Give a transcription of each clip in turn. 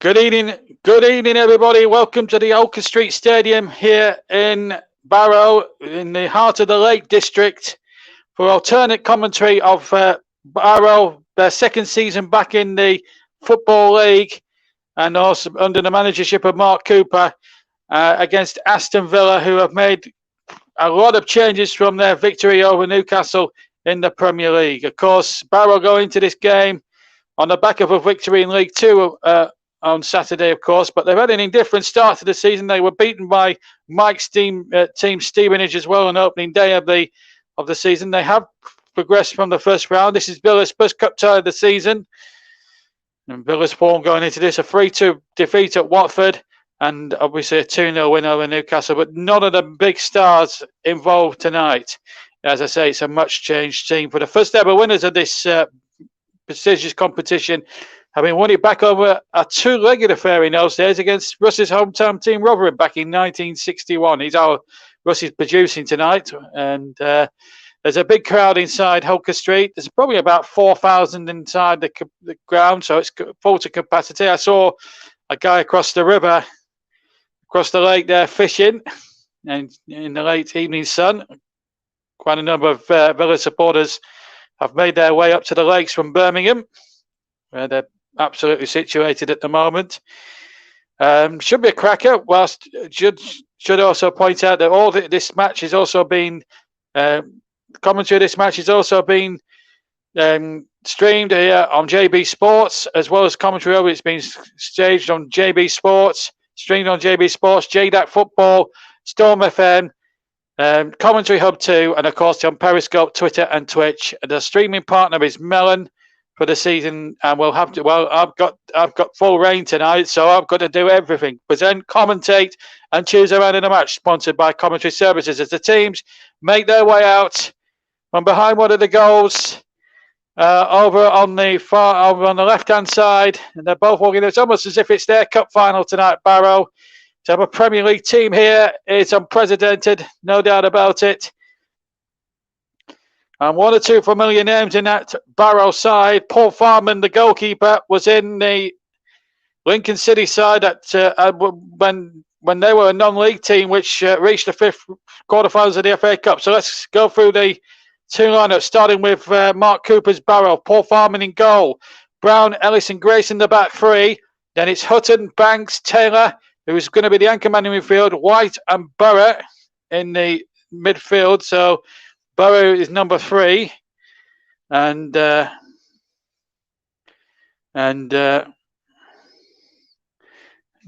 Good evening, everybody. Welcome to the Oaken Street Stadium here in Barrow, in the heart of the Lake District, for alternate commentary of Barrow, their second season back in the Football League, and also under the managership of Mark Cooper, against Aston Villa, who have made a lot of changes from their victory over Newcastle in the Premier League. Of course, Barrow go into this game on the back of a victory in League Two on Saturday, of course, but they've had an indifferent start to the season. They were beaten by Mike's team Stevenage as well on opening day of the season. They have progressed from the first round. This is Villa's first cup tie of the season. And Villa's form going into this, a 3-2 defeat at Watford, and obviously a 2-0 win over Newcastle, but none of the big stars involved tonight. As I say, it's a much changed team. For the first ever winners of this prestigious competition, having won it back over a two-legged affair in those days against Russ's hometown team Rotherham back in 1961. Russ is producing tonight, and there's a big crowd inside Holker Street. There's probably about 4,000 inside the ground, so it's full to capacity. I saw a guy across the river, across the lake there, fishing, and in the late evening sun. Quite a number of Villa supporters have made their way up to the lakes from Birmingham, where they're absolutely situated at the moment. Should be a cracker. Whilst should also point out that this match has also been commentary. This match has also been streamed here on JB Sports, as well as commentary over. It's been staged on JB Sports, streamed on JB Sports, JDAC Football, Storm FM, Commentary Hub 2, and of course on Periscope, Twitter, and Twitch. The streaming partner is Melon for the season, and we'll have to. Well, I've got full reign tonight, so I've got to do everything: present, commentate, and choose a man in the match. Sponsored by Commentary Services, as the teams make their way out from behind one of the goals over on the left-hand side, and they're both walking. It's almost as if it's their cup final tonight, Barrow. To have a Premier League team here is unprecedented, no doubt about it. And one or two familiar names in that Barrow side. Paul Farman, the goalkeeper, was in the Lincoln City side when they were a non-league team, which reached the fifth quarterfinals of the FA Cup. So let's go through the two lineups, starting with Mark Cooper's Barrow. Paul Farman in goal. Brown, Ellis, and Grace in the back three. Then it's Hutton, Banks, Taylor, who's going to be the anchorman in midfield. White and Barrow in the midfield. So Barrow is number 3, and there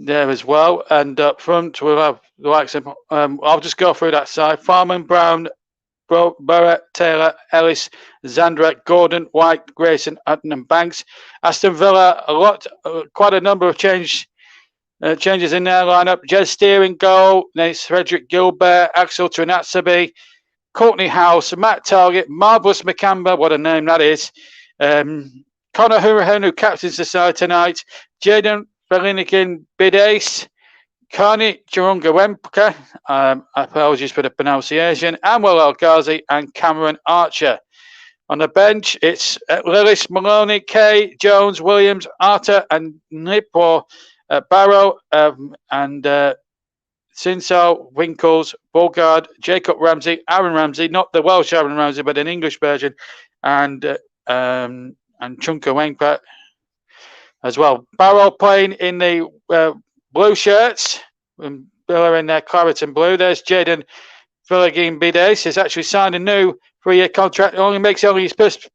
as well. And up front we'll have the likes of I'll just go through that side: Farman, Brown, Barrett, Taylor, Ellis, Zandrek, Gordon, White, Grayson, Hutton, and Banks. Aston Villa, quite a number of changes in their lineup. Jez Steer in goal. Then it's Frederick Gilbert, Axel Trinatsaby, Courtney House, Matt Target, Marvellous McCamber, what a name that is. Connor Hurahan, who captains the side tonight. Jaden Velinikin Bidace, Karni Chirunga Wemka, apologies for the pronunciation, Amwell El Ghazi, and Cameron Archer. On the bench, it's Lillis, Maloney, Kay, Jones, Williams, Arter, and Nipo, Barrow, and Sinso, Winkles, Bulgard, Jacob Ramsey, Aaron Ramsey, not the Welsh Aaron Ramsey, but an English version, and Chunka Wengpa as well. Barrow playing in the blue shirts, and Villa in their claret and blue. There's Jaden Villegin Bides. He's actually signed a new 3-year contract. Only makes his first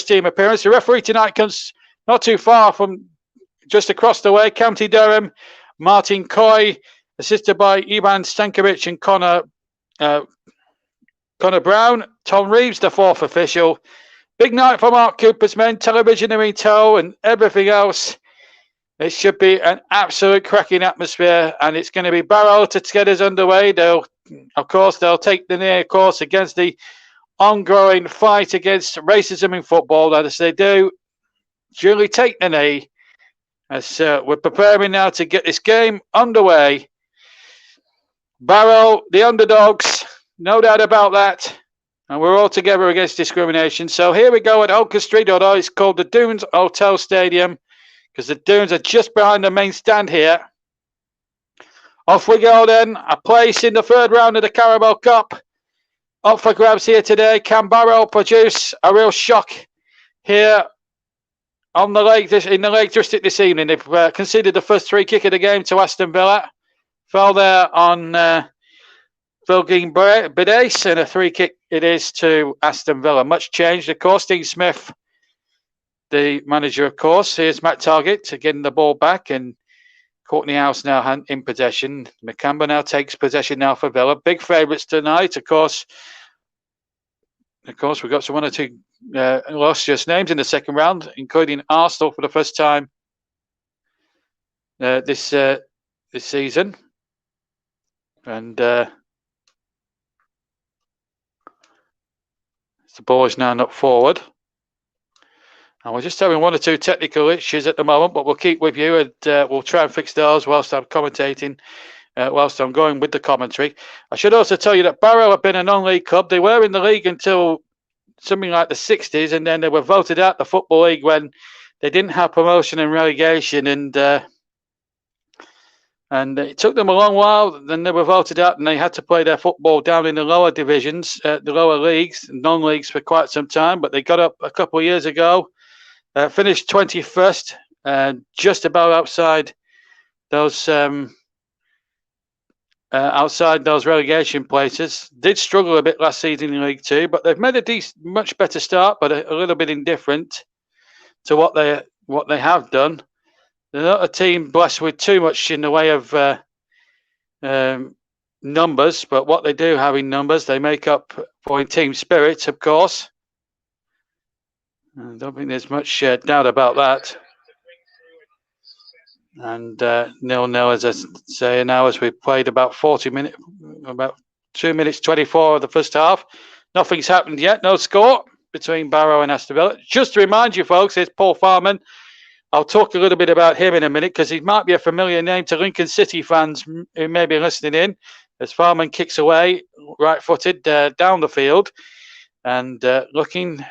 team appearance. The referee tonight comes not too far from just across the way. County Durham, Martin Coy, assisted by Ivan Stankovic and Connor Brown. Tom Reeves, the fourth official. Big night for Mark Cooper's men. Television in tow and everything else. It should be an absolute cracking atmosphere, and it's going to be Barrow to get us underway. They'll take the near course against the ongoing fight against racism in football, as they do. Duly take the knee, as we're preparing now to get this game underway. Barrow, the underdogs, no doubt about that. And we're all together against discrimination. So here we go at Oaker Street, although it's called the Dunes Hotel Stadium. because the Doons are just behind the main stand here. Off we go then. A place in the third round of the Carabao Cup. Up for grabs here today. Can Barrow produce a real shock here on the Lake in the Lake District this evening? They've conceded the first free kick of the game to Aston Villa. Fell there on Vilgin Bidace, and a free kick it is to Aston Villa. Much changed, of course. Dean Smith, the manager, of course. Here's Matt Targett getting the ball back, and Courtney House now in possession. McCamber now takes possession now for Villa. Big favourites tonight, of course. We've got some one or two illustrious names in the second round, including Arsenal for the first time this season. And the ball is now not forward. And we're just having one or two technical issues at the moment, but we'll keep with you, and we'll try and fix those whilst I'm commentating, whilst I'm going with the commentary. I should also tell you that Barrow have been a non-league club. They were in the league until something like the 60s, and then they were voted out the Football League when they didn't have promotion and relegation, and it took them a long while. Then they were voted out, and they had to play their football down in the lower divisions, the lower leagues, non-leagues for quite some time. But they got up a couple of years ago, finished 21st, just about outside those relegation places. Did struggle a bit last season in League Two, but they've made a much better start, but a little bit indifferent to what they have done. They're not a team blessed with too much in the way of numbers, but what they do have in numbers, they make up for in team spirit, of course. I don't think there's much doubt about that. And 0-0, as I say now, as we've played about 40 minutes, about 2 minutes 24 of the first half. Nothing's happened yet, no score between Barrow and Aston Villa. Just to remind you, folks, here's Paul Farman. I'll talk a little bit about him in a minute, because he might be a familiar name to Lincoln City fans who may be listening in, as Farman kicks away, right-footed, down the field, and looking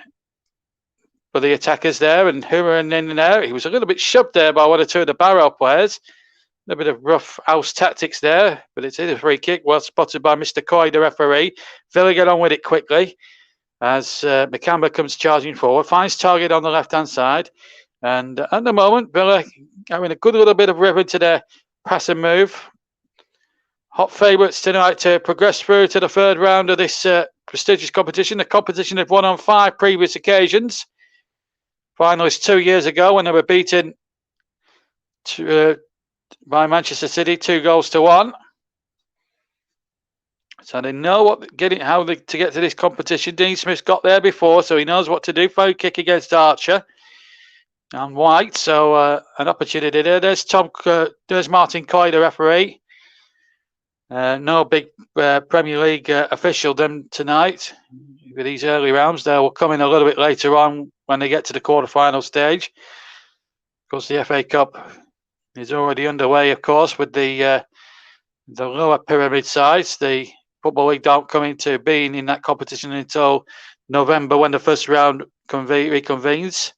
for the attackers there, and hoovering in and out. He was a little bit shoved there by one or two of the Barrow players. A little bit of rough house tactics there, but it's a free kick, well spotted by Mr. Coy, the referee. Villa get on with it quickly as McCamber comes charging forward, finds Target on the left-hand side. And at the moment, Villa having a good little bit of rhythm to their pass and move. Hot favourites tonight to progress through to the third round of this prestigious competition. The competition they've won on 5 previous occasions. Finalists 2 years ago when they were beaten by Manchester City 2-1. So they know to get to this competition. Dean Smith's got there before, so he knows what to do. Foul kick against Archer and White, so an opportunity there. There's Martin Coy, the referee. No big Premier League official them tonight with these early rounds. They will come in a little bit later on when they get to the quarter-final stage. Of course, the FA Cup is already underway, of course, with the lower pyramid sides. The Football League don't come into being in that competition until November, when the first round reconvenes.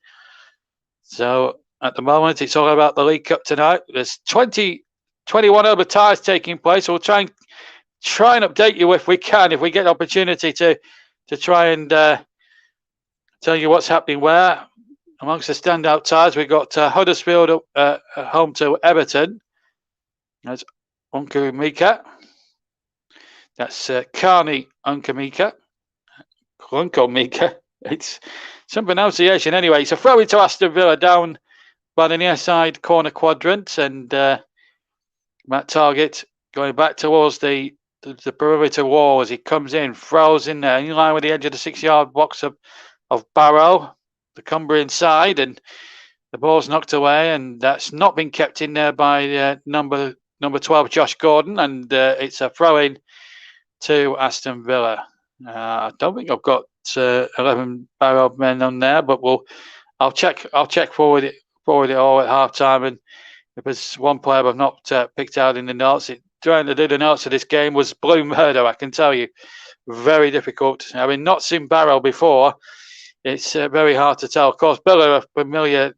So at the moment, it's all about the League Cup tonight. There's 21 other ties taking place. We'll try and update you if we can, if we get an opportunity to try and tell you what's happening where. Amongst the standout ties, we've got Huddersfield home to Everton. That's Unkamika. That's Carney Unkamika. Unkamika. It's some pronunciation anyway. It's a throw into Aston Villa down by the near side corner quadrant, and Matt Targett going back towards the perimeter wall as he comes in, throws in there, in line with the edge of the 6-yard box of Barrow, the Cumbrian side, and the ball's knocked away, and that's not been kept in there by number 12, Josh Gordon, and it's a throw-in to Aston Villa. I don't think I've got 11 Barrow men on there, but I'll check forward it all at half time, and if there's one player I've not picked out in the notes, trying to do the notes of this game was Blue Murder, I can tell you. Very difficult. Having not seen Barrow before, it's very hard to tell. Of course, Villa are familiar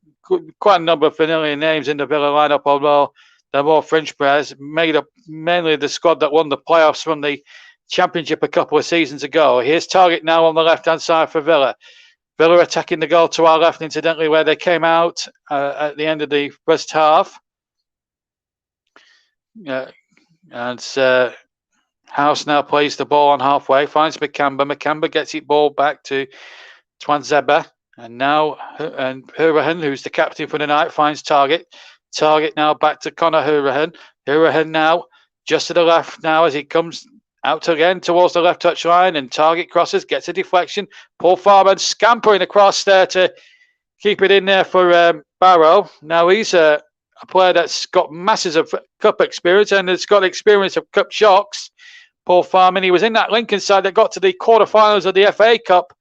quite a number of familiar names in the Villa lineup, although they're more French players, made up mainly the squad that won the playoffs from the Championship a couple of seasons ago. Here's Target now on the left-hand side for Villa. Villa attacking the goal to our left, incidentally, where they came out at the end of the first half. And House now plays the ball on halfway, finds Makamba. Makamba gets it ball back to Twanzeba. And now Hourihan, who's the captain for the night, finds Target. Target now back to Conor Hourihan. Hourihan now just to the left now as he comes out again towards the left touch line, and Target crosses, gets a deflection. Paul Farman scampering across there to keep it in there for Barrow. Now he's a player that's got masses of cup experience and has got experience of cup shocks. Paul Farman, he was in that Lincoln side that got to the quarterfinals of the FA Cup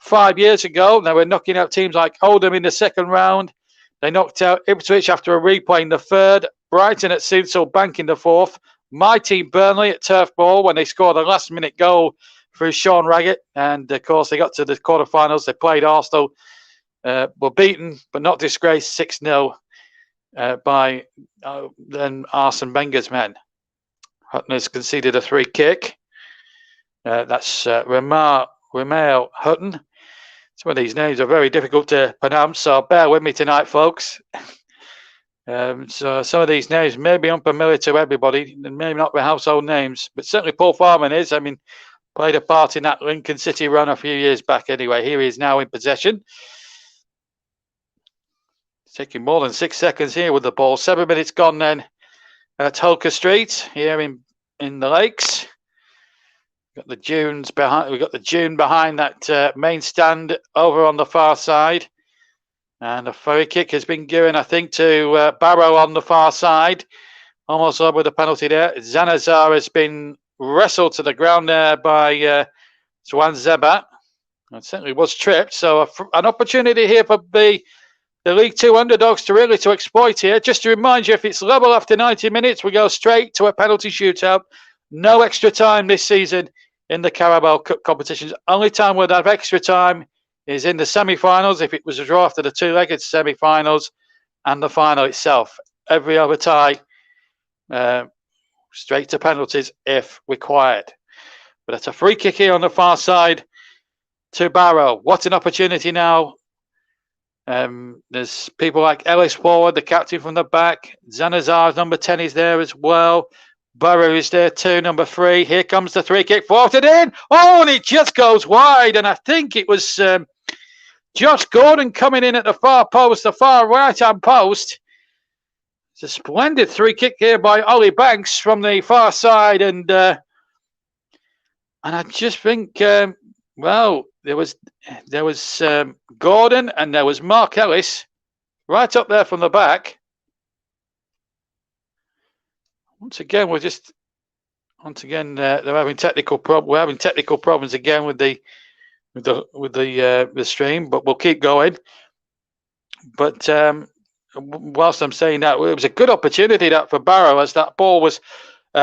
5 years ago. They were knocking out teams like Oldham in the second round. They knocked out Ipswich after a replay in the third. Brighton at Cecil Bank in the fourth. My team, Burnley, at Turf Moor when they scored a last-minute goal through Sean Raggett. And, of course, they got to the quarterfinals. They played Arsenal, were beaten but not disgraced 6-0 by then Arsene Wenger's men. Hutton has conceded a free kick. That's Romeo Hutton. Some of these names are very difficult to pronounce, so bear with me tonight, folks. So some of these names may be unfamiliar to everybody and maybe not be household names, but certainly Paul Farman is. I mean, played a part in that Lincoln City run a few years back anyway. Here he is now in possession. It's taking more than 6 seconds here with the ball. 7 minutes gone then at Holker Street here in the Lakes. We've got the dunes behind. We've got the dune behind that main stand over on the far side. And a free kick has been given, I think, to Barrow on the far side. Almost over with a penalty there. Zanazar has been wrestled to the ground there by Twanzeba. It certainly was tripped. So an opportunity here for the League Two underdogs to really exploit here. Just to remind you, if it's level after 90 minutes, we go straight to a penalty shootout. No extra time this season in the Carabao Cup competitions. Only time we'll have extra time is in the semi-finals, if it was a draw after the two-legged semi-finals and the final itself. Every other tie, straight to penalties if required. But it's a free kick here on the far side to Barrow. What an opportunity now. There's people like Ellis forward, the captain from the back. Zanazar's number 10 is there as well. Barrow is there too, number 3. Here comes the free kick, floated in. Oh, and it just goes wide. And I think it was Josh Gordon coming in at the far post, the far right-hand post. It's a splendid free kick here by Ollie Banks from the far side. And I just think, well, there was Gordon and there was Mark Ellis right up there from the back. Once again, they're having technical problems. We're having technical problems again with the stream, but we'll keep going. But whilst I'm saying that, it was a good opportunity that for Barrow as that ball was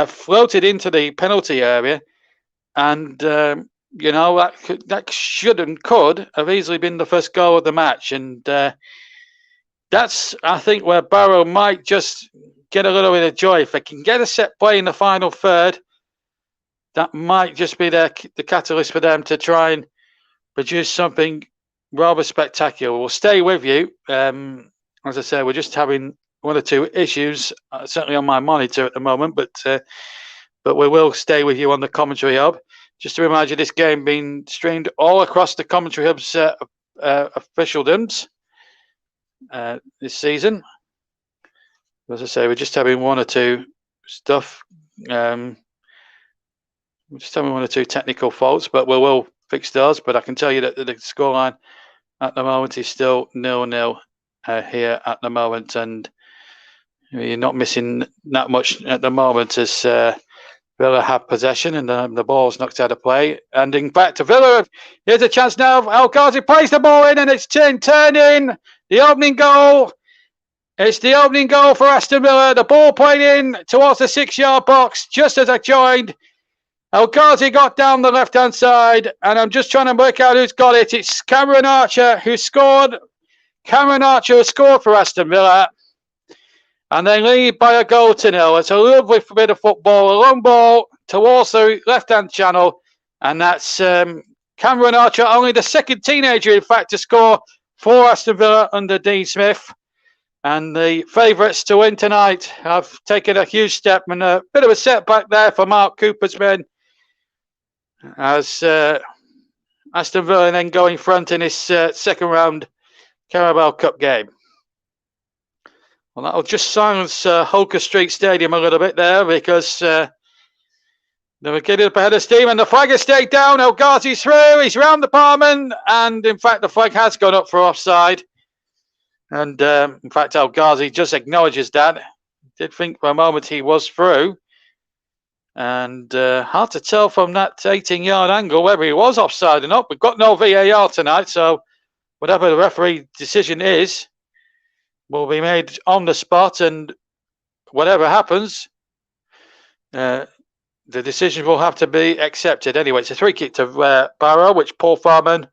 floated into the penalty area, and you know that should and could have easily been the first goal of the match, and that's I think where Barrow might just get a little bit of joy. If they can get a set play in the final third, that might just be the catalyst for them to try and produce something rather spectacular. We'll stay with you. As I say, we're just having one or two issues, certainly on my monitor at the moment, but we will stay with you on the commentary hub. Just to remind you, this game being streamed all across the commentary hub's officialdoms this season. As I say, we're just having one or two stuff. We're just having one or two technical faults, but we will fix those. But I can tell you that the scoreline at the moment is still 0-0 here at the moment, and you're not missing that much at the moment as Villa have possession and the ball's knocked out of play. And in fact, to Villa, here's a chance now. El Ghazi plays the ball in, and it's turned in. The opening goal. It's the opening goal for Aston Villa. The ball played in towards the 6-yard box just as I joined. El Ghazi got down the left-hand side, and I'm just trying to work out who's got it. It's Cameron Archer who scored. Cameron Archer has scored for Aston Villa, and they lead by a goal to nil. It's a lovely bit of football, a long ball towards the left-hand channel, and that's Cameron Archer, only the second teenager, in fact, to score for Aston Villa under Dean Smith. And the favourites to win tonight have taken a huge step, and a bit of a setback there for Mark Cooper's men, as Aston Villa then go in front in this second round Carabao Cup game. Well, that'll just silence Holker Street Stadium a little bit there, because they were getting up ahead of steam, and the flag has stayed down. El Ghazi's through, he's round the parman, and in fact the flag has gone up for offside. And in fact, El Ghazi just acknowledges that. Did think for a moment he was through. And hard to tell from that 18-yard angle whether he was offside or not. We've got no VAR tonight, so whatever the referee decision is will be made on the spot, and whatever happens, the decision will have to be accepted. Anyway, it's a free kick to Barrow, which Paul Farman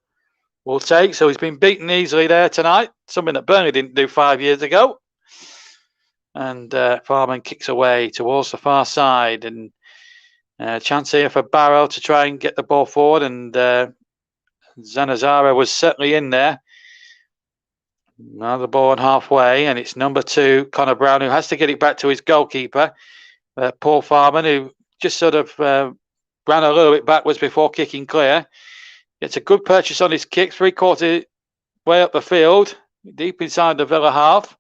will take. So he's been beaten easily there tonight, something that Burnley didn't do 5 years ago. And Farman kicks away towards the far side, and chance here for Barrow to try and get the ball forward, and Zanazara was certainly in there. Now the ball on halfway, and it's number 2, Connor Brown, who has to get it back to his goalkeeper, Paul Farman, who just sort of ran a little bit backwards before kicking clear. It's a good purchase on his kick, 3/4 way up the field, deep inside the Villa half.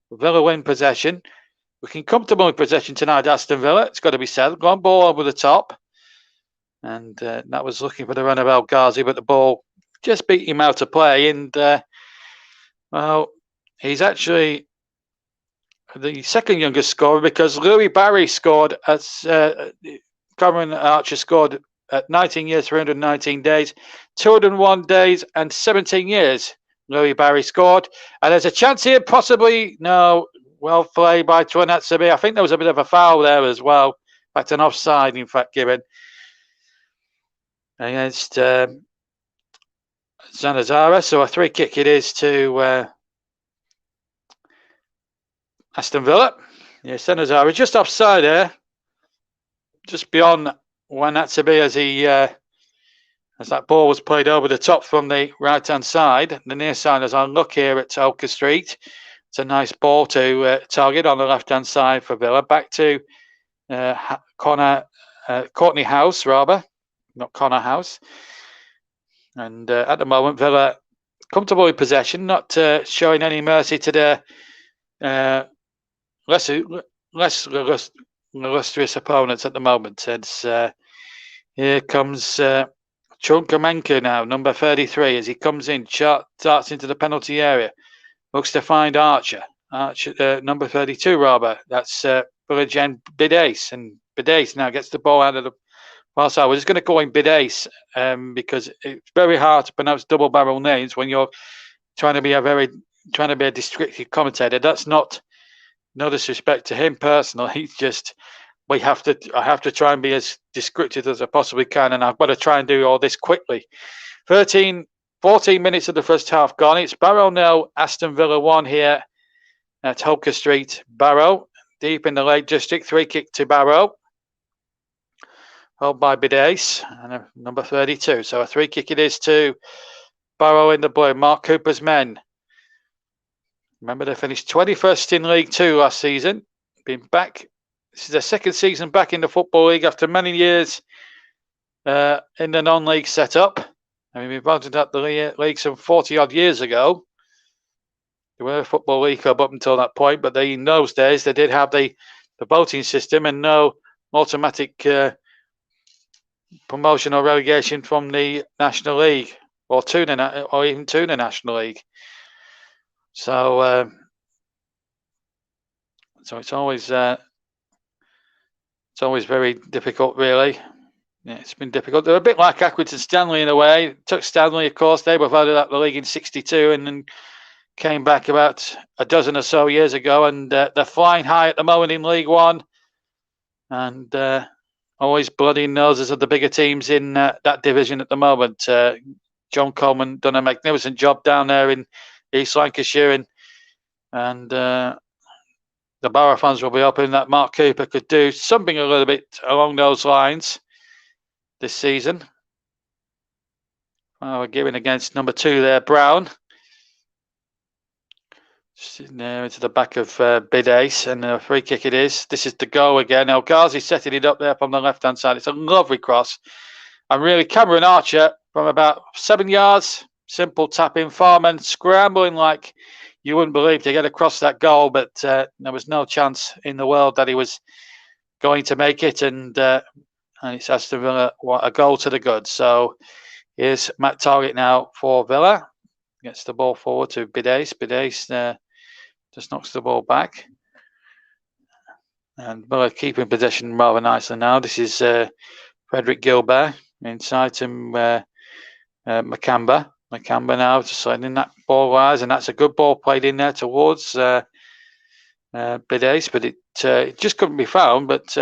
Villa win possession. Looking comfortable in possession tonight, Aston Villa. It's got to be said. Gone ball over the top. And that was looking for the run of El Ghazi, but the ball just beat him out of play. And, well, he's actually the second youngest scorer, because Louis Barry scored as Cameron Archer scored at 19 years, 319 days, 201 days and 17 years. Louis Barry scored. And there's a chance here, possibly, no, well played by Tuanatsabe. I think there was a bit of a foul there as well. In fact, an offside, in fact, given against Zanazara. So a free kick it is to Aston Villa. Yeah, Zanazara just offside there, just beyond Tuanatsabe as that ball was played over the top from the right-hand side. The near side, as I look here at Holker Street, it's a nice ball to target on the left-hand side for Villa. Back to Courtney House, rather, not Connor House. And at the moment, Villa comfortable in possession, not showing any mercy to their less illustrious opponents at the moment. It's here comes Chunkamenka now, number 33, as he comes in, starts into the penalty area, looks to find Archer, number 32 rather, that's Villagen Bidace, and Bidace now gets the ball out of the far side. We're just going to call him Bidace because it's very hard to pronounce double barrel names when you're trying to be a descriptive commentator. That's not no disrespect to him personally, he's just, I have to try and be as descriptive as I possibly can, and I've got to try and do all this quickly. 14 minutes of the first half gone. It's Barrow 0, Aston Villa 1 here at Holker Street. Barrow, deep in the Lake District, free kick to Barrow. Held by Bidace, and number 32. So a free kick it is to Barrow in the blue. Mark Cooper's men. Remember, they finished 21st in League 2 last season. Been back. This is their second season back in the Football League after many years in the non-league setup. I mean, we voted at the league some 40-odd years ago. They were a Football League club up until that point, but in those days, they did have the voting system and no automatic promotion or relegation from the National League or even to the National League. So, it's always very difficult, really. Yeah, it's been difficult. They're a bit like Accrington Stanley in a way. It took Stanley, of course. They were voted out the league in '62 and then came back about a dozen or so years ago. And they're flying high at the moment in League One. And always bloody noses of the bigger teams in that division at the moment. John Coleman done a magnificent job down there in East Lancashire, and the Barrow fans will be hoping that Mark Cooper could do something a little bit along those lines this season. We're giving against number 2 there, Brown. Now into the back of Bidace, and a free kick it is. This is the goal again. El Ghazi setting it up there from the left-hand side. It's a lovely cross. And really, Cameron Archer from about 7 yards. Simple tap-in. Farman scrambling like you wouldn't believe to get across that goal, but there was no chance in the world that he was going to make it. And it's Aston Villa, a goal to the good. So here's Matt Target now for Villa. Gets the ball forward to Bidace. Bidace just knocks the ball back. And Villa keeping possession rather nicely now. This is Frederick Gilbert inside to Macamba. Macamba now just sliding that ball wise, and that's a good ball played in there towards Bidace, but it just couldn't be found. But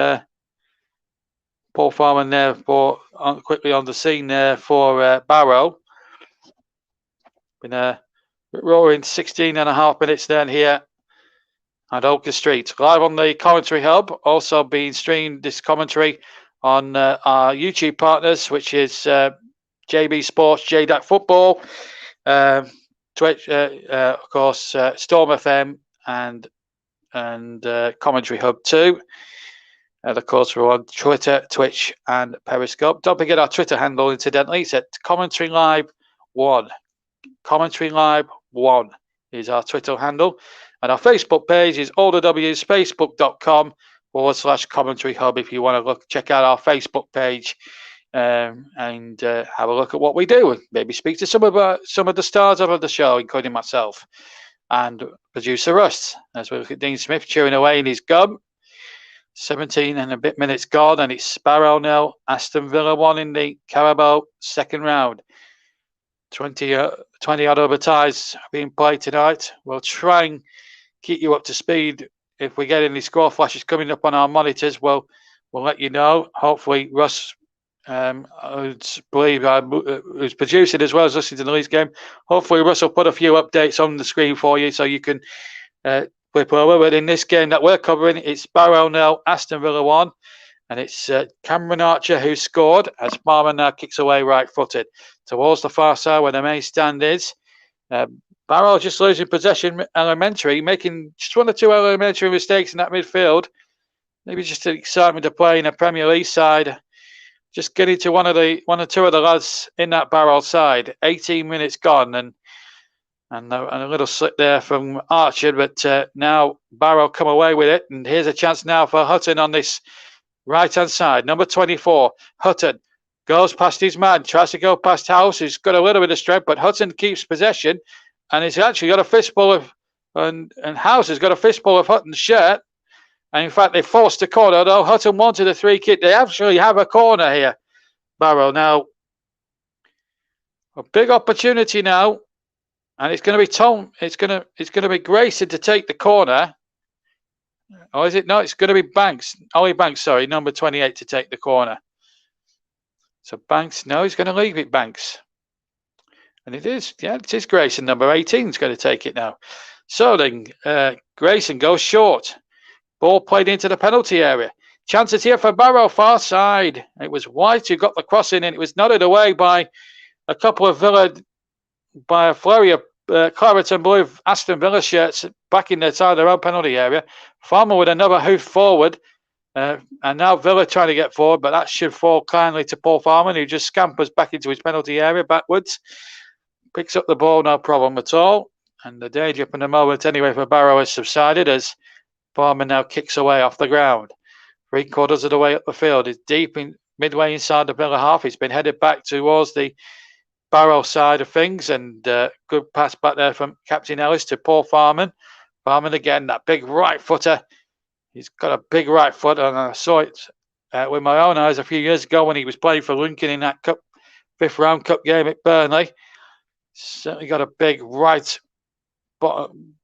Paul Farman there quickly on the scene there for Barrow. Been a roaring 16.5 minutes then here at Oaker Street. Live on the commentary hub, also being streamed this commentary on our YouTube partners, which is JB Sports, JDAC Football, Twitch, of course, Storm FM, and Commentary Hub 2. And of course, we're on Twitter, Twitch, and Periscope. Don't forget our Twitter handle, incidentally. It's at Commentary Live 1. Commentary Live 1 is our Twitter handle. And our Facebook page is allthews, facebook.com/commentary hub if you want to check out our Facebook page and have a look at what we do, and maybe speak to some of the stars of the show, including myself and producer Russ, as we look at Dean Smith chewing away in his gum. 17 and a bit minutes gone, and it's Barrow 0, Aston Villa 1 in the Carabao second round. 20 odd other ties being played tonight. We'll try and keep you up to speed. If we get any score flashes coming up on our monitors, we'll let you know. Hopefully Russ, who's producing as well as listening to the Leeds game, hopefully Russ will put a few updates on the screen for you so you can flip over. But in this game that we're covering, it's Barrow 0, Aston Villa 1, and it's Cameron Archer who scored as Farman now kicks away right-footed towards the far side where the main stand is. Barrow just losing possession elementary, making just 1 or 2 elementary mistakes in that midfield. Maybe just the excitement of playing a Premier League side. Just getting to one or 2 of the lads in that Barrow side. 18 minutes gone, and a little slip there from Archer, but now Barrow come away with it. And here's a chance now for Hutton on this right-hand side. Number 24, Hutton goes past his man, tries to go past House, who's got a little bit of strength, but Hutton keeps possession, and he's actually got a fistful of, and House has got a fistful of Hutton's shirt. And in fact, they forced a corner, though Hutton wanted a free kick. They actually have a corner here, Barrow. Now, a big opportunity now, and it's going to be Tom. It's going to be Grayson to take the corner. Or is it? No, it's going to be Banks. Ollie Banks, sorry, number 28 to take the corner. So Banks, no, he's going to leave it, Banks. And it is Grayson, number 18 is going to take it now. So then Grayson goes short. Ball played into the penalty area. Chances here for Barrow, far side. It was White who got the cross in, and it was nodded away by a couple of Villa, by a flurry of claret and blue Aston Villa shirts back in their side of their own penalty area. Farmer with another hoof forward. And now Villa trying to get forward, but that should fall kindly to Paul Farman, who just scampers back into his penalty area backwards. Picks up the ball, no problem at all. And the danger up in the moment anyway for Barrow has subsided as Farman now kicks away off the ground. 3/4 of the way up the field. It's deep in midway inside the Villa half. It's been headed back towards the Barrow side of things, and good pass back there from Captain Ellis to Paul Farman. Farman again, that big right footer. He's got a big right foot, and I saw it with my own eyes a few years ago when he was playing for Lincoln in that fifth round cup game at Burnley. Certainly got a big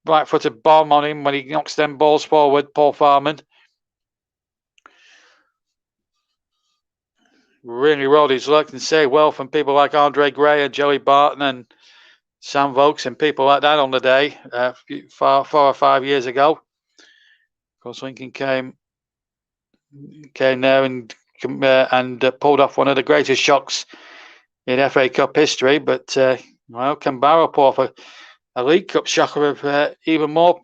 right-footed bomb on him when he knocks them balls forward, Paul Farman. Really rolled his luck and say well from people like Andre Gray and Joey Barton and Sam Vokes and people like that on the day, 4 or 5 years ago. Of course, Lincoln came there and pulled off one of the greatest shocks in FA Cup history. But well, can Barrow pull off a League Cup shocker of even more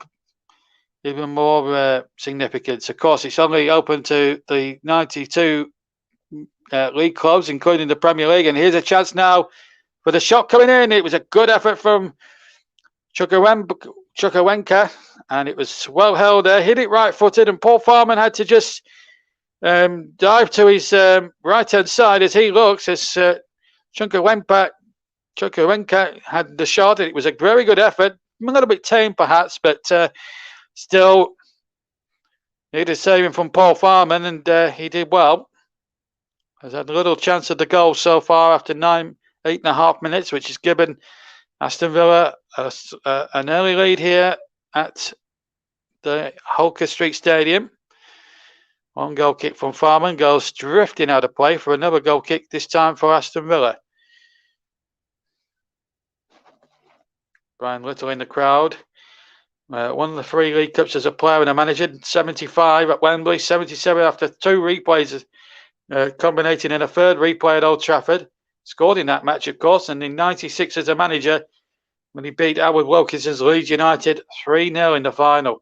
significance? Of course, it's only open to the 92 league clubs, including the Premier League. And here's a chance now for the shot coming in. It was a good effort from Chukwuemeka, and it was well held there. Hit it right-footed, and Paul Farman had to just dive to his right-hand side as he looks, as Chukwuemeka had the shot. It was a very good effort, a little bit tame perhaps, but still needed saving from Paul Farman, and he did well. Has had a little chance of the goal so far after 8.5 minutes, which has given Aston Villa an early lead here at the Holker Street Stadium. One goal kick from Farman goes drifting out of play for another goal kick, this time for Aston Villa. Brian Little in the crowd. Won the 3 League Cups as a player and a manager. 75 at Wembley, 77 after 2 replays, combinating in a 3rd replay at Old Trafford. Scored in that match, of course, and in 96 as a manager when he beat Howard Wilkinson's Leeds United 3-0 in the final.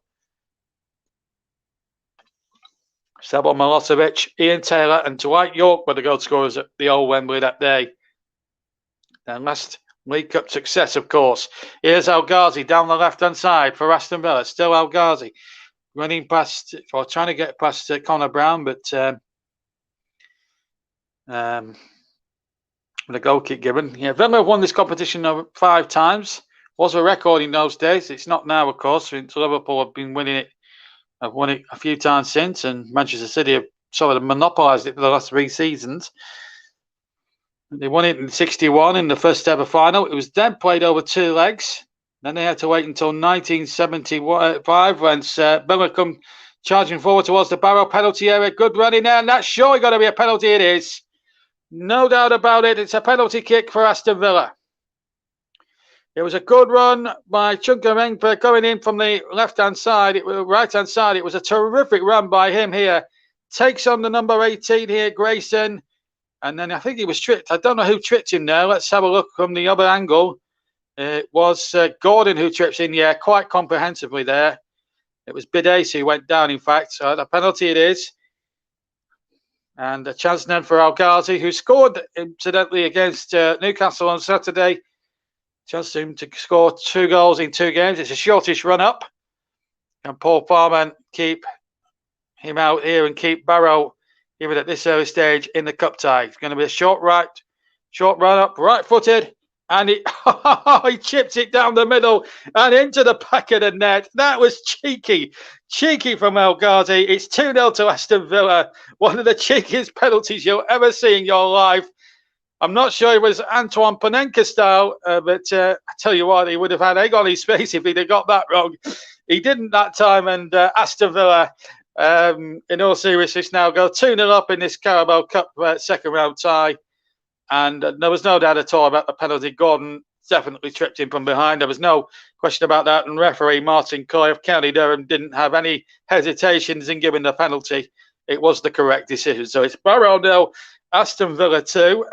Sabo Milosevic, Ian Taylor and Dwight York were the goal scorers at the old Wembley that day. Their last League Cup success, of course. Here's El Ghazi down the left-hand side for Aston Villa. Still El Ghazi running past, or trying to get past Connor Brown, but the goal kick given. Yeah, Villa have won this competition over 5 times. Was a record in those days. It's not now, of course, since Liverpool have been winning it. I've won it a few times since, and Manchester City have sort of monopolised it for the last 3 seasons. They won it in 61 in the first ever final. It was then played over 2 legs. Then they had to wait until 1975 when Villa come charging forward towards the Barrow penalty area. Good running there, and that's surely got to be a penalty. It is. No doubt about it. It's a penalty kick for Aston Villa. It was a good run by Chukwuemeka going in from the left-hand side. Right-hand side. It was a terrific run by him here. Takes on the number 18 here, Grayson. And then I think he was tripped. I don't know who tripped him there. Let's have a look from the other angle. It was Gordon who trips in, yeah, quite comprehensively there. It was Bidesi who went down, in fact. So the penalty it is. And a chance then for El Ghazi, who scored, incidentally, against Newcastle on Saturday. Chance for him to score 2 goals in 2 games. It's a shortish run-up. And Paul Farman keep him out here and keep Barrow, even at this early stage, in the cup tie. It's going to be a short run-up, right-footed. And he chipped it down the middle and into the back of the net. That was cheeky from El Ghazi. It's 2-0 to Aston Villa. One of the cheekiest penalties you'll ever see in your life. I'm not sure it was Antoine Panenka style, but I tell you what, he would have had egg on his face if he'd have got that wrong. He didn't that time, and Aston Villa, in all seriousness, now go 2-0 up in this Carabao Cup second round tie. And there was no doubt at all about the penalty. Gordon definitely tripped him from behind. There was no question about that. And referee Martin Coy of County Durham didn't have any hesitations in giving the penalty. It was the correct decision. So it's Barrow 0, Aston Villa 2.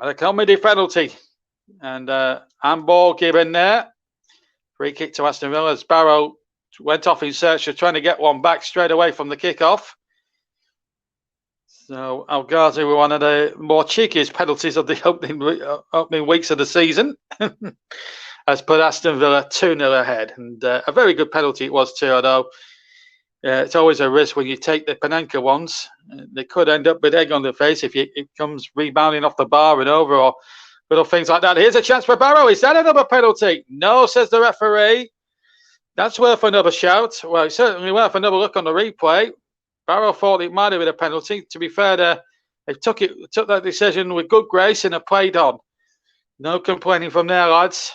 A comedy penalty. And handball given there. Free kick to Aston Villa as Barrow went off in search of trying to get one back straight away from the kick-off. So El Ghazi were one of the more cheekiest penalties of the opening weeks of the season. Has put Aston Villa 2-0 ahead. And a very good penalty it was too, although it's always a risk when you take the Panenka ones. They could end up with egg on their face if it comes rebounding off the bar and over, or little things like that. Here's a chance for Barrow. Is that another penalty? No, says the referee. That's worth another shout. Well, it's certainly worth another look on the replay. Barrow thought it might have been a penalty. To be fair, they took that decision with good grace and have played on. No complaining from there, lads.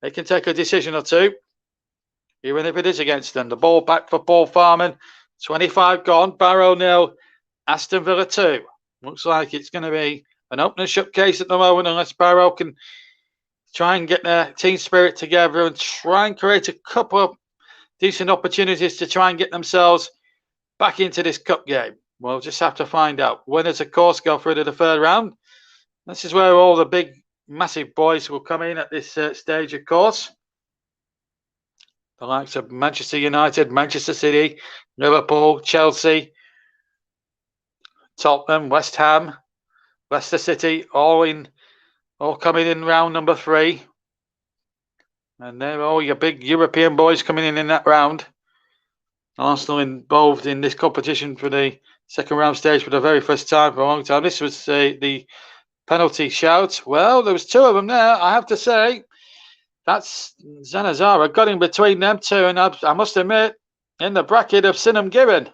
They can take a decision or two, even if it is against them. The ball back for Paul Farman. 25 gone. Barrow 0, Aston Villa 2. Looks like it's going to be an open and shut case at the moment unless Barrow can try and get their team spirit together and try and create a couple of decent opportunities to try and get themselves back into this cup game. We'll just have to find out. Winners, of course, go through to the third round. This is where all the big, massive boys will come in at this stage, of course. The likes of Manchester United, Manchester City, Liverpool, Chelsea, Tottenham, West Ham, Leicester City, all coming in round number 3. And they're all your big European boys coming in that round. Arsenal involved in this competition for the second round stage for the very first time for a long time. This was the penalty shout. Well, there was 2 of them there, I have to say. That's Zanazara got in between them 2, and I must admit, in the bracket of Sinham Given.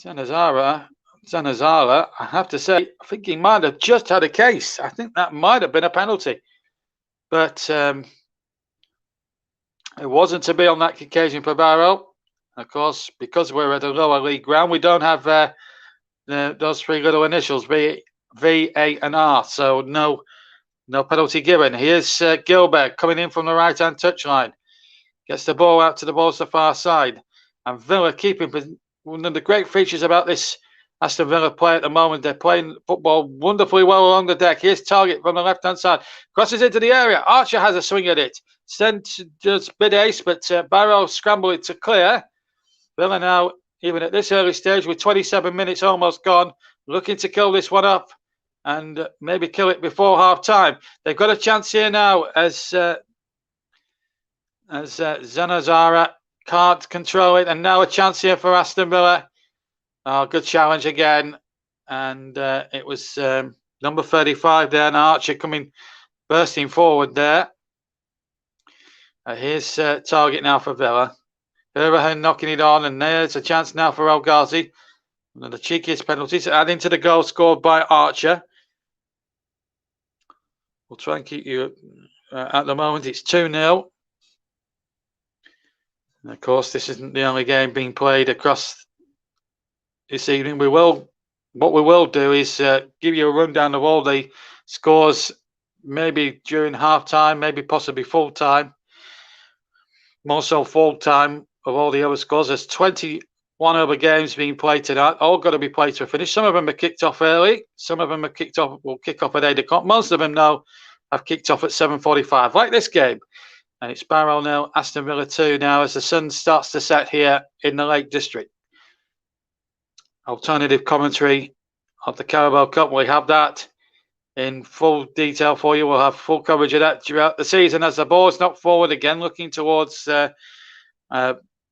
Zanazara, I have to say, I think he might have just had a case. I think that might have been a penalty. But it wasn't to be on that occasion for Barrow. Of course, because we're at a lower league ground, we don't have those 3 little initials, V, A, and R. So no penalty given. Here's Gilbert coming in from the right-hand touchline. Gets the ball out to the balls the far side. And Villa keeping one of the great features about this Aston Villa play at the moment. They're playing football wonderfully well along the deck. Here's Target from the left-hand side. Crosses into the area. Archer has a swing at it. Sent just bid ace, but Barrow scrambled it to clear. Villa now, even at this early stage, with 27 minutes almost gone, looking to kill this one up and maybe kill it before half-time. They've got a chance here now as Zanazara can't control it, and now a chance here for Aston Villa. Oh, good challenge again, and it was number 35 there, and Archer bursting forward there. Here's Target now for Villa. Herbahan knocking it on, and there's a chance now for El Ghazi. One of the cheekiest penalties, adding to the goal scored by Archer. We'll try and keep you at the moment. It's 2-0. And of course, this isn't the only game being played across this evening. What we will do is give you a rundown of all the scores, maybe during half-time, maybe possibly full-time. More so full-time of all the other scores. There's 21 other games being played tonight. All got to be played to a finish. Some of them are kicked off early. Some of them are will kick off at 8 o'clock. Most of them now have kicked off at 7:45, like this game. And it's Barrow 0, Aston Villa 2 now as the sun starts to set here in the Lake District. Alternative commentary of the Carabao Cup. We have that in full detail for you. We'll have full coverage of that throughout the season as the ball's knocked forward again, looking towards Jaden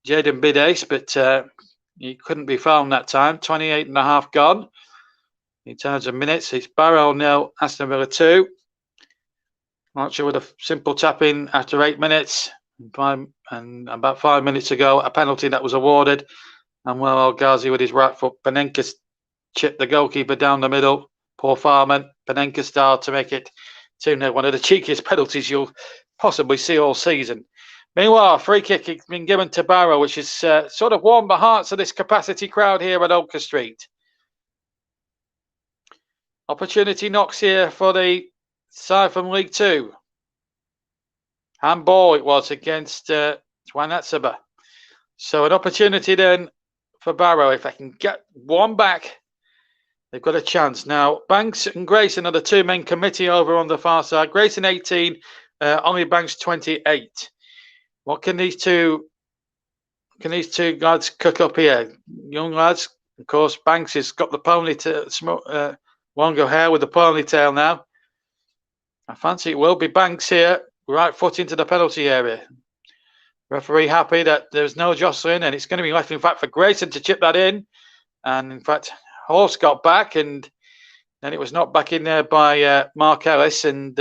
Bidace, but he couldn't be found that time. 28 and a half gone in terms of minutes. It's Barrow 0, Aston Villa 2. Archer with a simple tap in after 8 minutes, and about 5 minutes ago, a penalty that was awarded. And well, El Ghazi with his right foot, Panenka chipped the goalkeeper down the middle. Poor Farman, Panenka style to make it 2-0. One of the cheekiest penalties you'll possibly see all season. Meanwhile, a free kick has been given to Barrow, which has sort of warmed the hearts of this capacity crowd here at Oaker Street. Opportunity knocks here for the side from League 2. Handball it was against Twanatsaba. So an opportunity then for Barrow. If they can get one back, they've got a chance. Now, Banks and Grayson are the 2 men committee over on the far side. Grayson 18, only Banks 28. What can these two lads cook up here? Young lads, of course. Banks has got the ponytail, longer hair with the ponytail now. I fancy it will be Banks here, right foot into the penalty area. Referee happy that there's no jostling, and it's going to be left, in fact, for Grayson to chip that in. And in fact, Horse got back, and then it was knocked back in there by Mark Ellis, and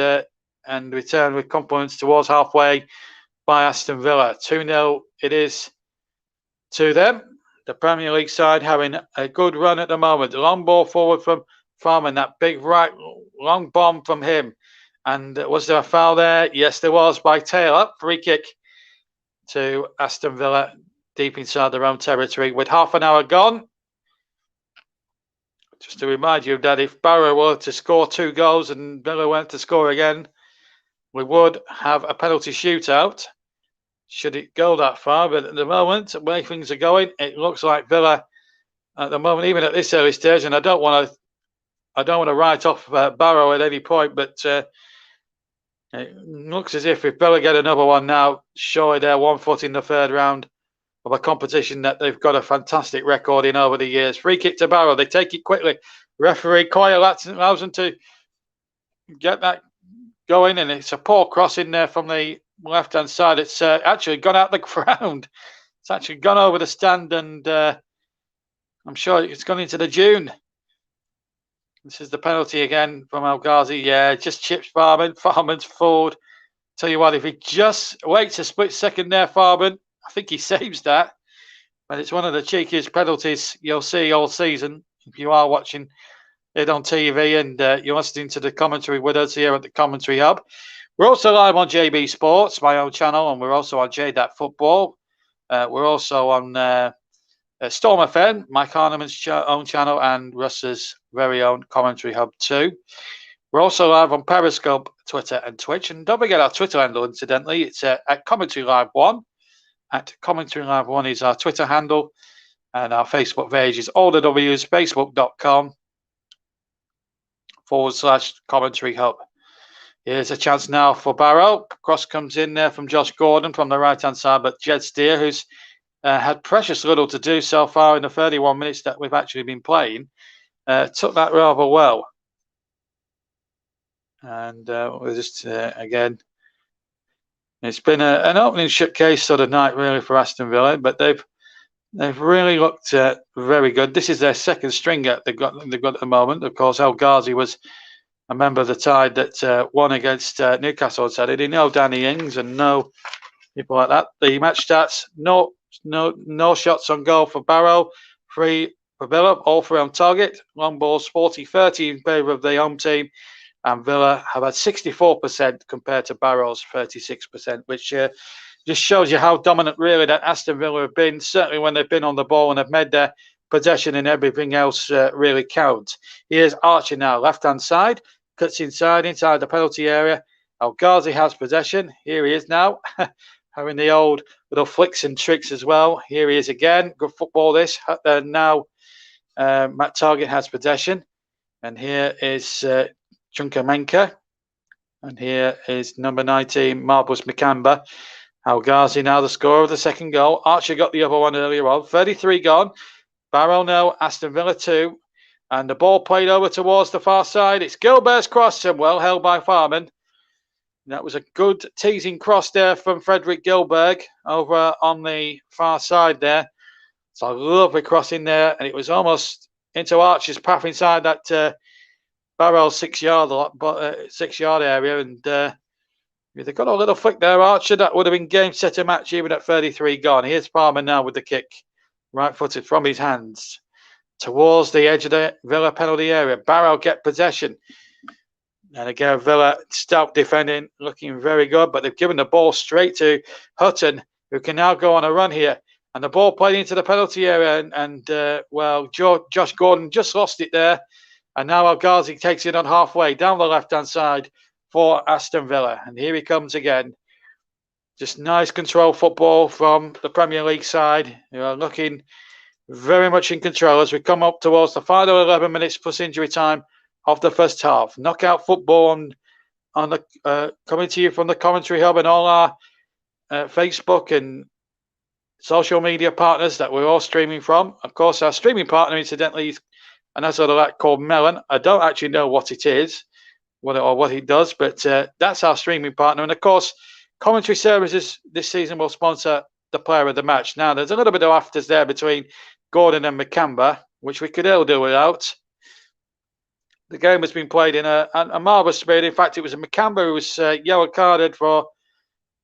returned with compliments towards halfway by Aston Villa. 2-0 it is to them. The Premier League side having a good run at the moment. The long ball forward from Farman, that big right long bomb from him. And was there a foul there? Yes, there was by Taylor. Free kick to Aston Villa deep inside their own territory with half an hour gone. just to remind you that if Barrow were to score 2 goals and Villa went to score again, we would have a penalty shootout, should it go that far. But at the moment, the way things are going, it looks like Villa at the moment, even at this early stage, and I don't want to write off Barrow at any point, but it looks as if Villa get another one now, surely they're 1 foot in the third round of a competition that they've got a fantastic record in over the years. Free kick to Barrow, they take it quickly. Referee Coyle allows them to get that going, and it's a poor cross in there from the left-hand side. It's actually gone out the ground. It's actually gone over the stand, and I'm sure it's gone into the dune. This is the penalty again from El Ghazi. Yeah, just chips Farman. Farman's forward. Tell you what, if he just waits a split second there, Farman, I think he saves that. But it's one of the cheekiest penalties you'll see all season if you are watching it on TV and you're listening to the commentary with us here at the Commentary Hub. We're also live on JB Sports, my own channel, and we're also on JDAT Football. We're also on Storm FM, Mike Harneman's own channel, and Russ's very own Commentary Hub too. We're also live on Periscope, Twitter, and Twitch. And don't forget our Twitter handle, incidentally. It's at Commentary Live 1. At Commentary Live 1 is our Twitter handle. And our Facebook page is all the W's, facebook.com/Commentary Hub. Here's a chance now for Barrow. Cross comes in there from Josh Gordon from the right-hand side, but Jed Steer, who's had precious little to do so far in the 31 minutes that we've actually been playing, took that rather well. And we're just, again, it's been an opening showcase sort of night, really, for Aston Villa, but they've really looked very good. This is their second stringer they've got at the moment. Of course, El Ghazi was a member of the side that won against Newcastle on Saturday. No Danny Ings and no people like that. The match stats: no shots on goal for Barrow, 3 for Villa, all 3 on target. Long balls 40-30 in favour of the home team, and Villa have had 64% compared to Barrow's 36%, which just shows you how dominant really that Aston Villa have been, certainly when they've been on the ball and have made their possession and everything else really count. Here's Archer now, left-hand side, cuts inside the penalty area. El Ghazi has possession. Here he is now, having the old little flicks and tricks as well. Here he is again. Good football this. Now Matt Targett has possession. And here is Chunkamenka. And here is number 19, Marbles Mikamba. El Ghazi now the scorer of the second goal. Archer got the other one earlier on. 33 gone. Barrow now, Aston Villa 2. And the ball played over towards the far side. It's Gilbert's cross and well held by Farman. That was a good teasing cross there from Frederick Gilberg over on the far side there. It's a lovely cross in there, and it was almost into Archer's path inside that Barrow 6-yard area, and if they got a little flick there, Archer, that would have been game, set, a match even at 33 gone. Here's Farmer now with the kick, right-footed from his hands towards the edge of the Villa penalty area. Barrow get possession. And again, Villa stout defending, looking very good, but they've given the ball straight to Hutton, who can now go on a run here. And the ball played into the penalty area, and Josh Gordon just lost it there. And now El Ghazi takes it on halfway down the left-hand side for Aston Villa. And here he comes again. Just nice control football from the Premier League side, who are looking very much in control as we come up towards the final 11 minutes plus injury time of the first half. Knockout football on the coming to you from the Commentary Hub and all our Facebook and social media partners that we're all streaming from. Of course, our streaming partner, incidentally, is an sort of that called Melon. I don't actually know what it is, what it does, but that's our streaming partner. And of course, Commentary Services this season will sponsor the player of the match. Now, there's a little bit of afters there between Gordon and Mikamba, which we could ill do without. The game has been played in a marvellous spirit. In fact, it was a Mikamba who was yellow carded for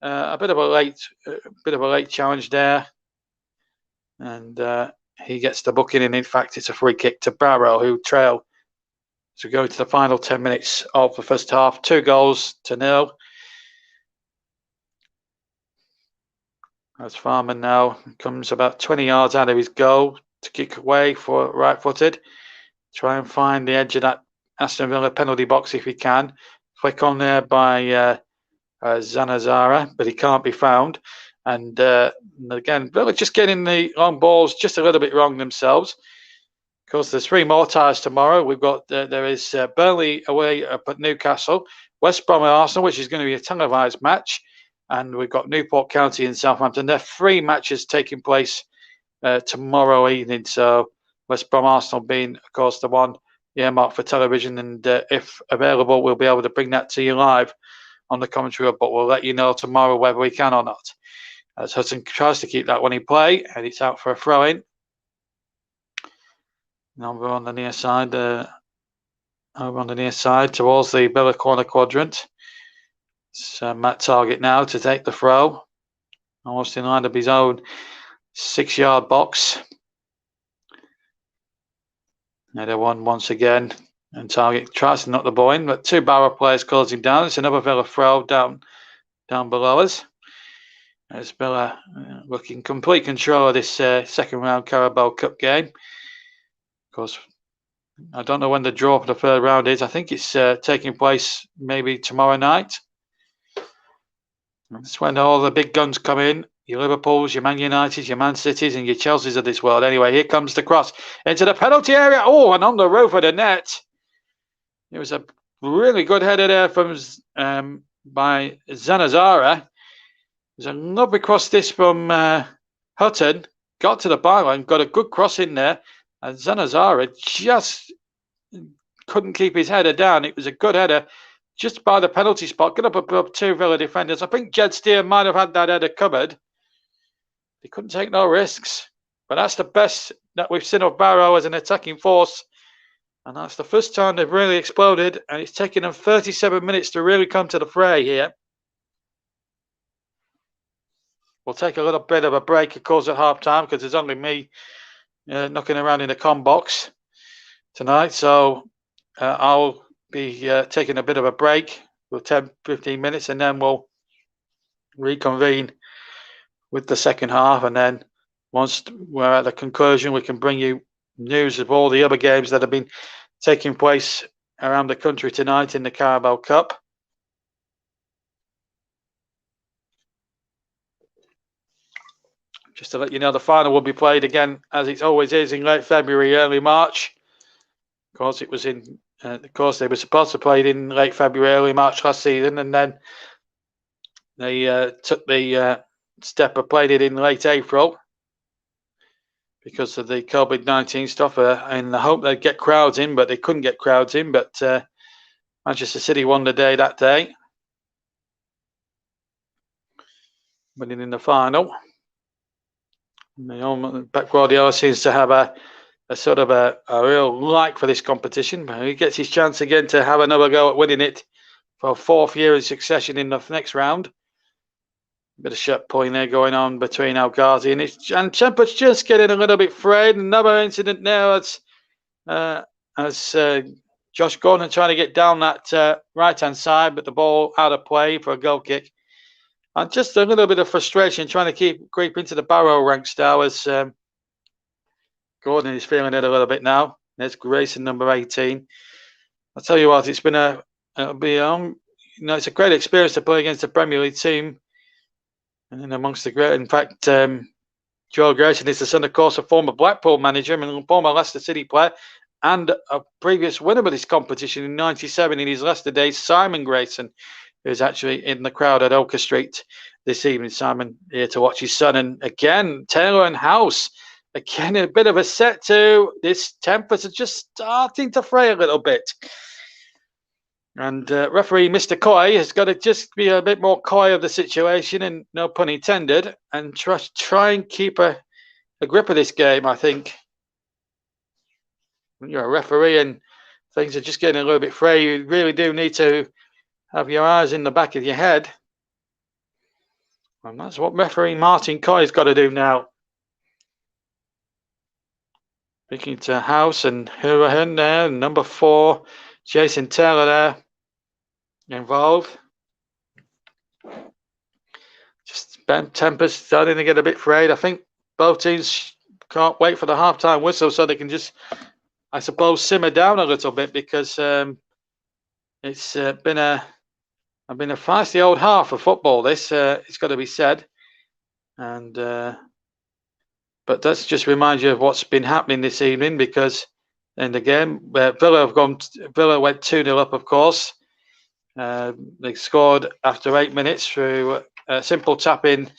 a bit of a late challenge there, and he gets the booking. And in fact, it's a free kick to Barrow, who trail to go to the final 10 minutes of the first half. 2-0. As Farman now comes about 20 yards out of his goal to kick away for right-footed. Try and find the edge of that Aston Villa penalty box if he can. Flick on there by Zanazara, but he can't be found. And again, Villa just getting the long balls just a little bit wrong themselves. Of course, there's 3 more ties tomorrow. We've got there is Burnley away up at Newcastle, West Brom and Arsenal, which is going to be a televised match, and we've got Newport County and Southampton. There are 3 matches taking place tomorrow evening. So West Brom Arsenal being, of course, the one earmarked for television, and if available, we'll be able to bring that to you live on the commentary, but we'll let you know tomorrow whether we can or not. As Hudson tries to keep that one in play, and it's out for a throw-in. Over on the near side, towards the Villa corner quadrant. It's Matt Target now to take the throw, almost in line of his own 6-yard box. Header one once again, and Target tries to knock the ball in, but 2 Barrow players close him down. It's another Villa throw down below us. As Villa looking complete control of this second round Carabao Cup game. Of course, I don't know when the draw for the 3rd round is. I think it's taking place maybe tomorrow night. That's when all the big guns come in. Your Liverpools, your Man Uniteds, your Man Cities, and your Chelseas of this world. Anyway, here comes the cross into the penalty area. Oh, and on the roof of the net. It was a really good header there from by Zanazara. There's a lovely cross this from Hutton. Got to the byline, got a good cross in there. And Zanazara just couldn't keep his header down. It was a good header just by the penalty spot. Got up above 2 Villa defenders. I think Jed Steer might have had that header covered. He couldn't take no risks. But that's the best that we've seen of Barrow as an attacking force. And that's the first time they've really exploded. And it's taken them 37 minutes to really come to the fray here. We'll take a little bit of a break, of course, at half time because there's only me knocking around in the comm box tonight. So I'll be taking a bit of a break for 10-15 minutes, and then we'll reconvene with the second half. And then once we're at the conclusion, we can bring you news of all the other games that have been taking place around the country tonight in the Carabao Cup. Just to let you know, the final will be played again, as it always is, in late February, early March. Of course, it was in. Of course, they were supposed to play it in late February, early March last season, and then they took the step of playing it in late April because of the COVID-19 stuff, in the hope they'd get crowds in, but they couldn't get crowds in. But Manchester City won the day that day, winning in the final. Pep Guardiola seems to have a sort of a real like for this competition. He gets his chance again to have another go at winning it for a 4th year in succession in the next round. Bit of shot pulling there going on between El Ghazi and Tempest just getting a little bit frayed. Another incident now as Josh Gordon trying to get down that right-hand side, but the ball out of play for a goal kick. And just a little bit of frustration trying to creep into the Barrow ranks now as Gordon is feeling it a little bit now. There's Grayson, number 18. I'll tell you what, it's been it's a great experience to play against a Premier League team. And amongst the great, in fact, Joel Grayson is the son, of course, of former Blackpool manager and former Leicester City player, and a previous winner of this competition in '97 in his Leicester days, Simon Grayson, who's actually in the crowd at Oaker Street this evening. Simon here to watch his son. And again, Taylor and House, again, a bit of a set to this. Tempers are just starting to fray a little bit. And referee Mr. Coy has got to just be a bit more coy of the situation, and no pun intended, and try and keep a grip of this game, I think. When you're a referee and things are just getting a little bit fray, you really do need to have your eyes in the back of your head. And that's what referee Martin Coy's got to do now. Speaking to House and Hurahan there, number 4, Jason Taylor there involved. Just tempers starting to get a bit frayed. I think both teams can't wait for the half-time whistle so they can just I suppose, simmer down a little bit, because it's been a feisty old half of football. This it's got to be said, and but that's just remind you of what's been happening this evening, because in the game, Villa went 2-0 up, of course. They scored after 8 minutes through a simple tap in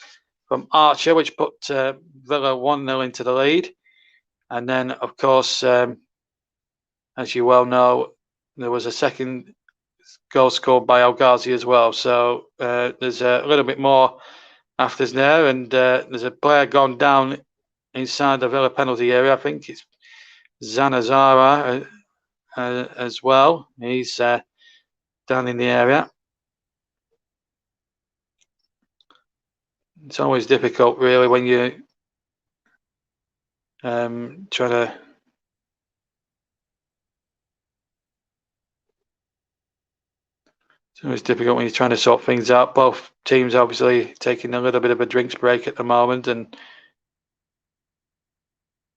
from Archer, which put Villa 1-0 into the lead. And then, of course, as you well know, there was a second goal scored by El Ghazi as well. So there's a little bit more afters there, and there's a player gone down inside the Villa penalty area. I think it's Zanazara as well. He's down in the area. It's always difficult, really, when you trying to. It's always difficult when you're trying to sort things out. Both teams obviously taking a little bit of a drinks break at the moment, and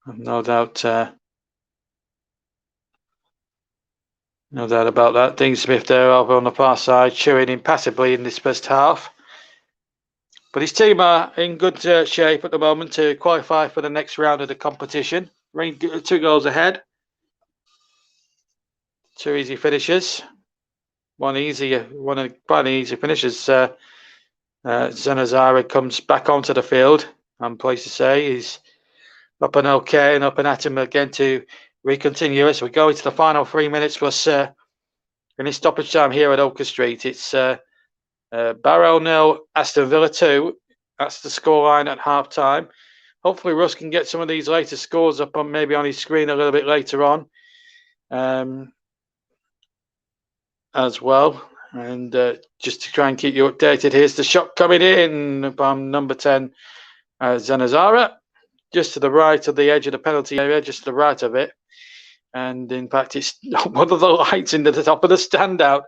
no doubt about that. Dean Smith there over on the far side, chewing impassively in this first half. But his team are in good shape at the moment to qualify for the next round of the competition. 2 goals ahead. 2 easy finishes. One quite an easy finishes. Zanazara comes back onto the field. I'm pleased to say he's up and okay, and up and at him again to recontinue as we go into the final 3 minutes plus any stoppage time here at Oaker Street. It's Barrow 0, Aston Villa 2. That's the scoreline at half time. Hopefully Russ can get some of these later scores up on maybe on his screen a little bit later on as well. And just to try and keep you updated, here's the shot coming in from number 10, Zanazara, just to the right of the edge of the penalty area, just to the right of it. And in fact, it's one of the lights into the top of the standout.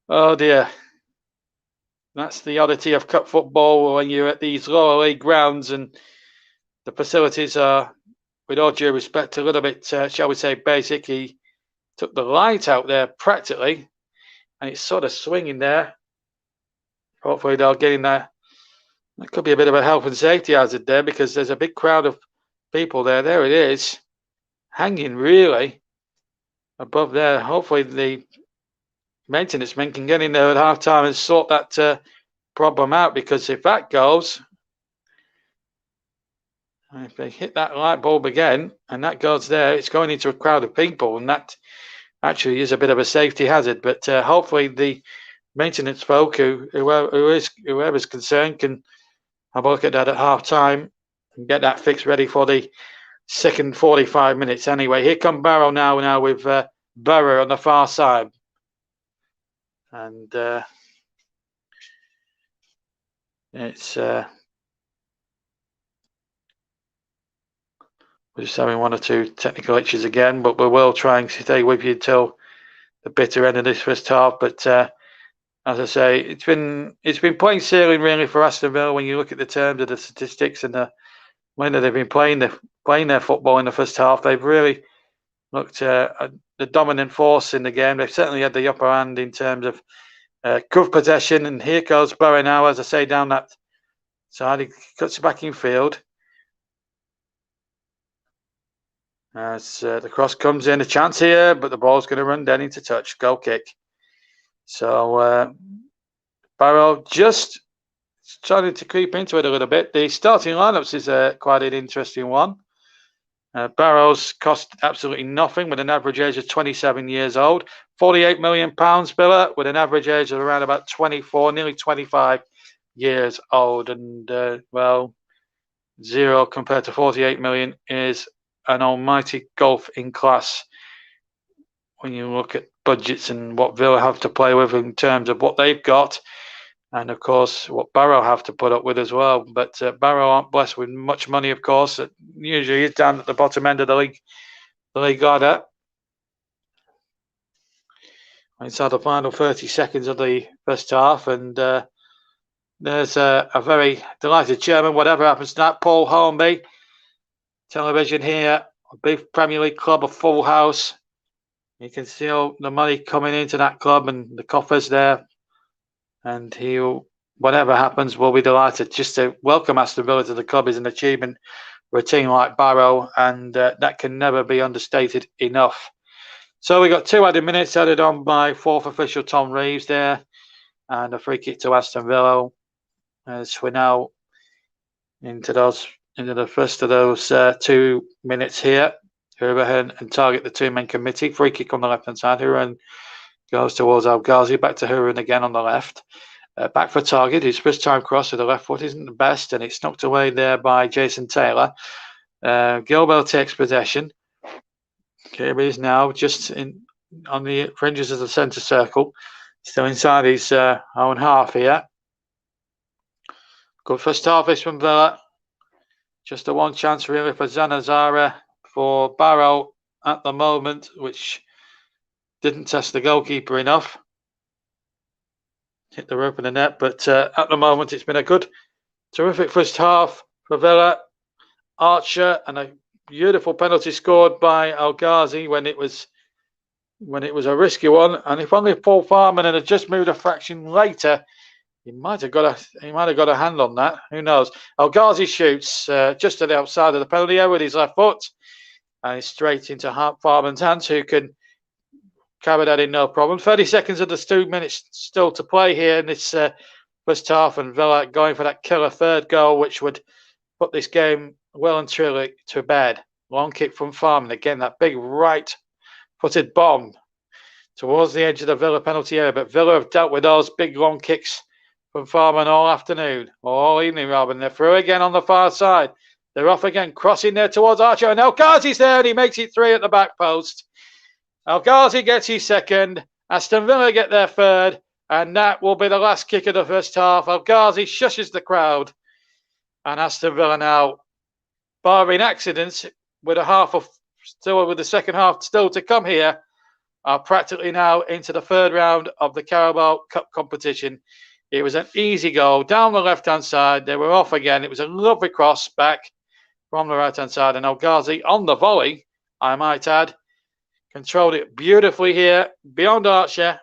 Oh dear. That's the oddity of cup football when you're at these lower league grounds and the facilities are, with all due respect, a little bit, shall we say, basic. He took the light out there practically, and it's sort of swinging there. Hopefully they'll get in there. That could be a bit of a health and safety hazard there, because there's a big crowd of people there. There it is, hanging really above there. Hopefully the maintenance men can get in there at half time and sort that problem out, because if that goes, if they hit that light bulb again and that goes there, it's going into a crowd of people, and that actually is a bit of a safety hazard. But hopefully the maintenance folk, whoever's concerned, can have a look at that at half time and get that fixed ready for the second 45 minutes. Anyway, here come Barrow now with Barrow on the far side. And it's we're just having 1 or 2 technical glitches again, but we will try and stay with you until the bitter end of this first half. But as I say, it's been plain sailing really for Aston Villa when you look at the terms of the statistics and the way that they've been playing their football in the first half. They've really looked the dominant force in the game. They've certainly had the upper hand in terms of good possession. And here goes Barrow now, as I say, down that side. He cuts back in field. As the cross comes in, a chance here, but the ball's going to run down into touch. Goal kick. So Barrow just started to creep into it a little bit. The starting lineups is quite an interesting one. Barrow's cost absolutely nothing, with an average age of 27 years old. £48 million, Villa, with an average age of around about 24, nearly 25 years old. And, well, 0 compared to 48 million is an almighty gulf in class when you look at budgets and what Villa have to play with in terms of what they've got, and of course what Barrow have to put up with as well. But Barrow aren't blessed with much money, of course. It usually is down at the bottom end of the league ladder. Inside the final 30 seconds of the first half, and there's a very delighted chairman, whatever happens to that, Paul Hornby. Television here a big Premier League club, a full house. You can see all the money coming into that club and the coffers there. And he'll, whatever happens, we'll be delighted. Just to welcome Aston Villa to the club is an achievement for a team like Barrow, and that can never be understated enough. So we got 2 added minutes added on by 4th official Tom Reeves there, and a free kick to Aston Villa. As we're now into the first of those 2 minutes here. Hurahan and target the 2-man committee. Free kick on the left-hand side. Hurahan goes towards Al Ghazi. Back to Hurahan again on the left. Back for target. His first time cross with the left foot isn't the best, and it's knocked away there by Jason Taylor. Gilbert takes possession. Kirby is now just on the fringes of the centre circle. Still inside his own half here. Good first half this from Villa. Just a one chance really for Zanazara for Barrow at the moment, which didn't test the goalkeeper enough. Hit the rope in the net, but at the moment it's been a good, terrific first half for Villa. Archer and a beautiful penalty scored by Al Ghazi when it was a risky one. And if only Paul Farman had just moved a fraction later, he might have got a hand on that. Who knows? Al Ghazi shoots just to the outside of the penalty area with his left foot, and it's straight into Farman's hands, who can carry that in no problem. 30 seconds of the 2 minutes still to play here in this first half, and Villa going for that killer third goal, which would put this game well and truly to bed. Long kick from Farman again. That big right-footed bomb towards the edge of the Villa penalty area, but Villa have dealt with those big long kicks from Farman all afternoon, or all evening rather, and they're through again on the far side. They're off again, crossing there towards Archer, and El Ghazi's there, and he makes it 3 at the back post. El Ghazi gets his second, Aston Villa get their third, and that will be the last kick of the first half. El Ghazi shushes the crowd, and Aston Villa now, barring accidents, with the second half still to come here, are practically now into the third round of the Carabao Cup competition. It was an easy goal down the left-hand side. They were off again. It was a lovely cross back from the right-hand side. And El Ghazi on the volley, I might add, controlled it beautifully here beyond Archer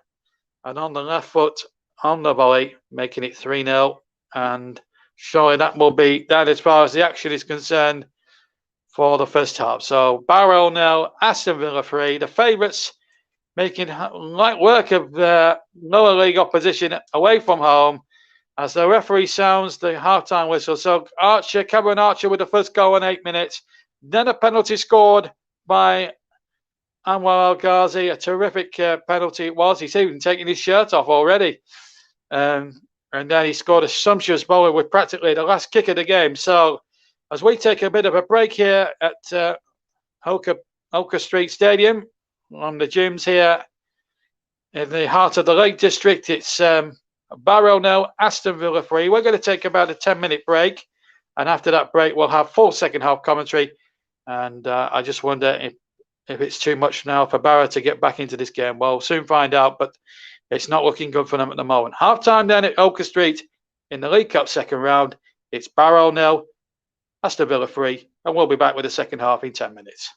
and on the left foot on the volley, making it 3-0. And surely that will be that as far as the action is concerned for the first half. So Barrow 0, Aston Villa 3. The favourites making light work of their lower league opposition away from home as the referee sounds the half-time whistle. So Cameron Archer with the first goal in 8 minutes. Then a penalty scored by Anwar Al Ghazi. A terrific penalty it was. He's even taking his shirt off already. And then he scored a sumptuous volley with practically the last kick of the game. So as we take a bit of a break here at Holker Street Stadium, on the gyms here in the heart of the Lake District, it's Barrow 0, Aston Villa 3. We're going to take about a 10-minute break, and after that break we'll have full second half commentary. And I just wonder if it's too much now for Barrow to get back into this game. We'll soon find out, but it's not looking good for them at the moment. Half time then at Holker Street in the League Cup second round. It's Barrow 0, Aston Villa 3, and we'll be back with the second half in 10 minutes.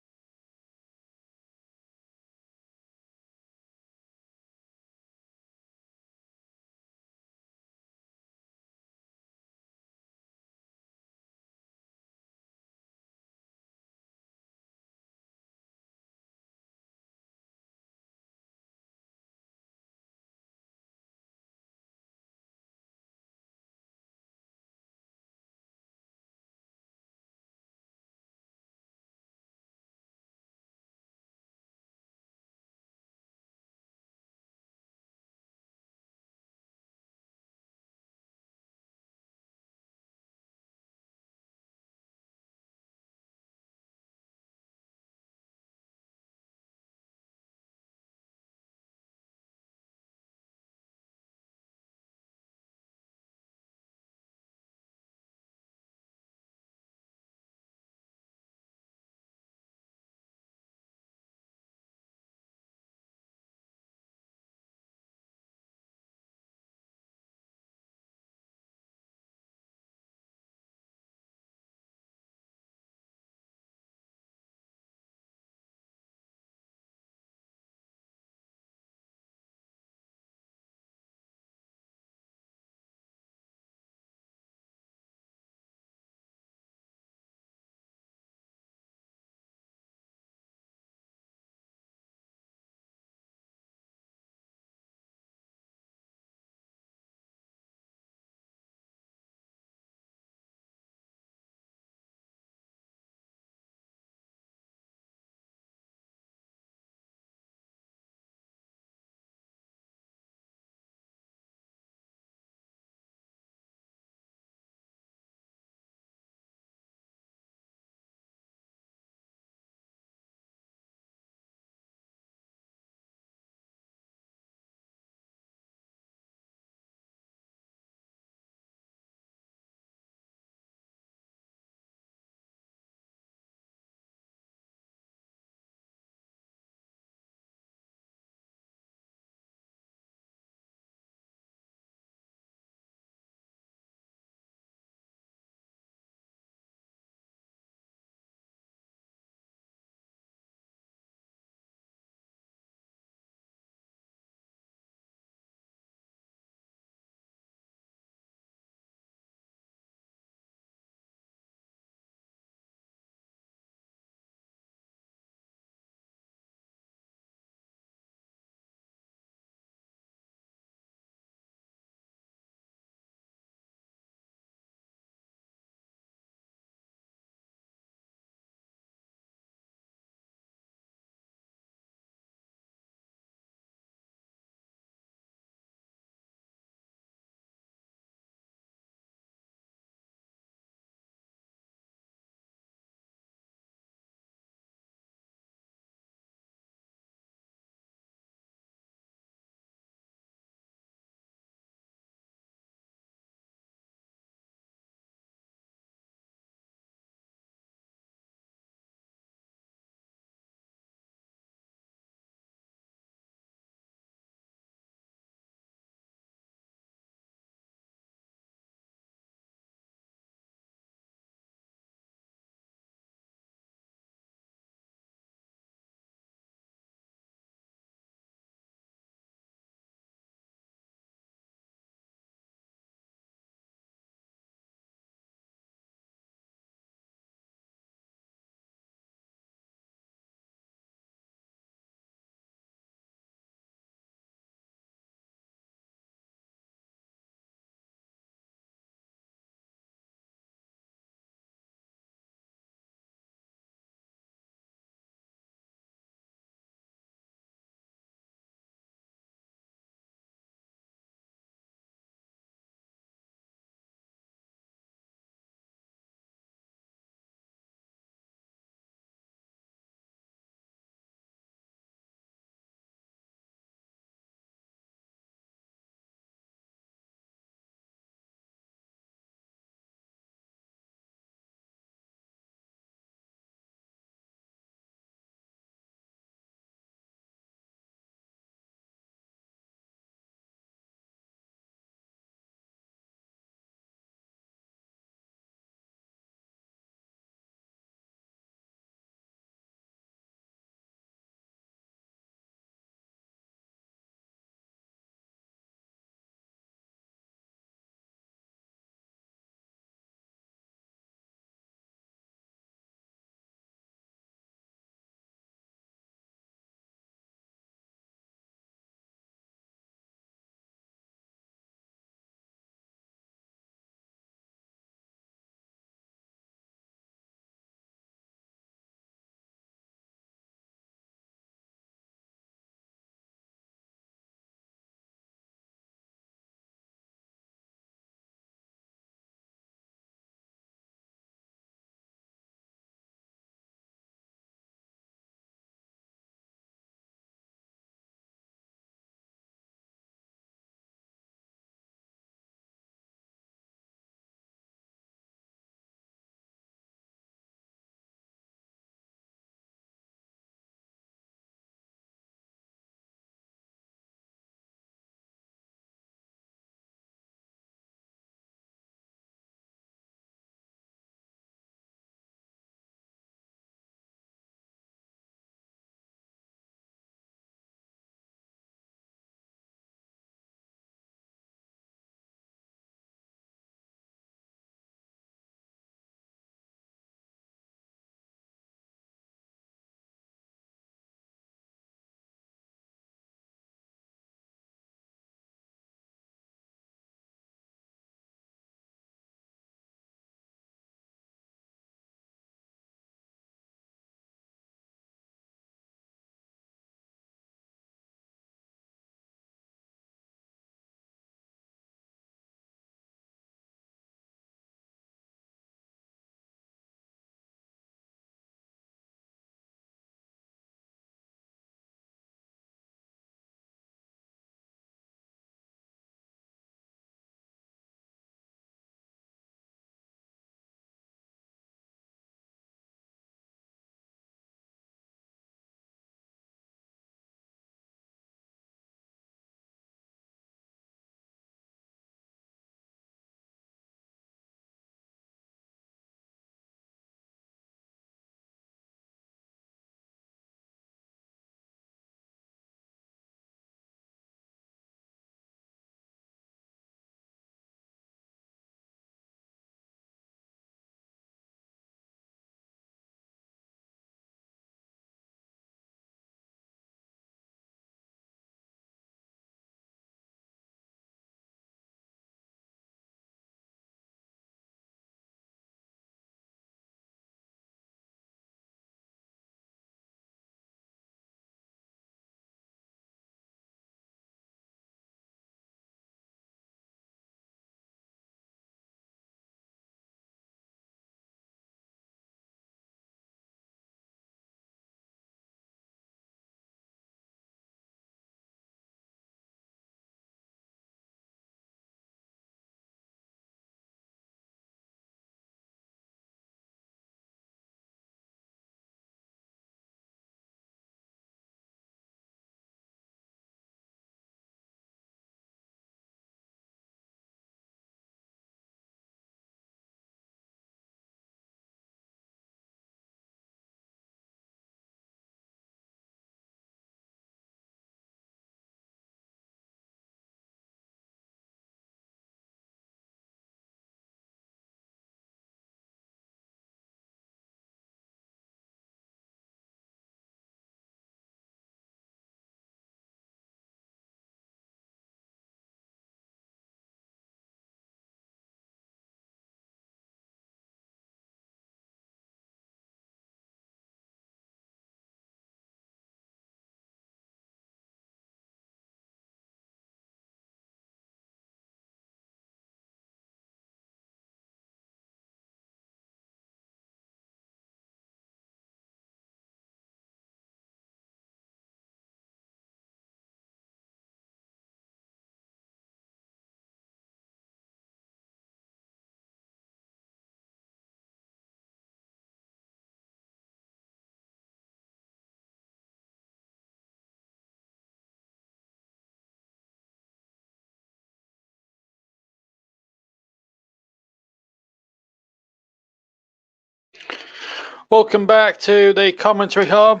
Welcome back to the commentary hub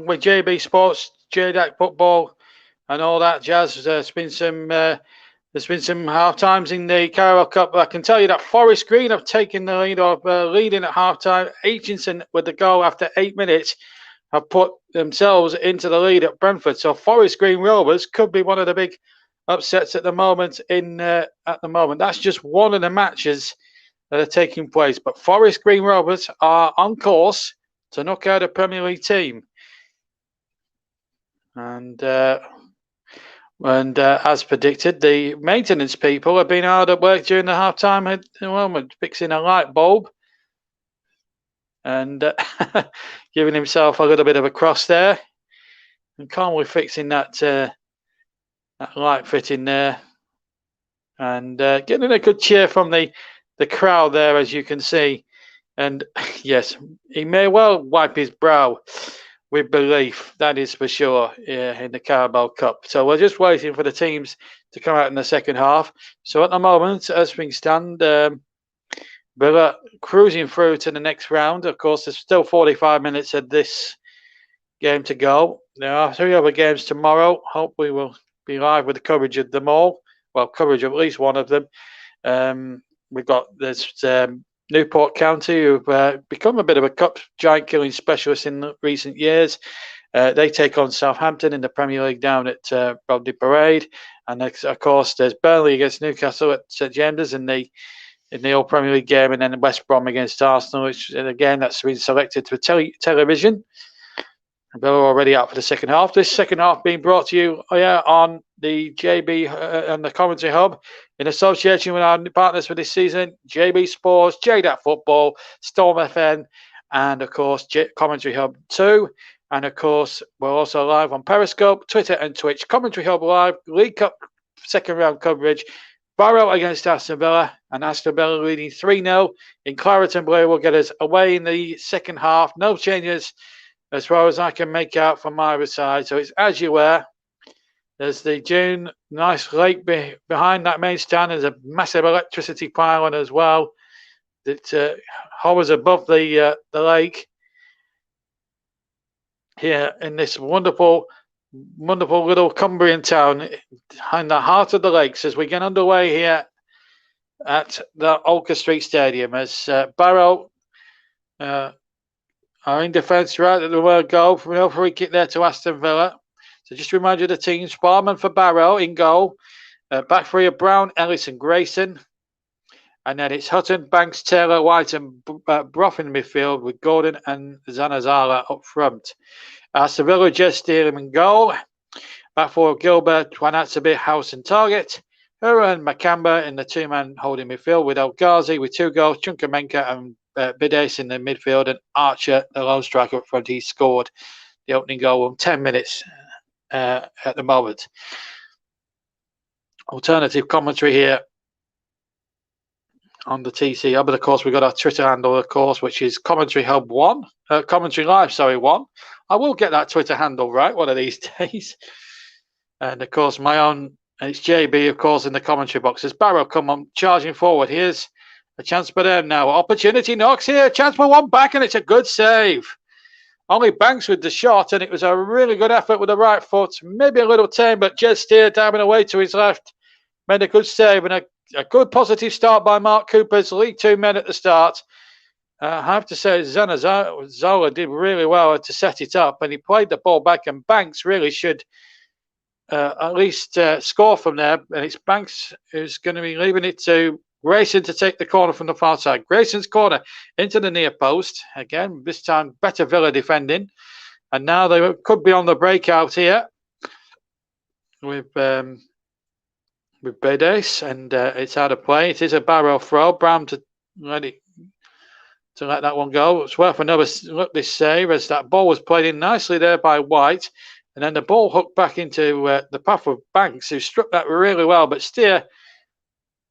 with JB Sports, JDAC Football, and all that jazz. There's been some half times in the Carabao Cup. I can tell you that Forest Green have taken the lead, of leading at half time. Aitchison with the goal after 8 minutes have put themselves into the lead at Brentford. So Forest Green Rovers could be one of the big upsets at the moment. That's just one of the matches that are taking place. But Forest Green Rovers are on course to knock out a Premier League team. And as predicted, the maintenance people have been hard at work during the half-time at the moment, fixing a light bulb and giving himself a little bit of a cross there. And calmly fixing that light fitting there. And getting a good cheer from the crowd there, as you can see. And yes, he may well wipe his brow with belief, that is for sure, in the Carabao Cup. So we're just waiting for the teams to come out in the second half. So at the moment, as things stand, Villa cruising through to the next round. Of course, there's still 45 minutes of this game to go. There are 3 other games tomorrow. Hopefully we'll be live with the coverage of them all. Well, coverage of at least one of them. We've got this Newport County, who've become a bit of a cup giant killing specialist in recent years. They take on Southampton in the Premier League down at Rodney Parade. And of course, there's Burnley against Newcastle at St James's in the Old Premier League game, and then West Brom against Arsenal, which, and again, that's been selected for television. We're already out for the second half. This second half being brought to you on the JB and the commentary hub in association with our partners for this season, JB Sports, JDAT Football, Storm FM, and of course Commentary Hub 2. And of course, we're also live on Periscope, Twitter and Twitch. Commentary Hub Live, League Cup second round coverage. Barrow against Aston Villa, and Aston Villa leading 3-0 in Clareton Blue will get us away in the second half. No changes as far as I can make out from either side. So it's as you were. There's the June, nice lake behind that main stand. There's a massive electricity pylon as well that hovers above the lake here in this wonderful little Cumbrian town in the heart of the lakes as we get underway here at the Olka Street Stadium as Barrow are in defence right at the word goal from no free kick there to Aston Villa. So just to remind you of the teams: Sparman for Barrow in goal, back three of Brown, Ellis and Grayson, and then it's Hutton, Banks, Taylor, White and Brough in midfield with Gordon and Zanazala up front. Aston Villa, Jess Steelham in goal, back four of Gilbert, Wanatsabe, House and Target, Hura and Makamba in the two-man holding midfield with El Ghazi with 2 goals, Chunkamenka and Bides in the midfield, and Archer, the lone striker up front. He scored the opening goal in 10 minutes at the moment. Alternative commentary here on the TC Hub, but of course we've got our Twitter handle, of course, which is Commentary Hub 1, Commentary Live, sorry, 1. I will get that Twitter handle right one of these days. And of course my own, and it's JB, of course, in the commentary box. As Barrow come on charging forward, here's a chance for them now. Opportunity knocks here, chance for one back, and it's a good save. Only Banks with the shot, and it was a really good effort with the right foot. Maybe a little tame, but Jed Steer diving away to his left made a good save, and a good positive start by Mark Cooper's League Two men at the start. I have to say, Zola did really well to set it up, and he played the ball back, and Banks really should at least score from there. And it's Banks who's going to be leaving it to Grayson to take the corner from the far side. Grayson's corner into the near post. Again, this time better Villa defending. And now they could be on the breakout here with Bedes, and it's out of play. It is a Barrow throw. Brown to ready to let that one go. It's worth another look this save as that ball was played in nicely there by White. And then the ball hooked back into the path of Banks, who struck that really well. But Steer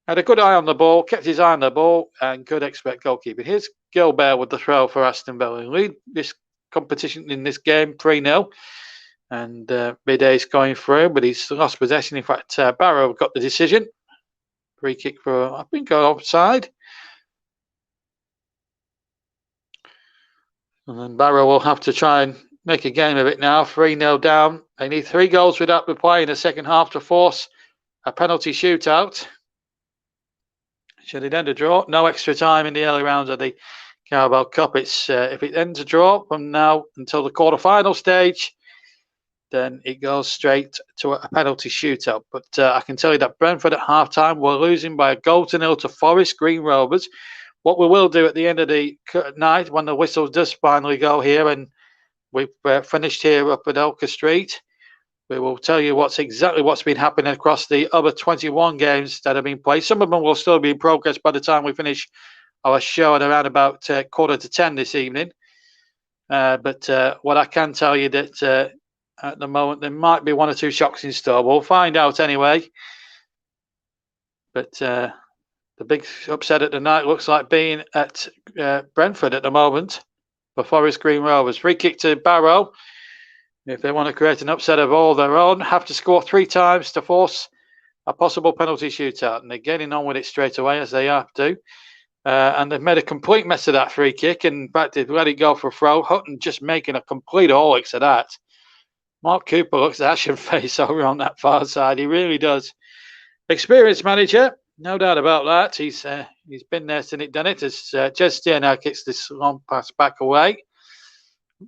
had a good eye on the ball, kept his eye on the ball, and could expect goalkeeping. Here's Gilbert with the throw for Aston Villa. Lead this competition in this game 3-0. And Bidet's going through, but he's lost possession. In fact, Barrow got the decision. Free kick for, I think, offside. And then Barrow will have to try and make a game of it now. 3-0 down. They need 3 goals without reply in the second half to force a penalty shootout. Should it end a draw? No extra time in the early rounds of the Carabao Cup. It's if it ends a draw from now until the quarter-final stage, then it goes straight to a penalty shootout. But I can tell you that Brentford at half-time were losing by 1-0 to Forest Green Rovers. What we will do at the end of the night, when the whistle does finally go here and we've finished here up at Elker Street, we will tell you exactly what's been happening across the other 21 games that have been played. Some of them will still be in progress by the time we finish our show at around about 9:45 this evening. But what I can tell you that at the moment there might be 1 or 2 shocks in store. We'll find out anyway. But the big upset at the night looks like being at Brentford at the moment for Forest Green Rovers. Free kick to Barrow. If they want to create an upset of all their own, have to score 3 times to force a possible penalty shootout. And they're getting on with it straight away, as they have to. And they've made a complete mess of that free kick. And in fact, they've let it go for a throw. Hutton just making a complete holics of that. Mark Cooper looks ashen face over on that far side. He really does. Experienced manager, no doubt about that. He's been there, seen it, done it. As Jez Steer now kicks this long pass back away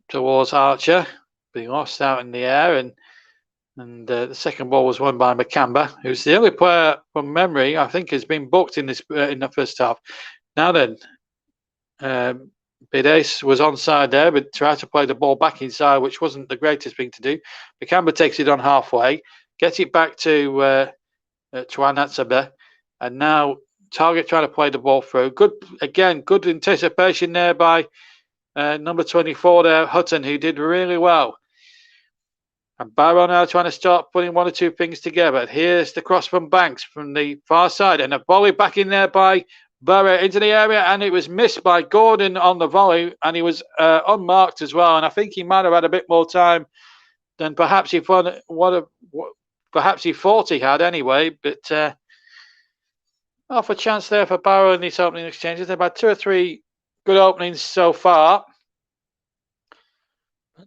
towards Archer. Being lost out in the air, and the second ball was won by McCamba, who's the only player from memory I think has been booked in this in the first half. Now then, Bidace was onside there, but tried to play the ball back inside, which wasn't the greatest thing to do. McCamba takes it on halfway, gets it back to Anatsaba, and now Target trying to play the ball through. Good anticipation there by number 24 there, Hutton, who did really well. And Barrow now trying to start putting 1 or 2 things together. Here's the cross from Banks from the far side, and a volley back in there by Barrow into the area, and it was missed by Gordon on the volley, and he was unmarked as well. And I think he might have had a bit more time than perhaps he thought he had anyway. But off a chance there for Barrow in these opening exchanges. They've had 2 or 3 good openings so far.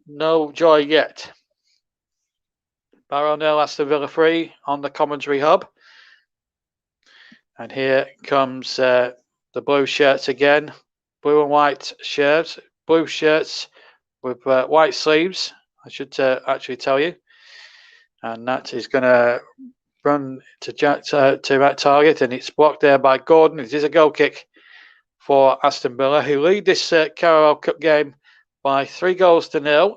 No joy yet. Barrow 0, Aston Villa 3 on the commentary hub. And here comes the blue shirts again. Blue and white shirts. Blue shirts with white sleeves, I should actually tell you. And that is going to run to that target. And it's blocked there by Gordon. It is a goal kick for Aston Villa, who lead this Carabao Cup game by 3-0.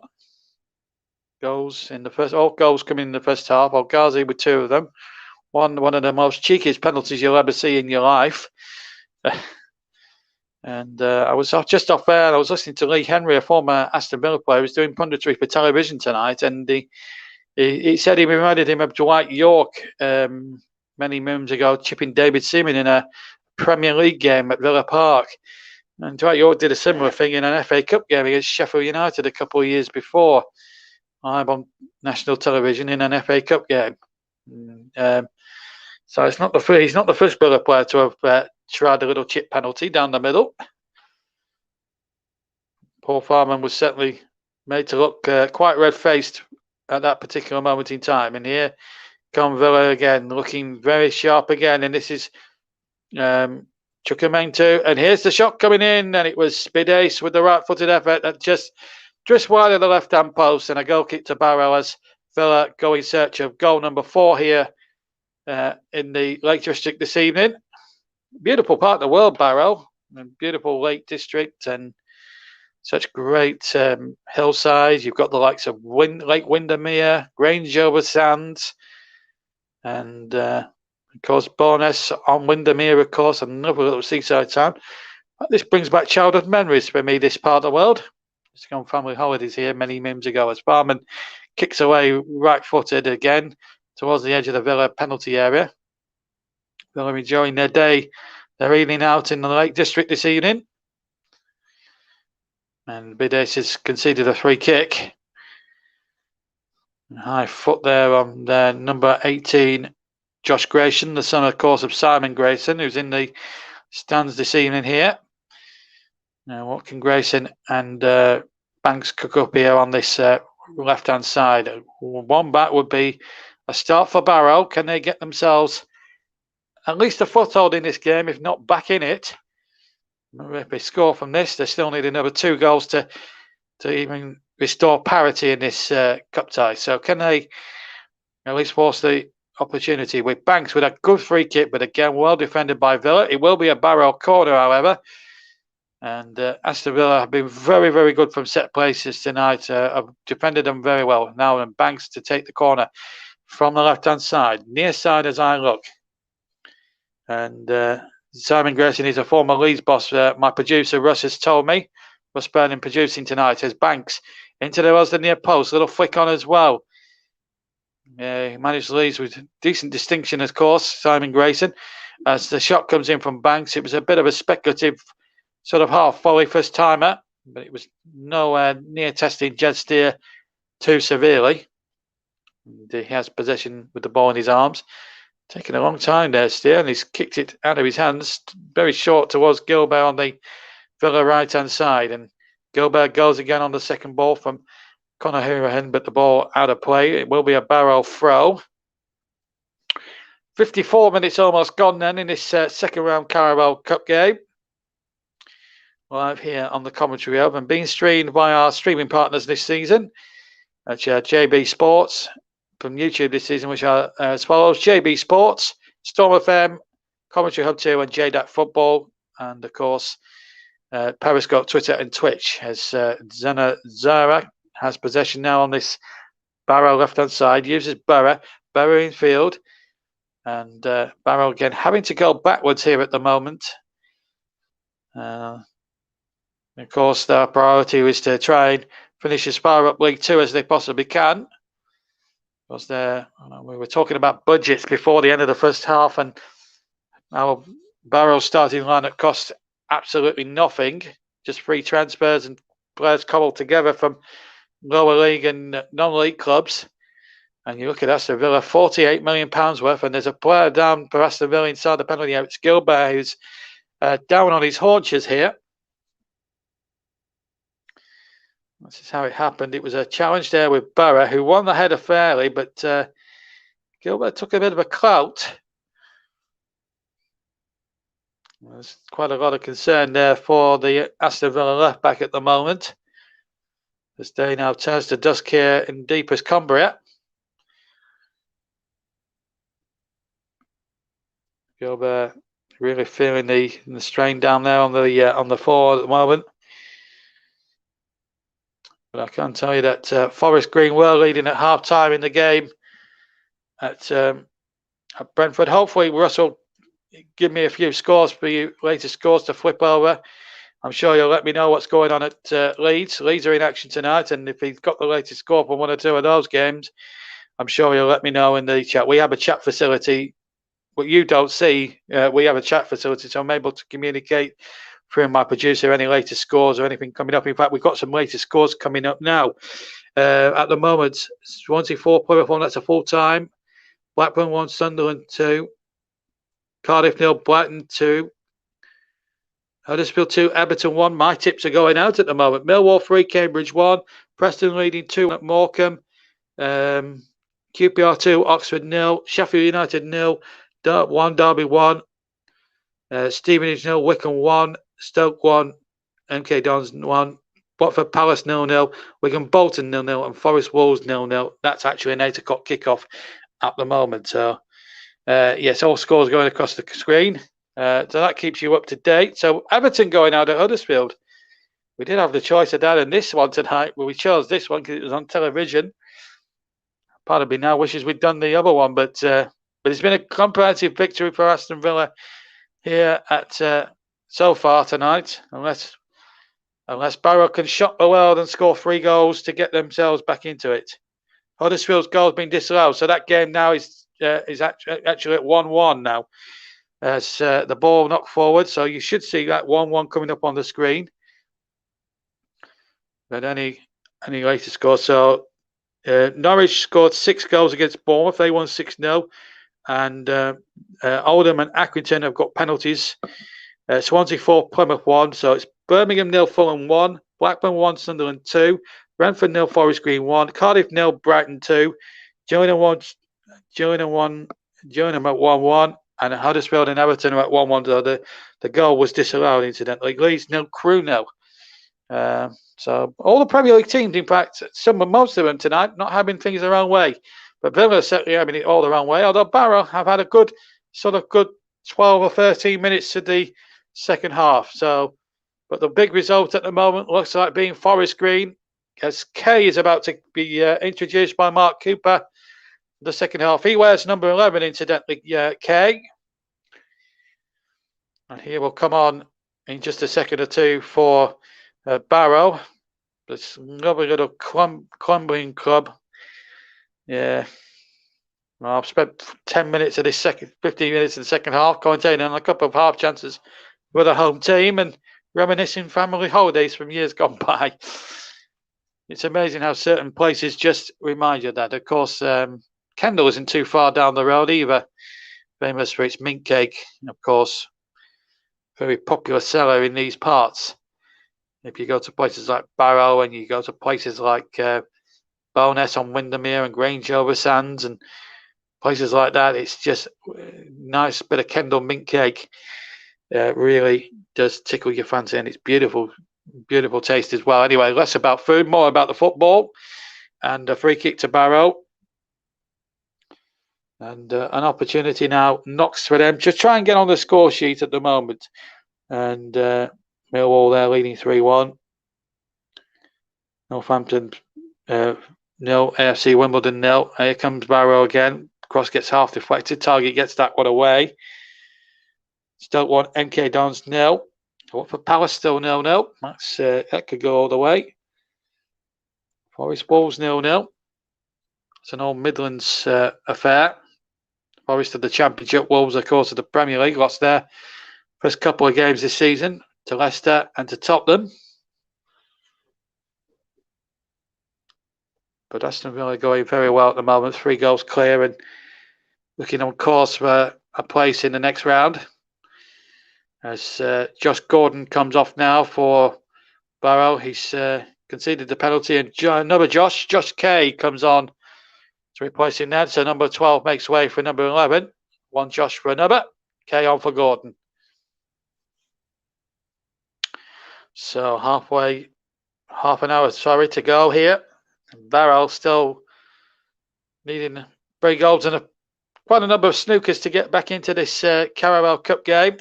Goals in the first, all goals coming in the first half. Al-Ghazi with 2 of them. One of the most cheekiest penalties you'll ever see in your life. And I was just off there, and I was listening to Lee Henry, a former Aston Villa player, who was doing punditry for television tonight, and he said he reminded him of Dwight York many moons ago, chipping David Seaman in a Premier League game at Villa Park. And Dwight York did a similar thing in an FA Cup game against Sheffield United a couple of years before, live on national television in an FA Cup game. So he's not the first Villa player to have tried a little chip penalty down the middle. Paul Farman was certainly made to look quite red-faced at that particular moment in time. And here come Villa again, looking very sharp again. And this is Chukwuemeka, and here's the shot coming in, and it was Bidace with the right-footed effort that just wide of the left-hand post, and a goal kick to Barrow as Villa go in search of goal number 4 here in the Lake District this evening. Beautiful part of the world, Barrow, and beautiful Lake District, and such great hillsides. You've got the likes of Lake Windermere, Grange over Sands, and of course, Bowness on Windermere, of course, another little seaside town. This brings back childhood memories for me, this part of the world. Just on family holidays here many moons ago as Barman kicks away right-footed again towards the edge of the Villa penalty area. Villa enjoying their day, their evening out in the Lake District this evening. And Bidace has conceded a free kick. High foot there on number 18, Josh Grayson, the son, of course, of Simon Grayson, who's in the stands this evening here. Now, what can Grayson and Banks cook up here on this left-hand side? One back would be a start for Barrow. Can they get themselves at least a foothold in this game, if not back in it? If they score from this, they still need another 2 goals to even restore parity in this cup tie. So can they at least force the opportunity with Banks with a good free kick, but again, well defended by Villa. It will be a Barrow corner, however. And Aston Villa have been very, very good from set places tonight. Have defended them very well. Now, and Banks to take the corner from the left-hand side, near side as I look. And Simon Grayson is a former Leeds boss. My producer, Russ, has told me. Russ Burnham producing tonight as Banks into the near post. Little flick on as well. He managed Leeds with decent distinction, of course, Simon Grayson. As the shot comes in from Banks, it was a bit of a speculative sort of half volley first timer, but it was nowhere near testing Jed Steer too severely. And he has possession with the ball in his arms. Taking a long time there, Steer, and he's kicked it out of his hands, very short towards Gilbert on the Villa right-hand side. And Gilbert goes again on the second ball from Conor Hourihane, but the ball out of play. It will be a Barrow throw. 54 minutes almost gone then in this second round Carabao Cup game. Live here on the commentary hub and being streamed by our streaming partners this season. That's JB Sports from YouTube this season, which are as follows: JB Sports, Storm FM, Commentary Hub 2, and JDAT Football, and of course Periscope, Twitter, and Twitch. As Zana Zara has possession now on this Barrow left-hand side, uses Barrow in field, and Barrow again having to go backwards here at the moment. Of course, their priority is to try and finish as far up League Two as they possibly can. Because we were talking about budgets before the end of the first half, and our Barrow's starting lineup cost absolutely nothing, just free transfers and players cobbled together from lower league and non-league clubs. And you look at Aston Villa, £48 million worth, and there's a player down for Aston Villa inside the penalty area. It's Gilbert who's down on his haunches here. This is how it happened. It was a challenge there with Barrow, who won the header fairly, but Gilbert took a bit of a clout. There's quite a lot of concern there for the Aston Villa left back at the moment. This day now turns to dusk here in deepest Cumbria. Gilbert really feeling the strain down there on the floor at the moment. But I can tell you that Forest Green were leading at half-time in the game at Brentford. Hopefully, Russell give me a few scores for you, latest scores to flip over. I'm sure you'll let me know what's going on at Leeds. Leeds are in action tonight, and if he's got the latest score from one or two of those games, I'm sure you'll let me know in the chat. We have a chat facility. What you don't see, we have a chat facility, so I'm able to communicate through my producer any latest scores or anything coming up. In fact, we've got some latest scores coming up now. At the moment, Swansea 4, Plymouth 1, that's a full time. Blackburn 1, Sunderland 2. Cardiff 0, Brighton 2. Huddersfield 2, Everton 1. My tips are going out at the moment. Millwall 3, Cambridge 1. Preston leading 2 at Morecambe. QPR 2, Oxford 0. Sheffield United 0. 1, Derby 1. Stevenage 0, Wycombe 1. Stoke 1, MK Dons 1, Watford Palace 0-0, Wigan Bolton 0-0, and Forest Wolves 0-0. That's actually an 8 o'clock kickoff at the moment. So, yes, all scores going across the screen. So that keeps you up to date. So, Everton going out at Huddersfield. We did have the choice of that and this one tonight, but we chose this one because it was on television. Part of me now wishes we'd done the other one, but it's been a comprehensive victory for Aston Villa here at so far tonight, unless Barrow can shock the world and score 3 goals to get themselves back into it. Huddersfield's goal has been disallowed, so that game now is actually at 1-1 now. As the ball knocked forward, so you should see that 1-1 coming up on the screen. But any later score, so Norwich scored 6 goals against Bournemouth. They won 6-0. And Oldham and Accrington have got penalties Swansea 4, Plymouth 1. So it's Birmingham 0, Fulham 1, Blackburn 1, Sunderland 2, Brentford 0, Forest Green 1, Cardiff 0, Brighton 2, Gillingham 1, Gillingham at 1-1, and Huddersfield and Everton are at 1-1. So the goal was disallowed, incidentally. Leeds 0, Crewe 0. So all the Premier League teams, in fact, most of them tonight, not having things their own way. But Villa certainly having it all their own way. Although Barrow have had a good 12 or 13 minutes to the second half. So, but the big result at the moment looks like being Forest Green, as Kay is about to be introduced by Mark Cooper. The second half, he wears number 11, incidentally, Kay. And he will come on in just a second or two for Barrow. This lovely little crumbling club. Yeah. Well, I've spent 10 minutes of this 15 minutes of the second half commentating on a couple of half chances with a home team and reminiscing family holidays from years gone by. It's amazing how certain places just remind you of that. Of course, Kendal isn't too far down the road either. Famous for its mint cake, and of course, very popular seller in these parts. If you go to places like Barrow and you go to places like Bowness on Windermere and Grange over Sands and places like that, it's just a nice bit of Kendal mint cake. Really does tickle your fancy, and it's beautiful, beautiful taste as well. Anyway, less about food, more about the football, and a free kick to Barrow. And an opportunity now knocks for them to try and get on the score sheet at the moment. And Millwall there leading 3-1. Northampton 0, AFC Wimbledon 0. Here comes Barrow again. Cross gets half deflected. Target gets that one away. Stoke 1, MK Dons 0. Watford Palace still 0-0. That's that could go all the way. Forest Wolves 0-0. It's an old Midlands affair. Forest of the Championship, Wolves, of course, of the Premier League. Lost their first couple of games this season to Leicester and to Tottenham. But Aston Villa going very well at the moment. 3 goals clear and looking on course for a place in the next round. As Josh Gordon comes off now for Barrow. He's conceded the penalty, and another Josh Kay comes on to replace him there. So number 12 makes way for number 11. One Josh for another. Kay on for Gordon. So half an hour, to go here. Barrow still needing 3 goals and quite a number of snookers to get back into this Carabao Cup game.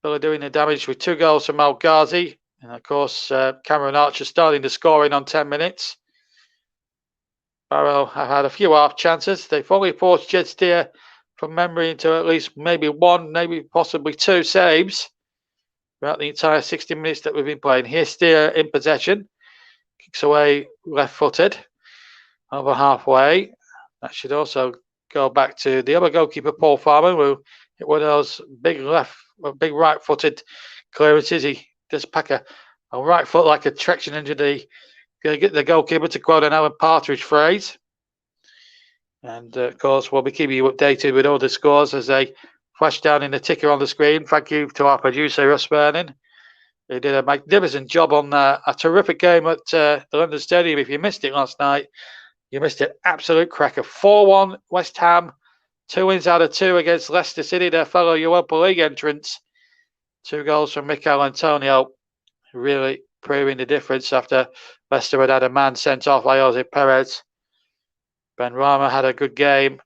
Villa doing the damage with 2 goals from Al Ghazi. And of course, Cameron Archer starting the scoring on 10 minutes. Barrow have had a few half chances. They've only forced Jed Steer from memory into at least maybe 1, maybe possibly 2 saves throughout the entire 60 minutes that we've been playing. Here's Steer in possession. Kicks away left-footed over halfway. That should also go back to the other goalkeeper, Paul Farman, who hit one of those big right-footed clearances. He does pack a right foot like a traction into the goalkeeper, to quote an Alan Partridge phrase. And of course, we'll be keeping you updated with all the scores as they flash down in the ticker on the screen. Thank you to our producer, Russ Vernon. They did a magnificent job on a terrific game at the London Stadium. If you missed it last night, you missed it. Absolute cracker. 4-1 West Ham. 2 wins out of 2 against Leicester City, their fellow Europa League entrants. 2 goals from Mikel Antonio. Really proving the difference after Leicester had a man sent off, Jose Perez. Ben Rama had a good game.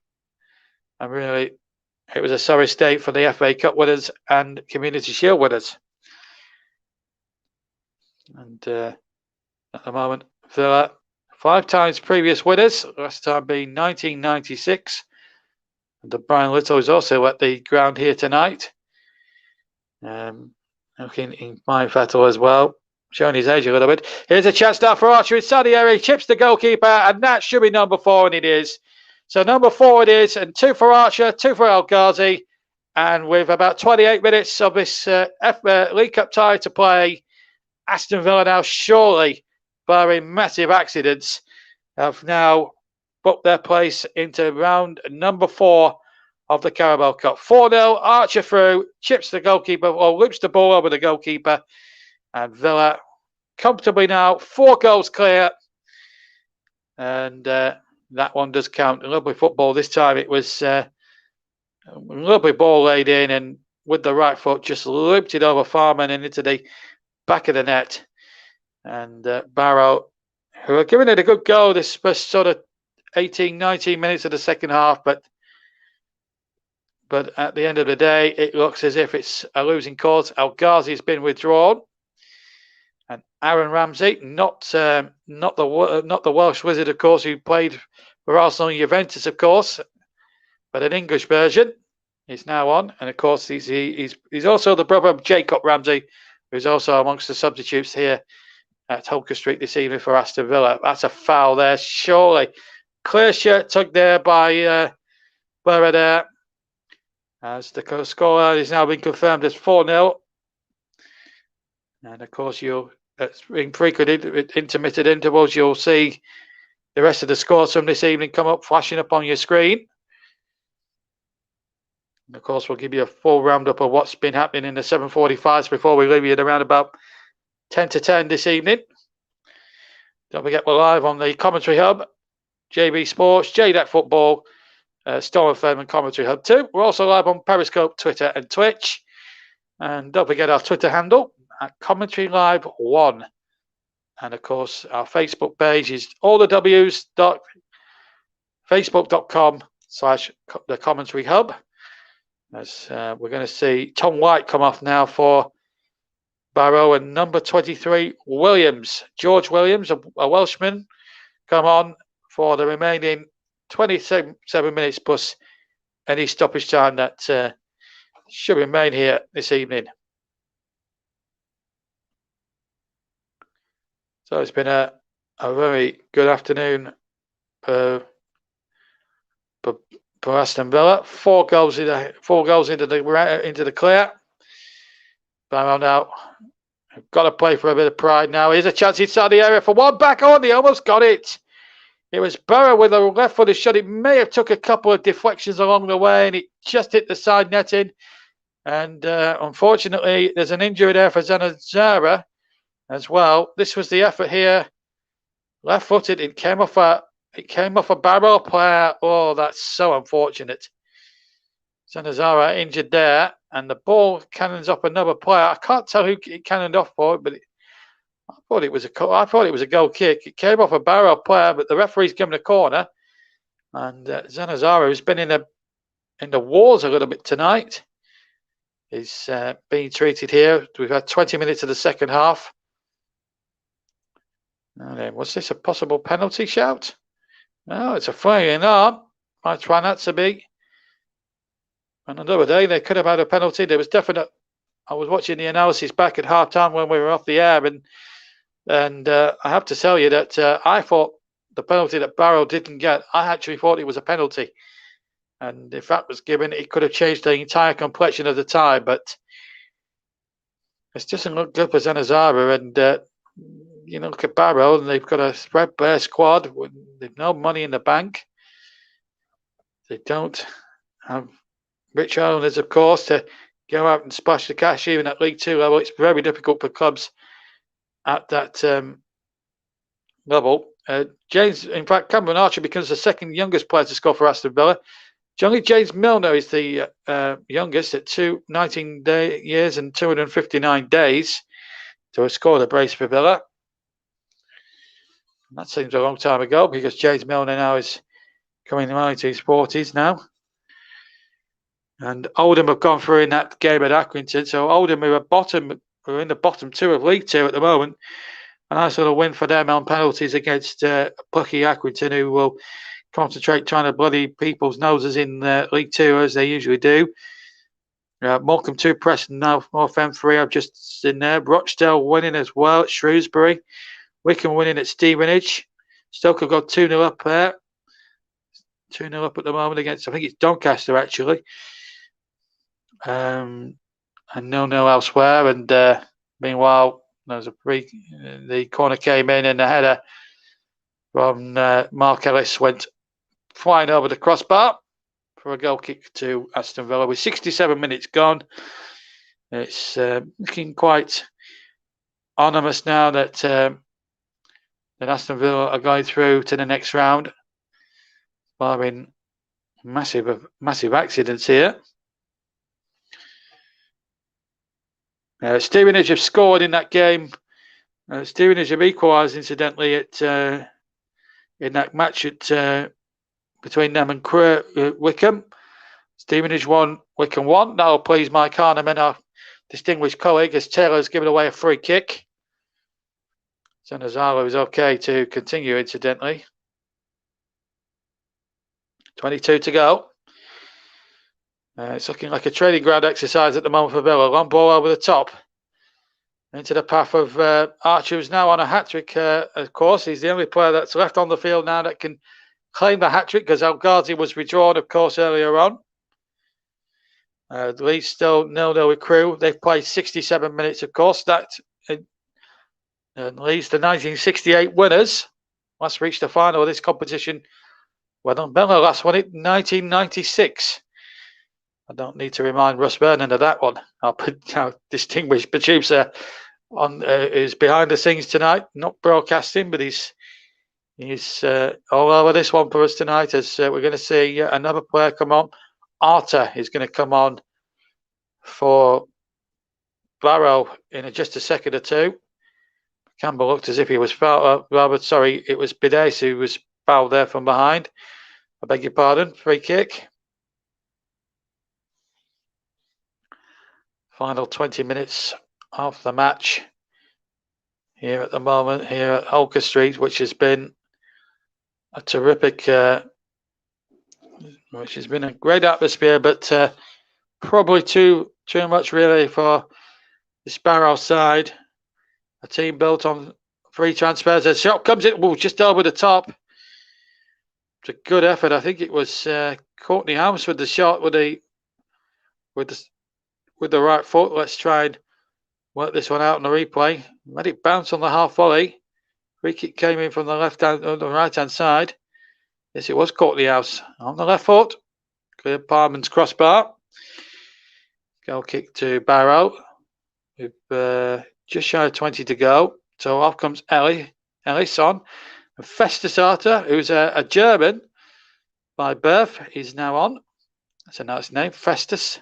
And really, it was a sorry state for the FA Cup winners and Community Shield winners. And at the moment, Villa, 5 times previous winners, last time being 1996. And Brian Little is also at the ground here tonight. Looking in Mine Fettel as well, showing his age a little bit. Here's a chance now for Archer inside the area. He chips the goalkeeper, and that should be number 4, and it is. So number 4 it is, and 2 for Archer, 2 for El Ghazi. And with about 28 minutes of this League Cup tie to play, Aston Villa now surely, barring massive accidents, have now booked their place into round number 4 of the Carabao Cup. 4-0, Archer through, chips the goalkeeper, or loops the ball over the goalkeeper, and Villa comfortably now 4 goals clear. And that one does count. Lovely football this time. It was a lovely ball laid in, and with the right foot just looped it over Farman and into the back of the net. And Barrow, who are giving it a good go this first sort of 18, 19 minutes of the second half, but at the end of the day, it looks as if it's a losing cause. El Ghazi has been withdrawn, and Aaron Ramsey, not the Welsh wizard, of course, who played for Arsenal and Juventus, of course, but an English version, is now on. And of course, he's also the brother of Jacob Ramsey, who's also amongst the substitutes here at Holker Street this evening for Aston Villa. That's a foul there, surely. Clear shirt tugged there by Barrow there. As the scoreline has now been confirmed as 4-0. And of course, in frequent intermittent intervals, you'll see the rest of the scores from this evening come up, flashing up on your screen. And of course, we'll give you a full roundup of what's been happening in the 7:45s before we leave you at around about 10 to 10 this evening. Don't forget, we're live on the Commentary Hub, JB Sports, JDAC Football, Storm FM and Commentary Hub 2. We're also live on Periscope, Twitter and Twitch. And don't forget our Twitter handle at Commentary Live 1. And of course, our Facebook page is allthews.facebook.com/the Commentary Hub. As we're going to see Tom White come off now for Barrow, and number 23, Williams, George Williams, a Welshman, come on for the remaining 27 minutes plus any stoppage time that should remain here this evening. So it's been a very good afternoon for Aston Villa. 4 goals into the clear. Barrow now got to play for a bit of pride now. Here's a chance inside the area for one, back on. He almost got it. It was Barrow with a left-footed shot. It may have took a couple of deflections along the way, and it just hit the side netting. And unfortunately, there's an injury there for Zanazara as well. This was the effort here. Left-footed. It came off a Barrow player. Oh, that's so unfortunate. Zanazara injured there, and the ball cannons off another player. I can't tell who it cannoned off for, but I thought it was a goal kick. It came off a Barrow player, but the referee's given a corner. And Zanazara has been in the wars a little bit tonight. He's being treated here. We've had 20 minutes of the second half. Now, was this a possible penalty shout? No, it's a flying arm. Might try not to be. And another day, they could have had a penalty. There was definite. I was watching the analysis back at half time when we were off the air, and I have to tell you that I thought the penalty that Barrow didn't get, I actually thought it was a penalty. And if that was given, it could have changed the entire complexion of the tie. But it doesn't look good for Zanazara. And look at Barrow, and they've got a threadbare squad. They've no money in the bank. They don't have rich owners, of course, to go out and splash the cash even at League 2 level. It's very difficult for clubs at that level. In fact, Cameron Archer becomes the second youngest player to score for Aston Villa. Only James Milner is the youngest at 19 years and 259 days to have scored a brace for Villa. And that seems a long time ago, because James Milner now is coming into his 40s now. And Oldham have gone through in that game at Accrington. So Oldham are in the bottom 2 of League 2 at the moment. A nice little win for them on penalties against plucky Accrington, who will concentrate trying to bloody people's noses in League 2 as they usually do. Morecambe 2, Preston now, North End 3 I've just seen there. Rochdale winning as well at Shrewsbury. Wickham winning at Stevenage. Stoke have got 2-0 up there. 2-0 up at the moment against, I think it's Doncaster actually. And 0-0 elsewhere. And meanwhile, there's the corner came in, and the header from Mark Ellis went flying over the crossbar for a goal kick to Aston Villa with 67 minutes gone. It's looking quite ominous now that Aston Villa are going through to the next round, barring massive accidents here. Stevenage have scored in that game. Stevenage have equalised, incidentally, in that match between them and Wickham. Stevenage won, Wickham won. That'll please Mike Harneman, our distinguished colleague, as Taylor's given away a free kick. Zanazalo is okay to continue, incidentally. 22 to go. It's looking like a training ground exercise at the moment for Villa. Long ball over the top into the path of Archer, who's now on a hat-trick, of course. He's the only player that's left on the field now that can claim the hat-trick, because El Ghazi was withdrawn, of course, earlier on. Leeds still 0-0 with Crewe. They've played 67 minutes, of course. That Leeds, the 1968 winners, last reached the final of this competition. Well, Villa last won it in 1996. I don't need to remind Russ Vernon of that one. Our distinguished producer is behind the scenes tonight, not broadcasting, but he's all over this one for us tonight, as we're going to see another player come on. Arter is going to come on for Barrow in just a second or two. Campbell looked as if he was fouled. It was Bides who was fouled there from behind. I beg your pardon. Free kick. Final 20 minutes of the match here at the moment, here at Holker Street, which has been a terrific, which has been a great atmosphere, but probably too much really for the Barrow side. A team built on free transfers. A shot comes in, just over the top. It's a good effort. I think it was Courtney House with the shot with the right foot. Let's try and work this one out on the replay. Let it bounce on the half volley. Free kick came in from the right hand side. Yes, it was Courtney House on the left foot. Clear Parman's crossbar. Goal kick to Barrow with just shy of 20 to go. So off comes Ellison. And Festus Arter, who's a German by birth, is now on. That's a nice name, Festus.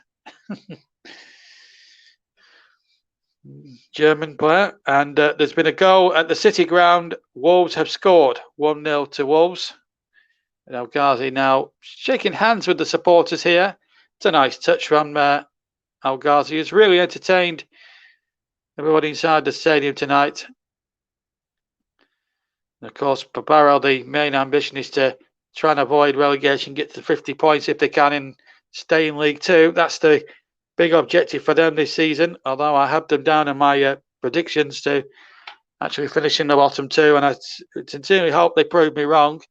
German player. And there's been a goal at the City Ground. Wolves have scored 1-0 to Wolves. And El Ghazi now shaking hands with the supporters here. It's a nice touch from El Ghazi, who's really entertained everybody inside the stadium tonight. And of course, for Barrow, the main ambition is to try and avoid relegation, get to 50 points if they can, and stay in League Two. That's the big objective for them this season, although I had them down in my predictions to actually finish in the bottom two, and I sincerely hope they prove me wrong.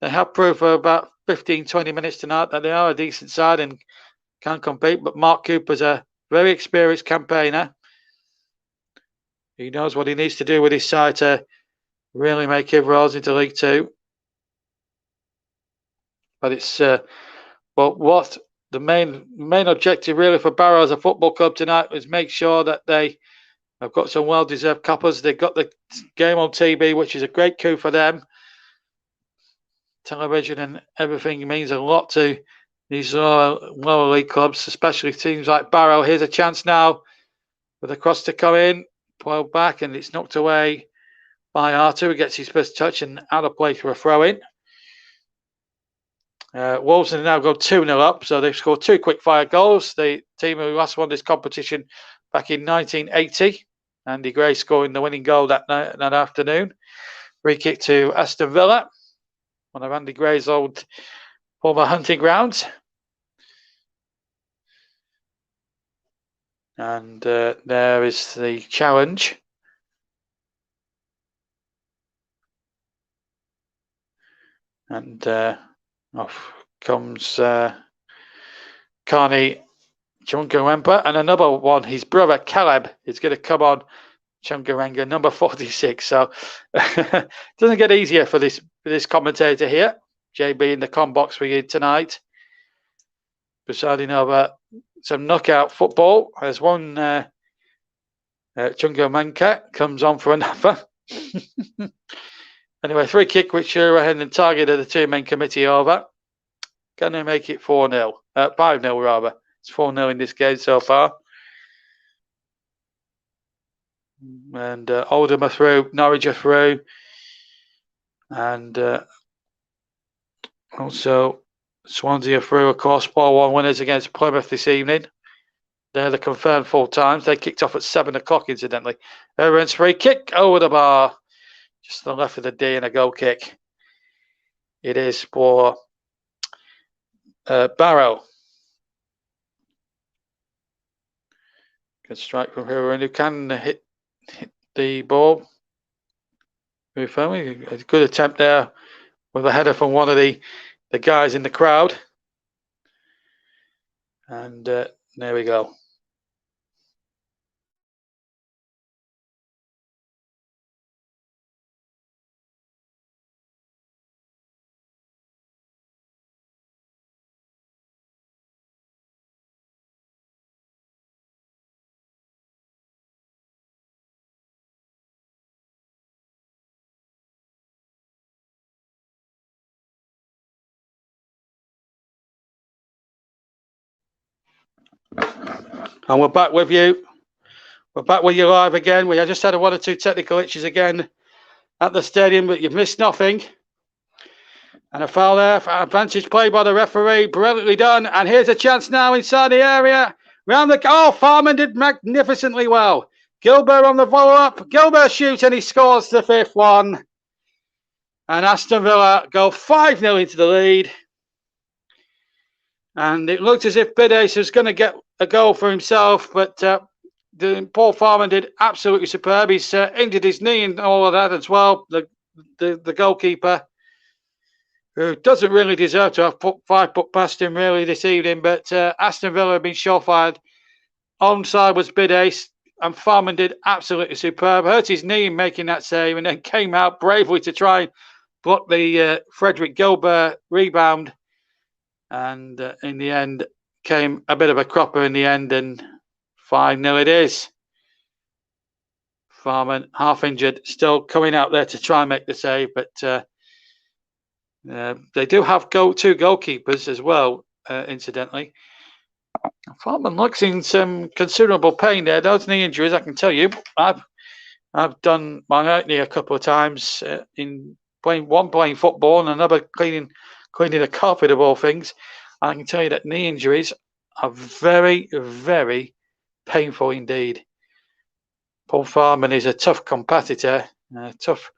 They have proved for about 15-20 minutes tonight that they are a decent side and can compete, but Mark Cooper's a very experienced campaigner. He knows what he needs to do with his side to really make inroads into League Two. But it's what the main objective really for Barrow as a football club tonight is make sure that they have got some well-deserved cuppers. They've got the game on TV, which is a great coup for them. Television and everything means a lot to these lower league clubs, especially teams like Barrow. Here's a chance now for the cross to come in, pulled back, and it's knocked away by Arter, who gets his first touch and out of play for a throw-in. Wolves have now gone 2-0 up, so they've scored 2 quick-fire goals. The team who last won this competition back in 1980. Andy Gray scoring the winning goal that afternoon. Free kick to Aston Villa, one of Andy Gray's old former hunting grounds. And there is the challenge. And off comes Carney Chungarempa, and another one, his brother Caleb is going to come on. Chungarenga, number 46. So doesn't get easier for this commentator here. JB in the com box for you tonight. presiding over some knockout football. There's one Chungo Manka comes on for another. Anyway, free kick which Shurahan and target of the two-man committee over. Can they make it 4-0? 5-0 rather. It's 4-0 in this game so far. And Oldham are through, Norwich are through. And also Swansea are through, of course. 4-1 winners against Plymouth this evening. They're the confirmed full times. They kicked off at 7 o'clock, incidentally. Everyone's free kick over the bar. Just to the left of the D and a goal kick. It is for Barrow. Good strike from Huron, who can hit the ball. A good attempt there with a header from one of the guys in the crowd. And there we go. And we're back with you. We're back with you live again. We just had one or two technical glitches again at the stadium, but you've missed nothing. And a foul there. Advantage play by the referee. Brilliantly done. And here's a chance now inside the area. Round the... Oh, Farman did magnificently well. Gilbert on the follow-up. Gilbert shoots and he scores the 5th one. And Aston Villa go 5-0 into the lead. And it looked as if Bidace was going to get a goal for himself, but Paul Farman did absolutely superb. He's injured his knee and all of that as well. The goalkeeper, who doesn't really deserve to have put 5 foot past him really this evening, but Aston Villa have been shore-fired. Onside was Bidace, and Farman did absolutely superb. Hurt his knee in making that save, and then came out bravely to try and block the Frederick Gilbert rebound. And in the end, came a bit of a cropper in the end, and 5-0 it is. Farman, half injured, still coming out there to try and make the save, but they do have 2 goalkeepers as well, incidentally. Farman looks in some considerable pain there. Those knee injuries, I can tell you. I've done my right knee a couple of times in playing football and another cleaning the carpet of all things. I can tell you that knee injuries are very, very painful indeed. Paul Farman is a tough competitor, a tough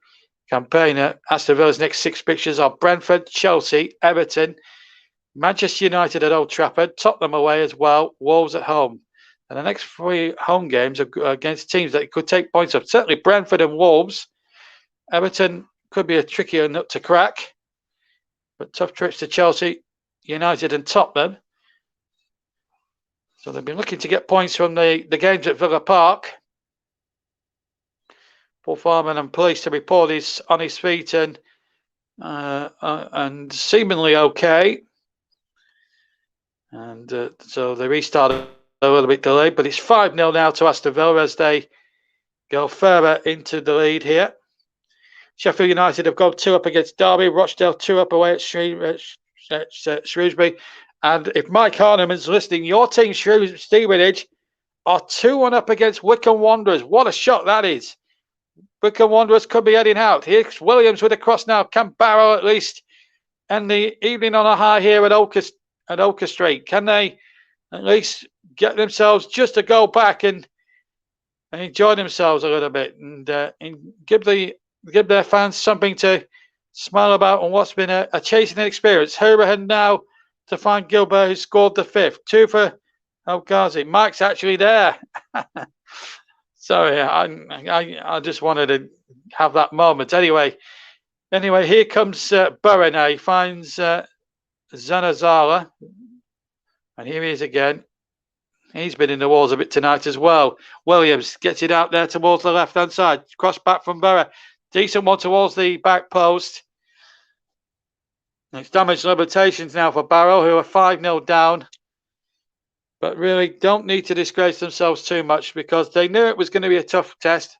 campaigner. Aston Villa's next 6 fixtures are Brentford, Chelsea, Everton, Manchester United at Old Trafford, Tottenham away as well, Wolves at home. And the next 3 home games are against teams that could take points off. Certainly Brentford and Wolves. Everton could be a trickier nut to crack. But tough trips to Chelsea, United and Tottenham. So they've been looking to get points from the games at Villa Park. Paul Farman, I'm pleased to report, he's on his feet and seemingly okay. And so they restarted a little bit delayed, but it's 5-0 now to Aston Villa as they go further into the lead here. Sheffield United have gone 2 up against Derby. Rochdale 2 up away at Shrewsbury. And if Mike Harneman's listening, your team, Stevenage, are 2-1 up against Wycombe Wanderers. What a shot that is. Wycombe Wanderers could be heading out. Here's Williams with a cross now. Can Barrow at least end the evening on a high here at Oaker Street? Can they at least get themselves just to go back and enjoy themselves a little bit and give their fans something to smile about on what's been a chastening experience? Hurahan now to find Gilbert, who scored the 5th. 2 for El Ghazi. Mike's actually there. Sorry, I just wanted to have that moment. Anyway, here comes Barrow now. He finds Zanazala. And here he is again. He's been in the walls a bit tonight as well. Williams gets it out there towards the left-hand side. Cross back from Barrow. Decent one towards the back post. It's damage limitations now for Barrow, who are 5-0 down. but really don't need to disgrace themselves too much because they knew it was going to be a tough test.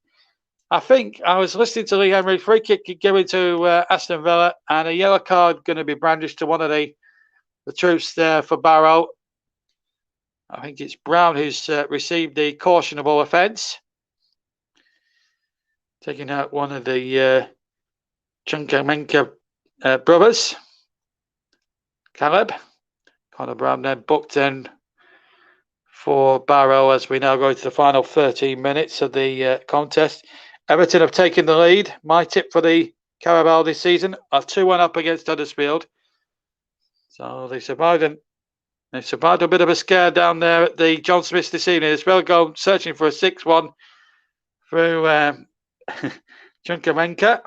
I think I was listening to Lee Henry. Free kick going to Aston Villa, and a yellow card going to be brandished to one of the troops there for Barrow. I think it's Brown who's received the cautionable offence, taking out one of the Chunkamenka brothers, Caleb. Connor Brown then booked in for Barrow as we now go to the final 13 minutes of the contest. Everton have taken the lead. My tip for the Carabao this season are 2-1 up against Huddersfield. So they survived a bit of a scare down there at the John Smiths this evening. As well go searching for a 6-1 through Chunkamenka.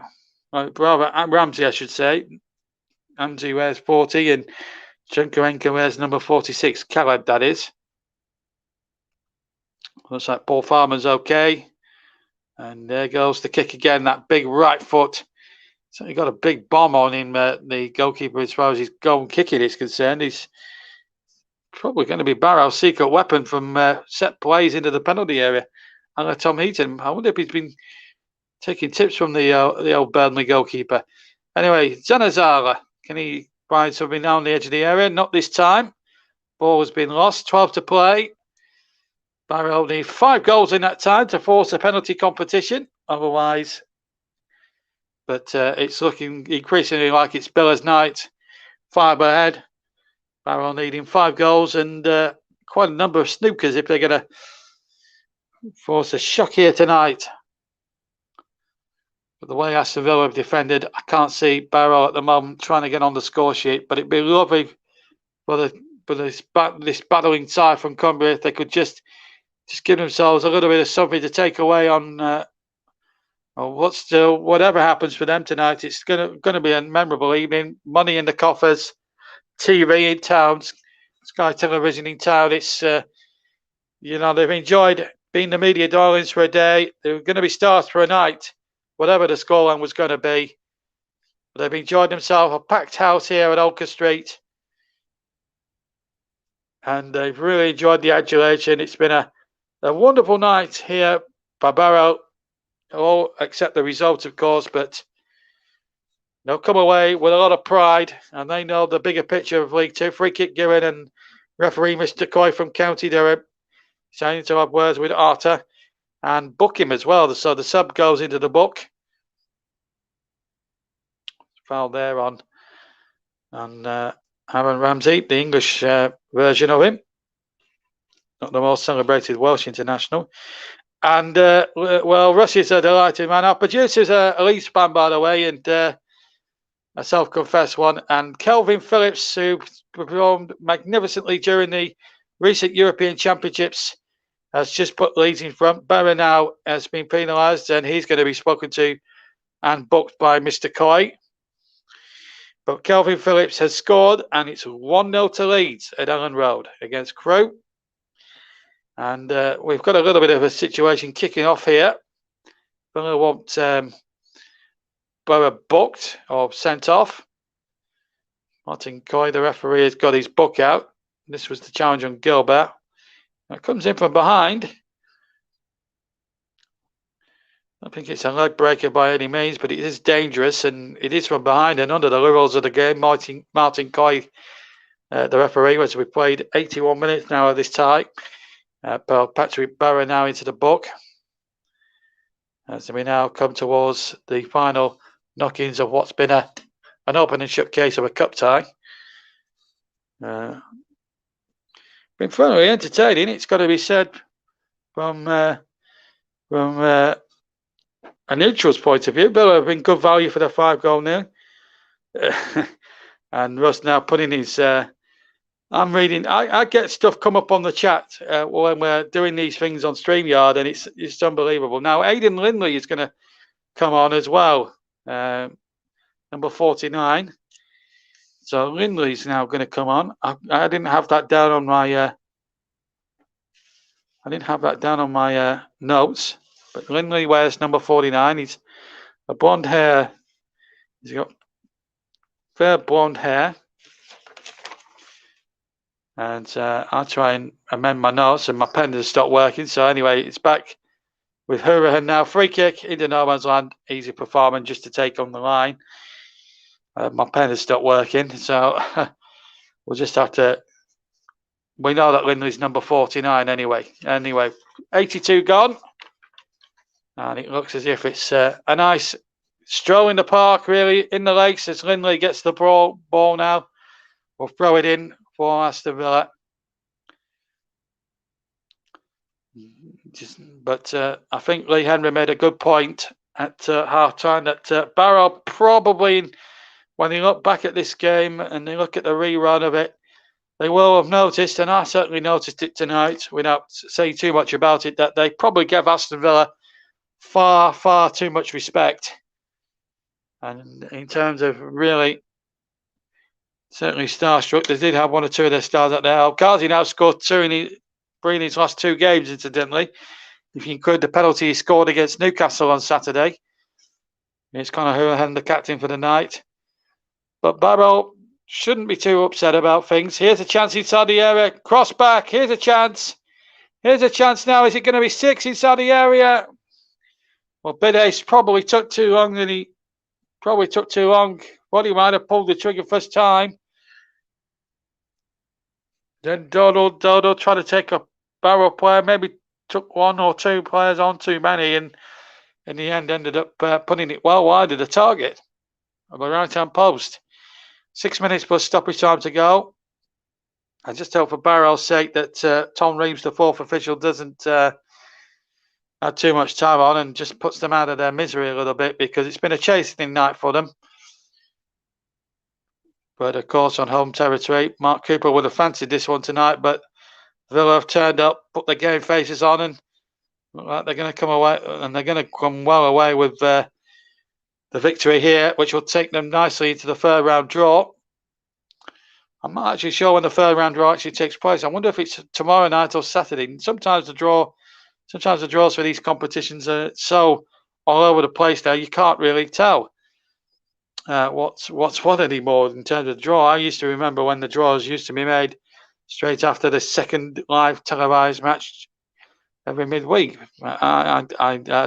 Ramsey, I should say. Ramsey wears 40 and Chunkamenka wears number 46. Caleb, that is. Looks like Paul Farmer's okay. And there goes the kick again, that big right foot. So he got a big bomb on him, the goalkeeper, as far as his goal and kicking is concerned. He's probably going to be Barrow's secret weapon from set plays into the penalty area. And Tom Heaton, I wonder if he's been taking tips from the old Burnley goalkeeper. Anyway, Zanazara, can he find something now on the edge of the area? Not this time. Ball has been lost, 12 to play. Barrow need 5 goals in that time to force a penalty competition. Otherwise, but it's looking increasingly like it's Villa's night. 5 ahead. Barrow needing 5 goals and quite a number of snookers if they're going to force a shock here tonight. But the way Aston Villa have defended, I can't see Barrow at the moment trying to get on the score sheet. But it'd be lovely for this battling side from Cumbria if they could just give themselves a little bit of something to take away on whatever happens for them tonight. It's gonna be a memorable evening. Money in the coffers, TV in town, Sky Television in town. It's they've enjoyed being the media darlings for a day. They're going to be stars for a night, whatever the scoreline was going to be. But they've enjoyed themselves. A packed house here at Olker Street, and they've really enjoyed the adulation. It's been a wonderful night here by Barrow, all except the result, of course, but they'll come away with a lot of pride, and they know the bigger picture of League Two. Free kick given, and referee Mr. Coy from County Durham saying to have words with Arter and book him as well. So the sub goes into the book. Foul there on Aaron Ramsey, the English version of him. Not the most celebrated Welsh international. And, Russ a delighted man. Our producer's a Leeds fan, by the way, and a self-confessed one. And Kelvin Phillips, who performed magnificently during the recent European Championships, has just put Leeds in front. Barrow now has been penalised, and he's going to be spoken to and booked by Mr. Coy. But Kelvin Phillips has scored, and it's 1-0 to Leeds at Ellen Road against Crewe. And we've got a little bit of a situation kicking off here. Villa want Barrow booked or sent off. Martin Coy, the referee, has got his book out. This was the challenge on Gilbert. It comes in from behind. I don't think it's a leg breaker by any means, but it is dangerous, and it is from behind and under the rules of the game. Martin Coy, the referee, as we played 81 minutes now of this tie. Patrick Barrow now into the book. As we now come towards the final knockings of what's been an open and shut case of a cup tie. Been thoroughly entertaining, it's got to be said, from a neutral's point of view. Villa have been good value for the 5-goal nil. And Russ now putting his... I'm reading. I get stuff come up on the chat when we're doing these things on StreamYard, and it's unbelievable. Now, Aidan Lindley is going to come on as well, number 49. So Lindley's now going to come on. I didn't have that down on my. Notes, but Lindley wears number 49. He's a blonde hair. He's got fair blonde hair. And I'll try and amend my notes, and my pen has stopped working. So anyway, it's back with Hurahan now. Free kick into no man's land. Easy performance just to take on the line. My pen has stopped working, so we'll just have to. We know that Lindley's number 49 anyway. Anyway, 82 gone. And it looks as if it's a nice stroll in the park, really, in the lakes as Lindley gets the ball now. We'll throw it in for Aston Villa. But I think Lee Henry made a good point at half-time that Barrow probably, when they look back at this game and they look at the rerun of it, they will have noticed, and I certainly noticed it tonight without saying too much about it, that they probably gave Aston Villa far, far too much respect. And in terms of really, certainly starstruck, they did have one or two of their stars out there. Alkazi now scored 2 in his last 2 games, incidentally. If you include the penalty he scored against Newcastle on Saturday. It's Conor Hurahan, the captain for the night. But Barrow shouldn't be too upset about things. Here's a chance inside the area. Cross back. Here's a chance. Here's a chance now. Is it going to be 6 inside the area? Well, Bidace probably took too long, and he probably took too long. Well, he might have pulled the trigger first time. Then Dodo tried to take a Barrow player, maybe took 1 or 2 players on too many, and in the end ended up putting it well wide of the target of the right-hand post. 6 minutes plus stoppage time to go. I just hope for Barrow's sake that Tom Reeves, the 4th official, doesn't have too much time on and just puts them out of their misery a little bit, because it's been a chastening night for them. But of course, on home territory, Mark Cooper would have fancied this one tonight, but Villa have turned up, put their game faces on, and look like they're going to come away, and they're going to come well away with the victory here, which will take them nicely into the 3rd round draw. I'm not actually sure when the 3rd round draw actually takes place. I wonder if it's tomorrow night or Saturday. Sometimes the draws for these competitions are so all over the place now, you can't really tell what's what anymore in terms of the draw. I used to remember when the draws used to be made straight after the second live televised match every midweek. I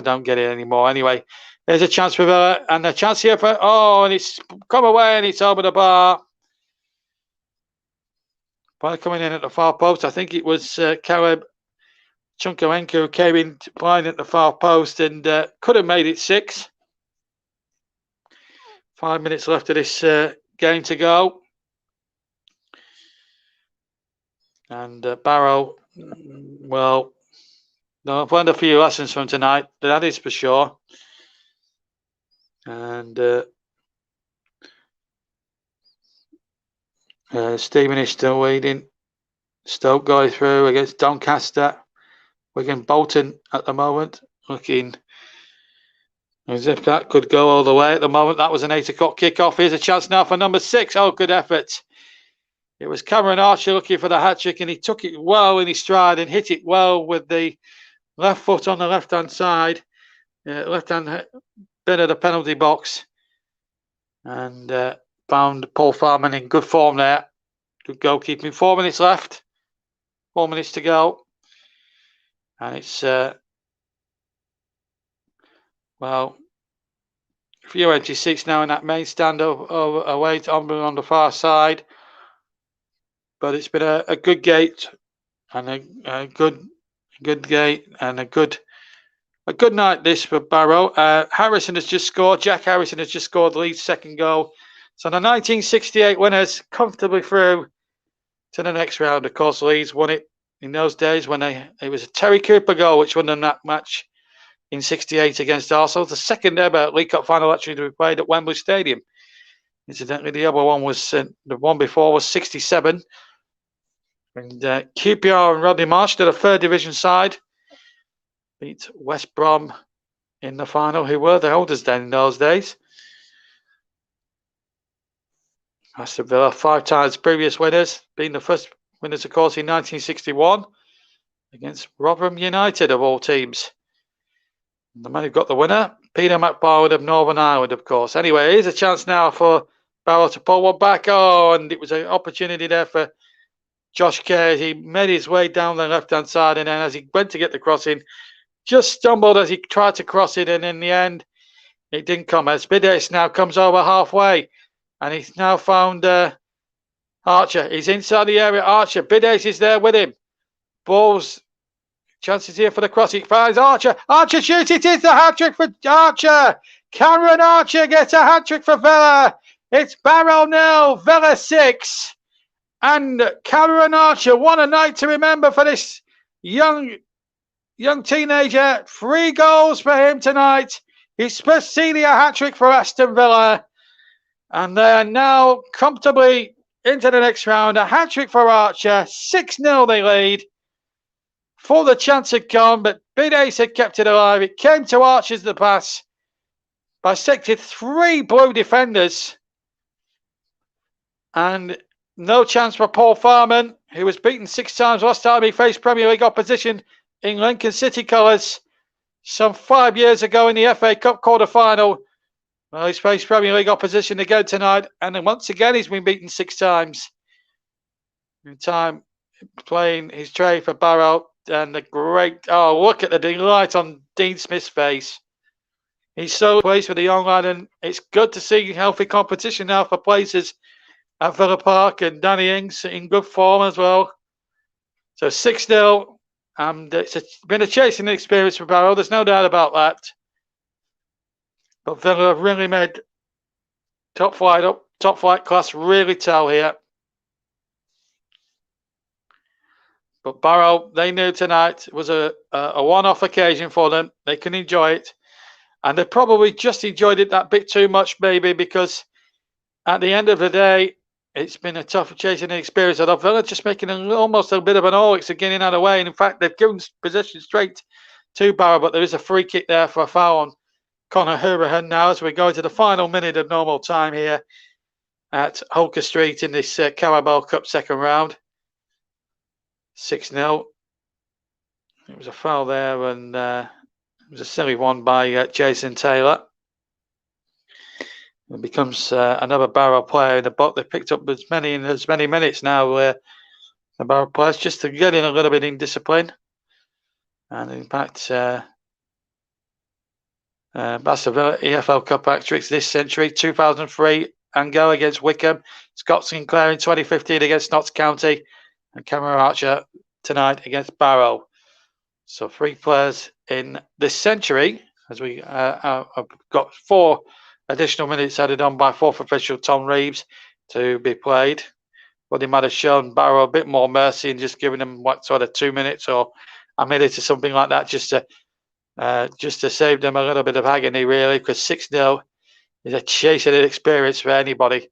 don't get it anymore. Anyway, there's a chance for Villa, and a chance here for and it's come away and it's over the bar. By coming in at the far post, I think it was Caleb Chunkawenko who came in playing at the far post and could have made it 6. 5 minutes left of this game to go. And Barrow, well, I've learned a few lessons from tonight, that is for sure. And Stephen is still leading. Stoke going through against Doncaster. Wigan Bolton at the moment, looking as if that could go all the way at the moment. That was an 8 o'clock kickoff. Here's a chance now for number 6. Oh, good effort. It was Cameron Archer looking for the hat-trick, and he took it well in his stride and hit it well with the left foot on the left-hand side, left-hand bit of the penalty box, and found Paul Farman in good form there. Good goalkeeping. 4 minutes left. 4 minutes to go. And it's, well, a few empty seats now in that main stand away on the far side. But it's been a good gate and a good gate and a good night this for Barrow. Harrison has just scored. Jack Harrison has just scored Leeds' 2nd goal. So the 1968 winners comfortably through to the next round. Of course, Leeds won it in those days when it was a Terry Cooper goal which won them that match in 68 against Arsenal. The 2nd ever League Cup final actually to be played at Wembley Stadium. Incidentally, the other one was the one before was 67. And QPR and Rodney Marsh, to the 3rd division side, beat West Brom in the final, who were the holders then in those days. Aston Villa, 5 times previous winners, being the first winners, of course, in 1961 against Rotherham United, of all teams. And the man who got the winner, Peter McBarwood of Northern Ireland, of course. Anyway, here's a chance now for Barrow to pull one back. Oh, and it was an opportunity there for Josh Kerr. He made his way down the left-hand side, and then as he went to get the crossing, just stumbled as he tried to cross it, and in the end, it didn't come. As Bides now comes over halfway, and he's now found Archer. He's inside the area. Archer. Bides is there with him. Balls. Chances here for the cross. He finds Archer. Archer shoots. It is the hat-trick for Archer. Cameron Archer gets a hat-trick for Villa. It's Barrow 0, Villa 6. And Cameron Archer, what a night to remember for this young teenager. 3 goals for him tonight. His first senior hat-trick for Aston Villa. And they are now comfortably into the next round. A hat-trick for Archer. 6-0 they lead. For the chance had gone, but Bides had kept it alive. It came to Archer's the pass. Bisected 3 blue defenders. And no chance for Paul Farman, who was beaten 6 times last time he faced Premier League opposition in Lincoln City colours some 5 years ago in the FA Cup quarter-final. Well, he's faced Premier League opposition again tonight, and then once again he's been beaten 6 times. In time playing his trade for Barrow. And the great, oh, look at the delight on Dean Smith's face. He's so pleased with the young lad, and it's good to see healthy competition now for places at Villa Park, and Danny Ings in good form as well. So 6-0, and it's been a chasing experience for Barrow, there's no doubt about that. But Villa have really made top flight class really tell here. But Barrow, they knew tonight was a one-off occasion for them. They can enjoy it. And they probably just enjoyed it that bit too much, maybe, because at the end of the day, it's been a tough chasing experience. Although Villa just making almost a bit of an Orix of getting out of the way. And in fact, they've given possession straight to Barrow, but there is a free kick there for a foul on Conor Hourihan now as we go into the final minute of normal time here at Holker Street in this Carabao Cup second round. 6-0. It was a foul there, and it was a silly one by Jason Taylor. It becomes another Barrow player in the box. They picked up as many minutes now. The Barrow players just to get in a little bit in discipline, and in fact, Aston Villa EFL Cup hat-tricks this century: 2003 Angel against Wickham, Scott Sinclair in 2015 against Notts County, and Cameron Archer tonight against Barrow. So 3 players in this century, as we have got 4 additional minutes added on by 4th official Tom Reeves to be played. But he might have shown Barrow a bit more mercy and just giving them what sort of 2 minutes or a minute or something like that, just to save them a little bit of agony, really, because 6-0 is a chasing experience for anybody,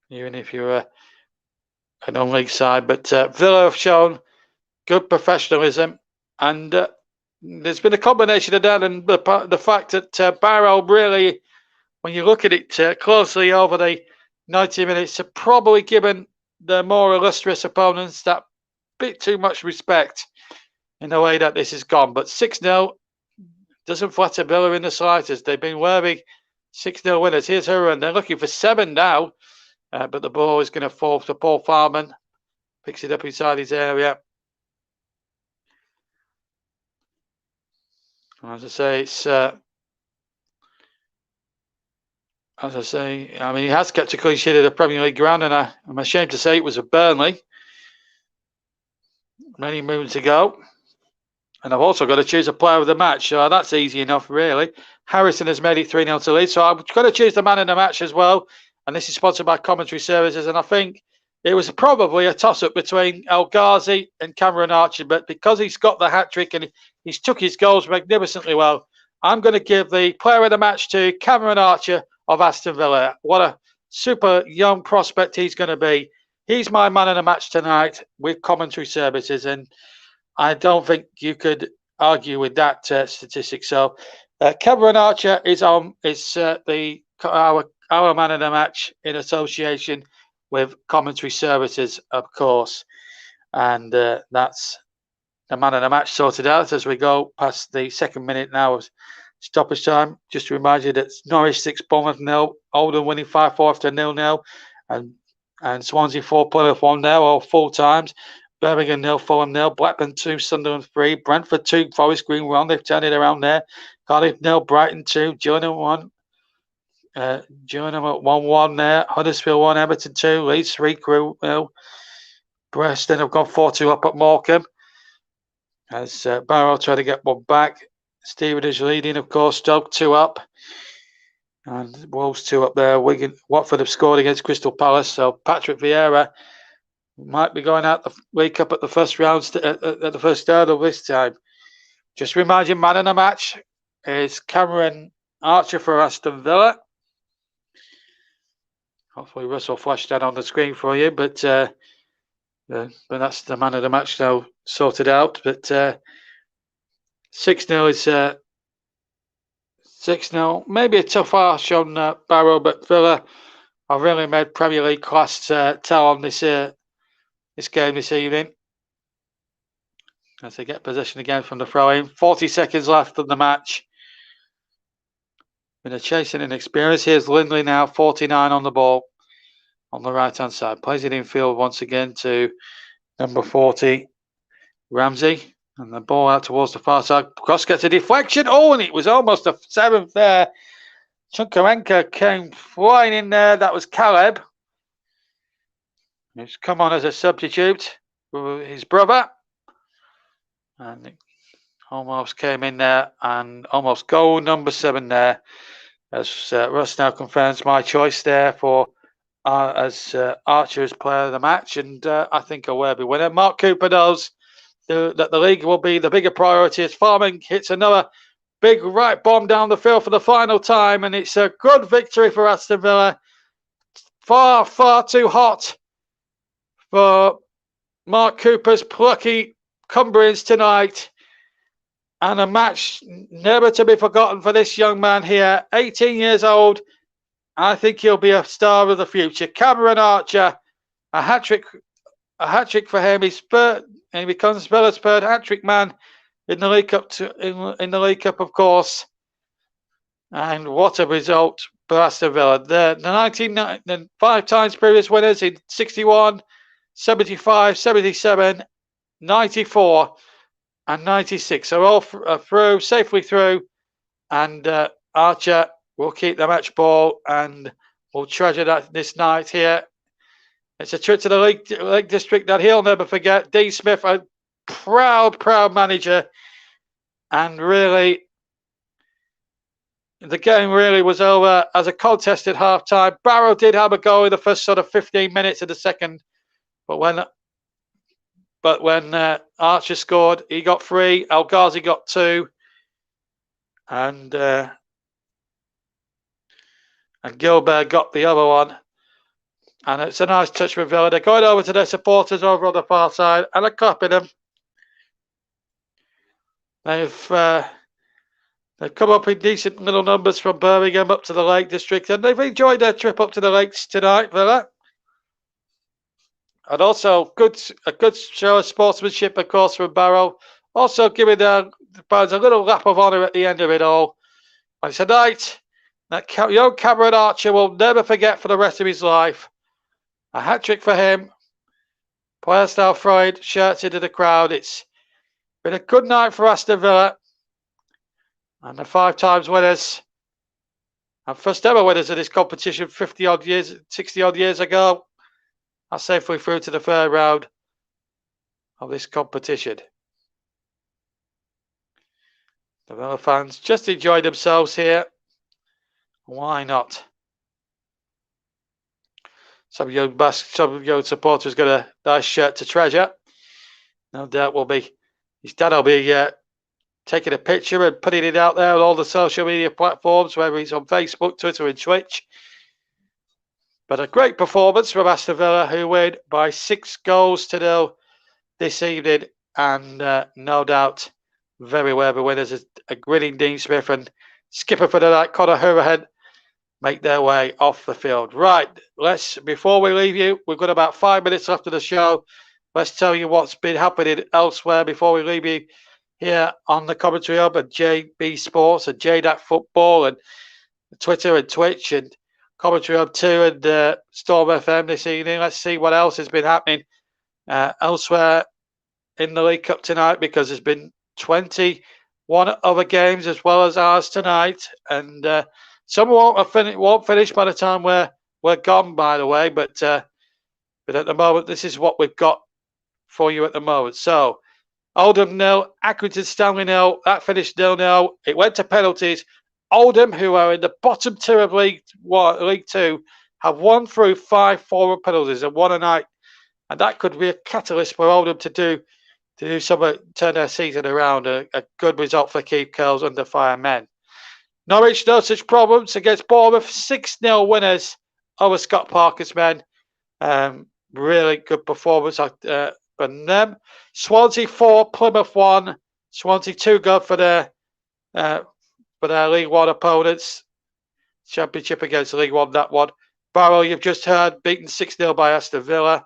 even if you're an non-league side. But Villa have shown good professionalism, and there's been a combination of that and the fact that Barrow really, when you look at it closely over the 90 minutes, have probably given the more illustrious opponents that bit too much respect in the way that this has gone. But 6-0 doesn't flatter Villa in the slightest. They've been worthy 6-0 winners. Here's Hourihan. They're looking for 7 now. But the ball is going to fall to Paul Farman. Picks it up inside his area. As I say, it's as I say, I mean, he has kept a clean sheet at the Premier League ground, and I'm ashamed to say it was a Burnley many moons ago. And I've also got to choose a player of the match, so that's easy enough, really. Harrison has made it 3-0 to lead, so I've got to choose the man in the match as well. And this is sponsored by Commentary Services, and I think it was probably a toss-up between El Ghazi and Cameron Archer, but because he's got the hat-trick and he's took his goals magnificently well, I'm going to give the player of the match to Cameron Archer of Aston Villa. What a super young prospect he's going to be. He's my man of the match tonight with Commentary Services, and I don't think you could argue with that statistic. So Cameron Archer is our man of the match in association with Commentary Services, of course. And that's the man of the match sorted out as we go past the second minute now of stoppage time. Just to remind you that Norwich 6, Bournemouth 0, Oldham winning 5-4 after 0-0. And And Swansea 4, Plymouth 1 now, all full times. Birmingham 0, Fulham 0, Blackburn 2, Sunderland 3, Brentford 2, Forest Green 1. They've turned it around there. Cardiff 0, Brighton 2, Gillingham 1. Gillingham at 1-1 there. Huddersfield 1, Everton 2, Leeds 3, Crewe 0. Preston have gone 4-2 up at Morecambe. As Barrow try to get one back. Stevenage leading, of course. Stoke 2 up. And Wolves 2 up there. Watford have scored against Crystal Palace. So Patrick Vieira might be going out the League Cup at the first round, at the first hurdle this time. Just remind you, man of the match is Cameron Archer for Aston Villa. Hopefully Russell flashed that on the screen for you, but that's the man of the match now sorted out. But 6-0 is 6-0. Maybe a tough arch on Barrow, but Villa have really made Premier League class tell on this game this evening. As they get possession again from the throw-in. 40 seconds left of the match. Been a chasing inexperience. Here's Lindley now, 49 on the ball on the right-hand side. Plays it in field once again to number 40, Ramsey. And the ball out towards the far side. Cross gets a deflection. Oh, and it was almost a 7th there. Chunkarenka came flying in there. That was Caleb. He's come on as a substitute with his brother. And it almost came in there and almost goal number 7 there. As Russ now confirms my choice there for as Archer as player of the match. And I think a worthy winner. Mark Cooper knows that the league will be the bigger priority as Farming hits another big right bomb down the field for the final time. And it's a good victory for Aston Villa. Far, far too hot for Mark Cooper's plucky Cumbrians tonight. And a match never to be forgotten for this young man here. 18 years old. I think he'll be a star of the future. Cameron Archer, a hat-trick for him. He becomes Villa's third hat-trick man in the League Cup. In the League Cup, of course. And what a result for Aston Villa. The 5 times previous winners in 61, 75, 77, 94, and 96. So all through, safely through. And Archer will keep the match ball and will treasure that this night here. It's a trip to the Lake District that he'll never forget. Dean Smith, a proud manager. And really, the game really was over as a contest at half-time. Barrow did have a goal in the first sort of 15 minutes of the second. But when Archer scored, he got 3. El Ghazi got 2. And Gilbert got the other one. And it's a nice touch with Villa. They're going over to their supporters over on the far side and they're clapping them. They've come up in decent little numbers from Birmingham up to the Lake District, and they've enjoyed their trip up to the Lakes tonight, Villa. And also a good show of sportsmanship, of course, from Barrow. Also giving their fans a little lap of honour at the end of it all. And tonight, that young Cameron Archer will never forget for the rest of his life. A hat-trick for him. Players now throwing shirts into the crowd. It's been a good night for Aston Villa. And the 5 times winners. And first ever winners of this competition 50-odd years, 60-odd years ago. Are safely through to the third round of this competition. The Villa fans just enjoyed themselves here. Why not? Some young supporters got a nice shirt to treasure. No doubt his dad will be taking a picture and putting it out there on all the social media platforms, whether he's on Facebook, Twitter, and Twitch. But a great performance from Aston Villa, who win by 6 goals to 0 this evening, and no doubt very worthy winners as a grinning Dean Smith and skipper for the night, Conor Hurahan, make their way off the field. Right, before we leave you, we've got about 5 minutes left of the show. Let's tell you what's been happening elsewhere before we leave you here on the commentary hub at JB Sports and JDAC Football and Twitter and Twitch and Commentary Hub 2 and Storm FM this evening. Let's see what else has been happening elsewhere in the League Cup tonight, because there's been 21 other games as well as ours tonight, and some won't finish by the time we're gone, by the way. But at the moment, this is what we've got for you at the moment. So Oldham 0, Accrington Stanley 0. That finished 0-0. It went to penalties. Oldham, who are in the bottom two of League Two, have won through 5 forward penalties and won a night, and that could be a catalyst for Oldham to do something, turn their season around. A good result for Keith Curle's under fire men. Norwich, no such problems against Bournemouth. 6-0 winners over Scott Parker's men. Really good performance from them. Swansea 4, Plymouth 1. Swansea 2 good for their League One opponents. Championship against League One, that one. Barrow, you've just heard, beaten 6-0 by Aston Villa.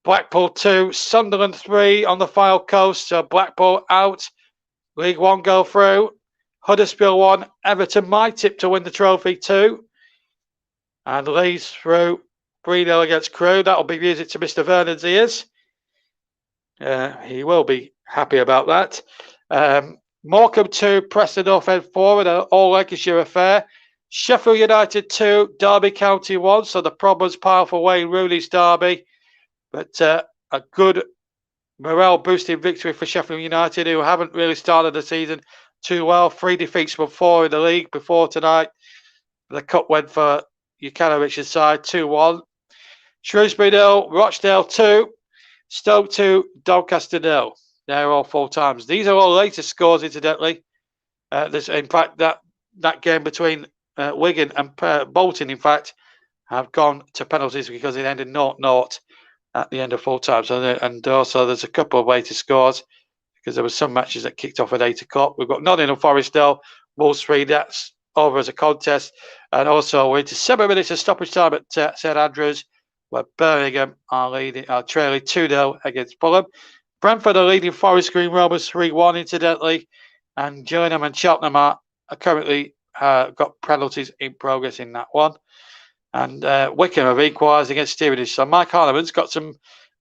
Blackpool 2, Sunderland 3 on the Fylde Coast. So Blackpool out. League One go through. Huddersfield 1, Everton, my tip to win the trophy 2. And Leeds through 3-0 against Crewe. That'll be music to Mr. Vernon's ears. He will be happy about that. Morecambe 2, Preston North End 4 in an all-Lancashire affair. Sheffield United 2, Derby County 1. So the problems pile for Wayne Rooney's derby. But a good morale-boosting victory for Sheffield United, who haven't really started the season too well. 3 defeats from 4 in the league before tonight. The cup went for Jukanovich's side, 2-1. Shrewsbury 0, Rochdale 2, Stoke 2, Doncaster 0. They're all full times. These are all latest scores, incidentally. There's, in fact, that game between Wigan and Bolton, in fact, have gone to penalties because it ended 0-0 at the end of full time. So, and also there's a couple of latest scores because there were some matches that kicked off at 8 o'clock. We've got Nottingham Forest 0, Wolves 3. That's over as a contest. And also we're into 7 minutes of stoppage time at St Andrews, where Birmingham are trailing 2-0 against Fulham. Brentford are leading Forest Green Rovers 3-1, incidentally. And Gillingham and Cheltenham are currently got penalties in progress in that one. And Wickham have equalised against Stevenage. So Mike Harleman's got some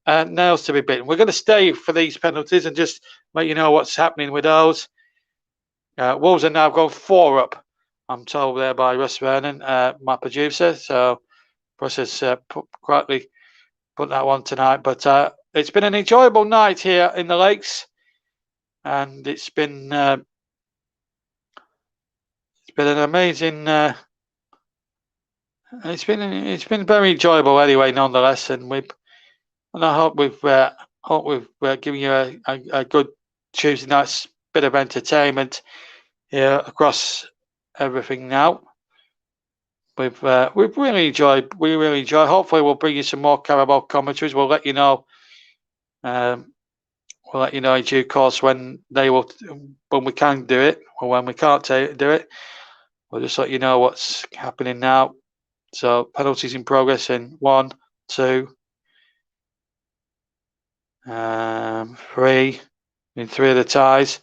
nails to be bitten. We're going to stay for these penalties and just let you know what's happening with those. Wolves are now going 4 up, I'm told there by Russ Vernon, my producer. So Russ has quietly put that one tonight. But it's been an enjoyable night here in the Lakes, and it's been an amazing. It's been very enjoyable anyway, nonetheless, and I hope we've given you a good Tuesday night's bit of entertainment here across everything now. We've really enjoyed. We really enjoy. Hopefully, we'll bring you some more Carabao commentaries. We'll let you know. We'll let you know in due course when we can do it, or when we can't do it. We'll just let you know what's happening now. So penalties in progress in 1, 2, 3. In 3 of the ties.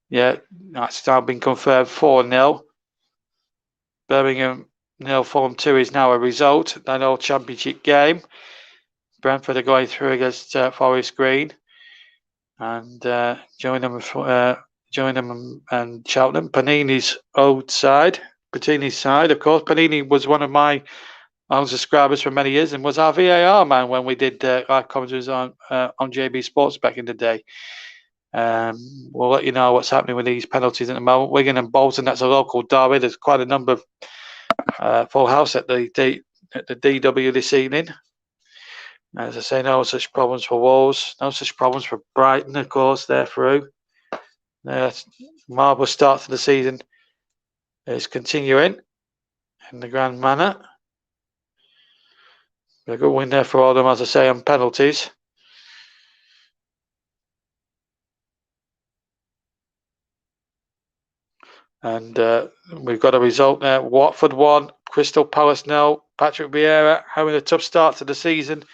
Yeah, that's now been confirmed. 4-0. Birmingham 0, Fulham 2 is now a result. That old championship game. Brentford are going through against Forest Green, and Gillingham and Cheltenham. Panini's old side. Patini's side, of course. Panini was one of my subscribers for many years and was our VAR man when we did live commentaries on JB Sports back in the day. We'll let you know what's happening with these penalties at the moment. Wigan and Bolton, that's a local derby. There's quite a number of full house at the DW this evening. As I say, no such problems for Wolves, no such problems for Brighton, of course. They're through. Marvellous start to the season is continuing in the grand manner. A good win there for all of them, as I say, on penalties. And we've got a result there. Watford 1, Crystal Palace 0. Patrick Vieira having a tough start to the season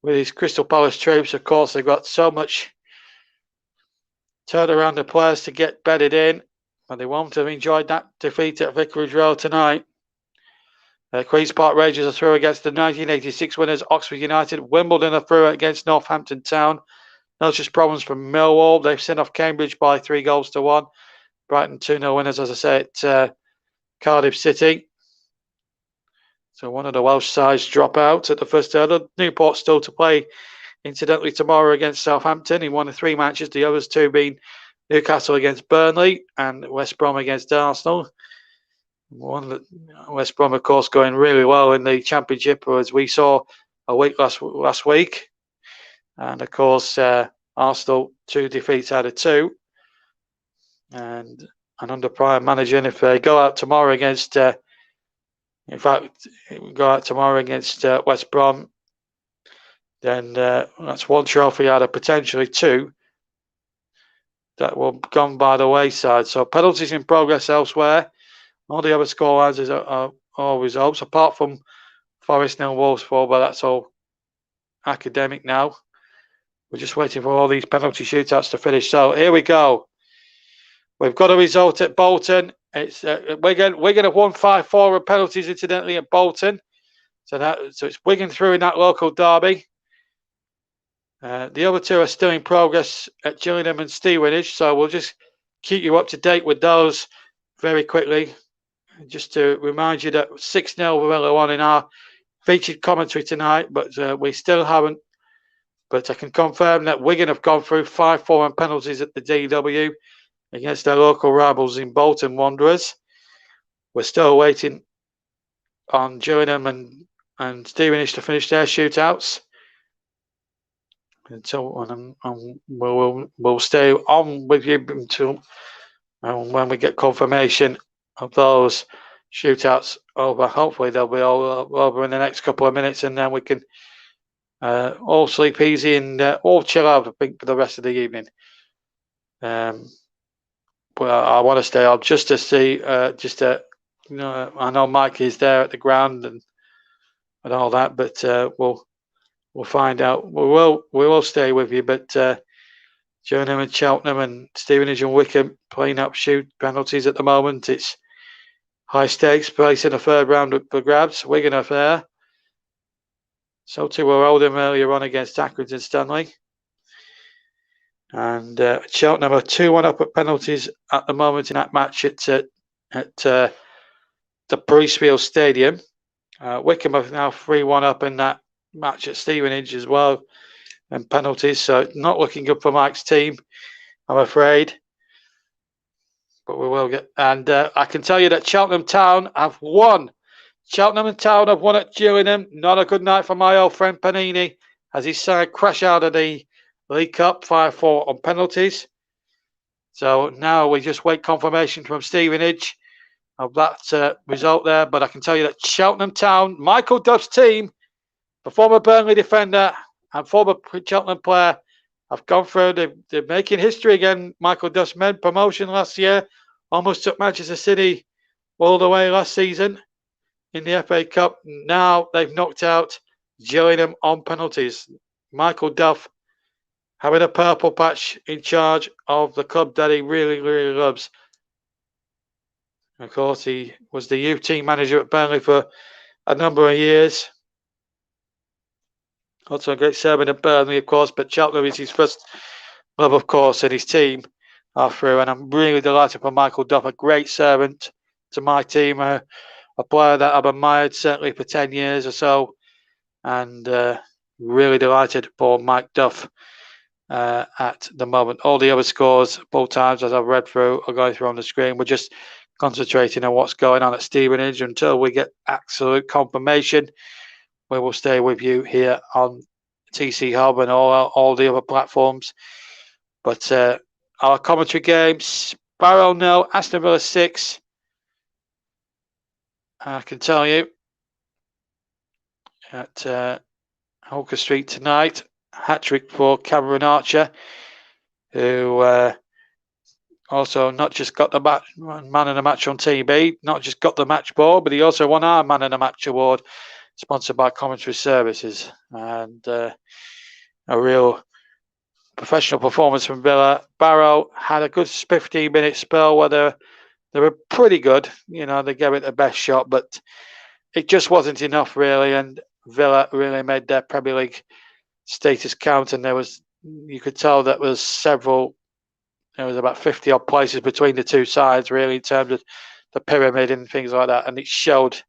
with his Crystal Palace troops. Of course, they've got so much turnaround the players to get bedded in, and they won't have enjoyed that defeat at Vicarage Road tonight. Queen's Park Rangers are through against the 1986 winners Oxford United. Wimbledon are through against Northampton Town. No just problems from Millwall. They've sent off Cambridge by 3-1. Brighton 2-0 winners, as I say, at Cardiff City. So one of the Welsh sides drop out at the first hurdle. Newport still to play, incidentally, tomorrow against Southampton in one of 3 matches. The others 2 being Newcastle against Burnley and West Brom against Arsenal. West Brom, of course, going really well in the Championship, as we saw a week last week. And, of course, Arsenal 2 defeats out of 2. And under prior manager, and if they go out tomorrow against, West Brom, then that's 1 trophy out of potentially 2 that will have gone by the wayside. So penalties in progress elsewhere. All the other scorelines are all results, apart from Forest 0, Wolves 4, but that's all academic now. We're just waiting for all these penalty shootouts to finish. So here we go. We've got a result at Bolton. It's Wigan have won 5-4 with penalties, incidentally, at Bolton. So it's Wigan through in that local derby. The other 2 are still in progress at Gillingham and Stevenage. So we'll just keep you up to date with those very quickly. Just to remind you that 6-0 Villa won in our featured commentary tonight, but we still haven't. But I can confirm that Wigan have gone through 5-4 on penalties at the DW against their local rivals in Bolton Wanderers. We're still waiting on Gillingham and Stevenage to finish their shootouts. Until we'll stay on with you until when we get confirmation of those shootouts over. Hopefully they'll be all over in the next couple of minutes, and then we can all sleep easy and all chill out, I think, for the rest of the evening. But I want to stay on just to see, I know Mike is there at the ground and all that, but we'll find out. We will stay with you, but Gillingham and Cheltenham and Stevenage and Wickham playing up shoot penalties at the moment. It's high stakes, place in the 3rd round for grabs. Wigan are there. So too were Oldham earlier on against Accrington Stanley. And Cheltenham are 2-1 up at penalties at the moment in that match at the Priestfield Stadium. Wickham are now 3-1 up in that match at Stevenage as well, and penalties. So not looking good for Mike's team, I'm afraid. But we will get. And I can tell you that Cheltenham Town have won. Cheltenham Town have won at Gillingham. Not a good night for my old friend Panini, as his side crash out of the League Cup 5-4 on penalties. So now we just wait confirmation from Stevenage of that result there. But I can tell you that Cheltenham Town, Michael Duff's team, the former Burnley defender and former Cheltenham player, have gone through. They're making history again. Michael Duff's made promotion last year. Almost took Manchester City all the way last season in the FA Cup. Now they've knocked out Gillingham on penalties. Michael Duff having a purple patch in charge of the club that he really, really loves. Of course, he was the youth team manager at Burnley for a number of years. Also a great servant at Burnley, of course, but Cheltenham is his first love, of course, and his team are through. And I'm really delighted for Michael Duff, a great servant to my team, a player that I've admired certainly for 10 years or so. And really delighted for Mike Duff at the moment. All the other scores, both times, as I've read through, are going through on the screen. We're just concentrating on what's going on at Stevenage until we get absolute confirmation. We will stay with you here on TC Hub and all the other platforms. But our commentary games, Barrow 0, Aston Villa 6. I can tell you at Holker Street tonight, hat-trick for Cameron Archer, who also not just got the man of the match on TV, not just got the match ball, but he also won our man of the match award, sponsored by Commentary Services. And a real professional performance from Villa. Barrow had a good 15-minute spell where they were pretty good. You know, they gave it the best shot, but it just wasn't enough, really, and Villa really made their Premier League status count, and you could tell that there was about 50 odd places between the two sides, really, in terms of the pyramid and things like that, and it showed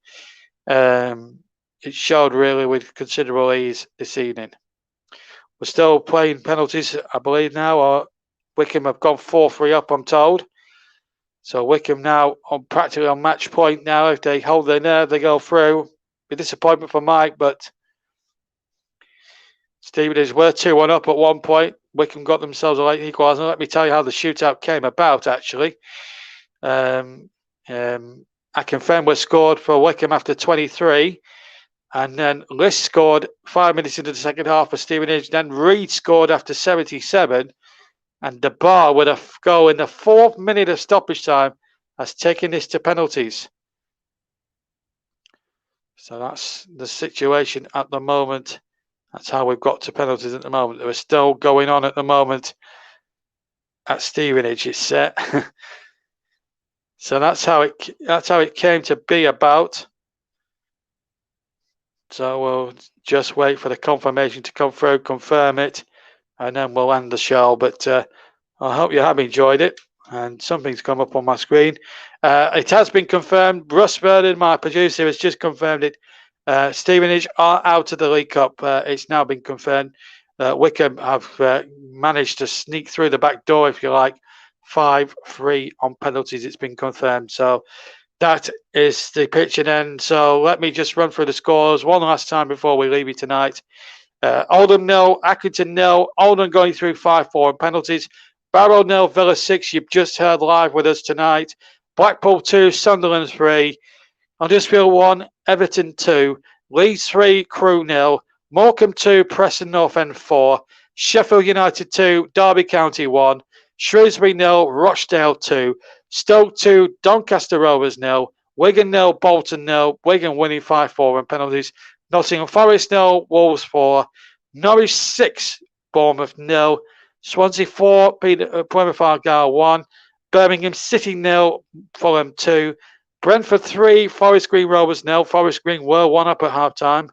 really with considerable ease this evening. We're still playing penalties, I believe, now, or Wycombe have gone 4-3 up, I'm told. So Wycombe now practically on match point now. If they hold their nerve, they go through. Be disappointment for Mike, but Stevenage were 2-1 up at one point. Wycombe got themselves a late equaliser. Let me tell you how the shootout came about, actually. Akinfenwa scored for Wycombe after 23. And then List scored 5 minutes into the second half for Stevenage. Then Reed scored after 77. And the Bar, with a goal in the 4th minute of stoppage time, has taken this to penalties. So that's the situation at the moment. That's how we've got to penalties at the moment. They're still going on at the moment at Stevenage. It's set. So that's how it came to be about. So we'll just wait for the confirmation to come through, confirm it, and then we'll end the show. But I hope you have enjoyed it. And something's come up on my screen. It has been confirmed. Russ Vernon, my producer, has just confirmed it. Stevenage are out of the League Cup. It's now been confirmed. Wycombe have managed to sneak through the back door, if you like. 5-3 on penalties. It's been confirmed. So that is the picture then. So let me just run through the scores one last time before we leave you tonight. Oldham 0, Accrington 0. Oldham going through 5-4 on penalties. Barrow 0, Villa 6. You've just heard live with us tonight. Blackpool 2, Sunderland 3. Huddersfield 1, Everton 2. Leeds 3, Crewe 0. Morecambe 2, Preston North End 4. Sheffield United 2, Derby County 1. Shrewsbury 0, Rochdale 2. Stoke 2, Doncaster Rovers 0. Wigan 0, Bolton 0. Wigan winning 5-4 on penalties. Nottingham Forest 0, Wolves 4. Norwich 6, Bournemouth 0. Swansea 4, Plymouth Argyle 1. Birmingham City 0, Fulham 2. Brentford 3, Forest Green Rovers 0. Forest Green were 1 up at half time.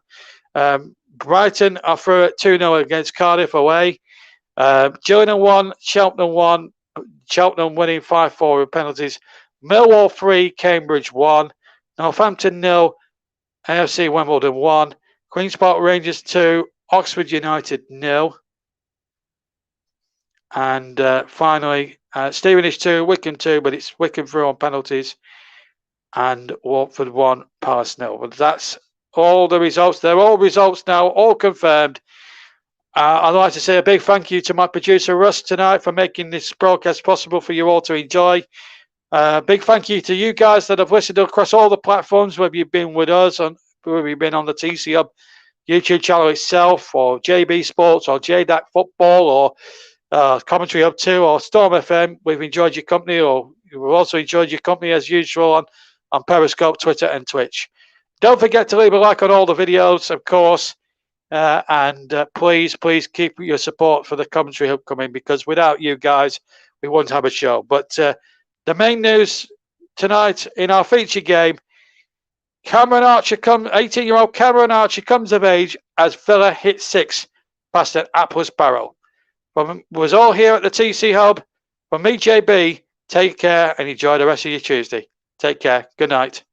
Brighton are through at 2-0 against Cardiff away. Gillingham 1, Cheltenham 1. Cheltenham winning 5-4 with penalties. Millwall 3, Cambridge 1. Northampton 0, AFC Wimbledon 1. Queen's Park Rangers 2, Oxford United 0. And finally, Stevenage 2, Wycombe 2, but it's Wycombe through on penalties. And Watford 1, Palace 0. But that's all the results. They're all results now, all confirmed. I'd like to say a big thank you to my producer Russ tonight for making this broadcast possible for you all to enjoy. Big thank you to you guys that have listened across all the platforms, whether you've been with us, whether you've been on the TC Hub YouTube channel itself, or JB Sports, or JDAC Football, or Commentary Hub 2, or Storm FM. We've enjoyed your company, or we've also enjoyed your company as usual on Periscope, Twitter, and Twitch. Don't forget to leave a like on all the videos, of course. And please keep your support for the Commentary Hub coming, because without you guys, we wouldn't have a show. But the main news tonight in our feature game, 18-year-old Cameron Archer comes of age as Villa hit 6 past an Atlas Barrow. Was all here at the TC Hub. From me, JB, take care and enjoy the rest of your Tuesday. Take care. Good night.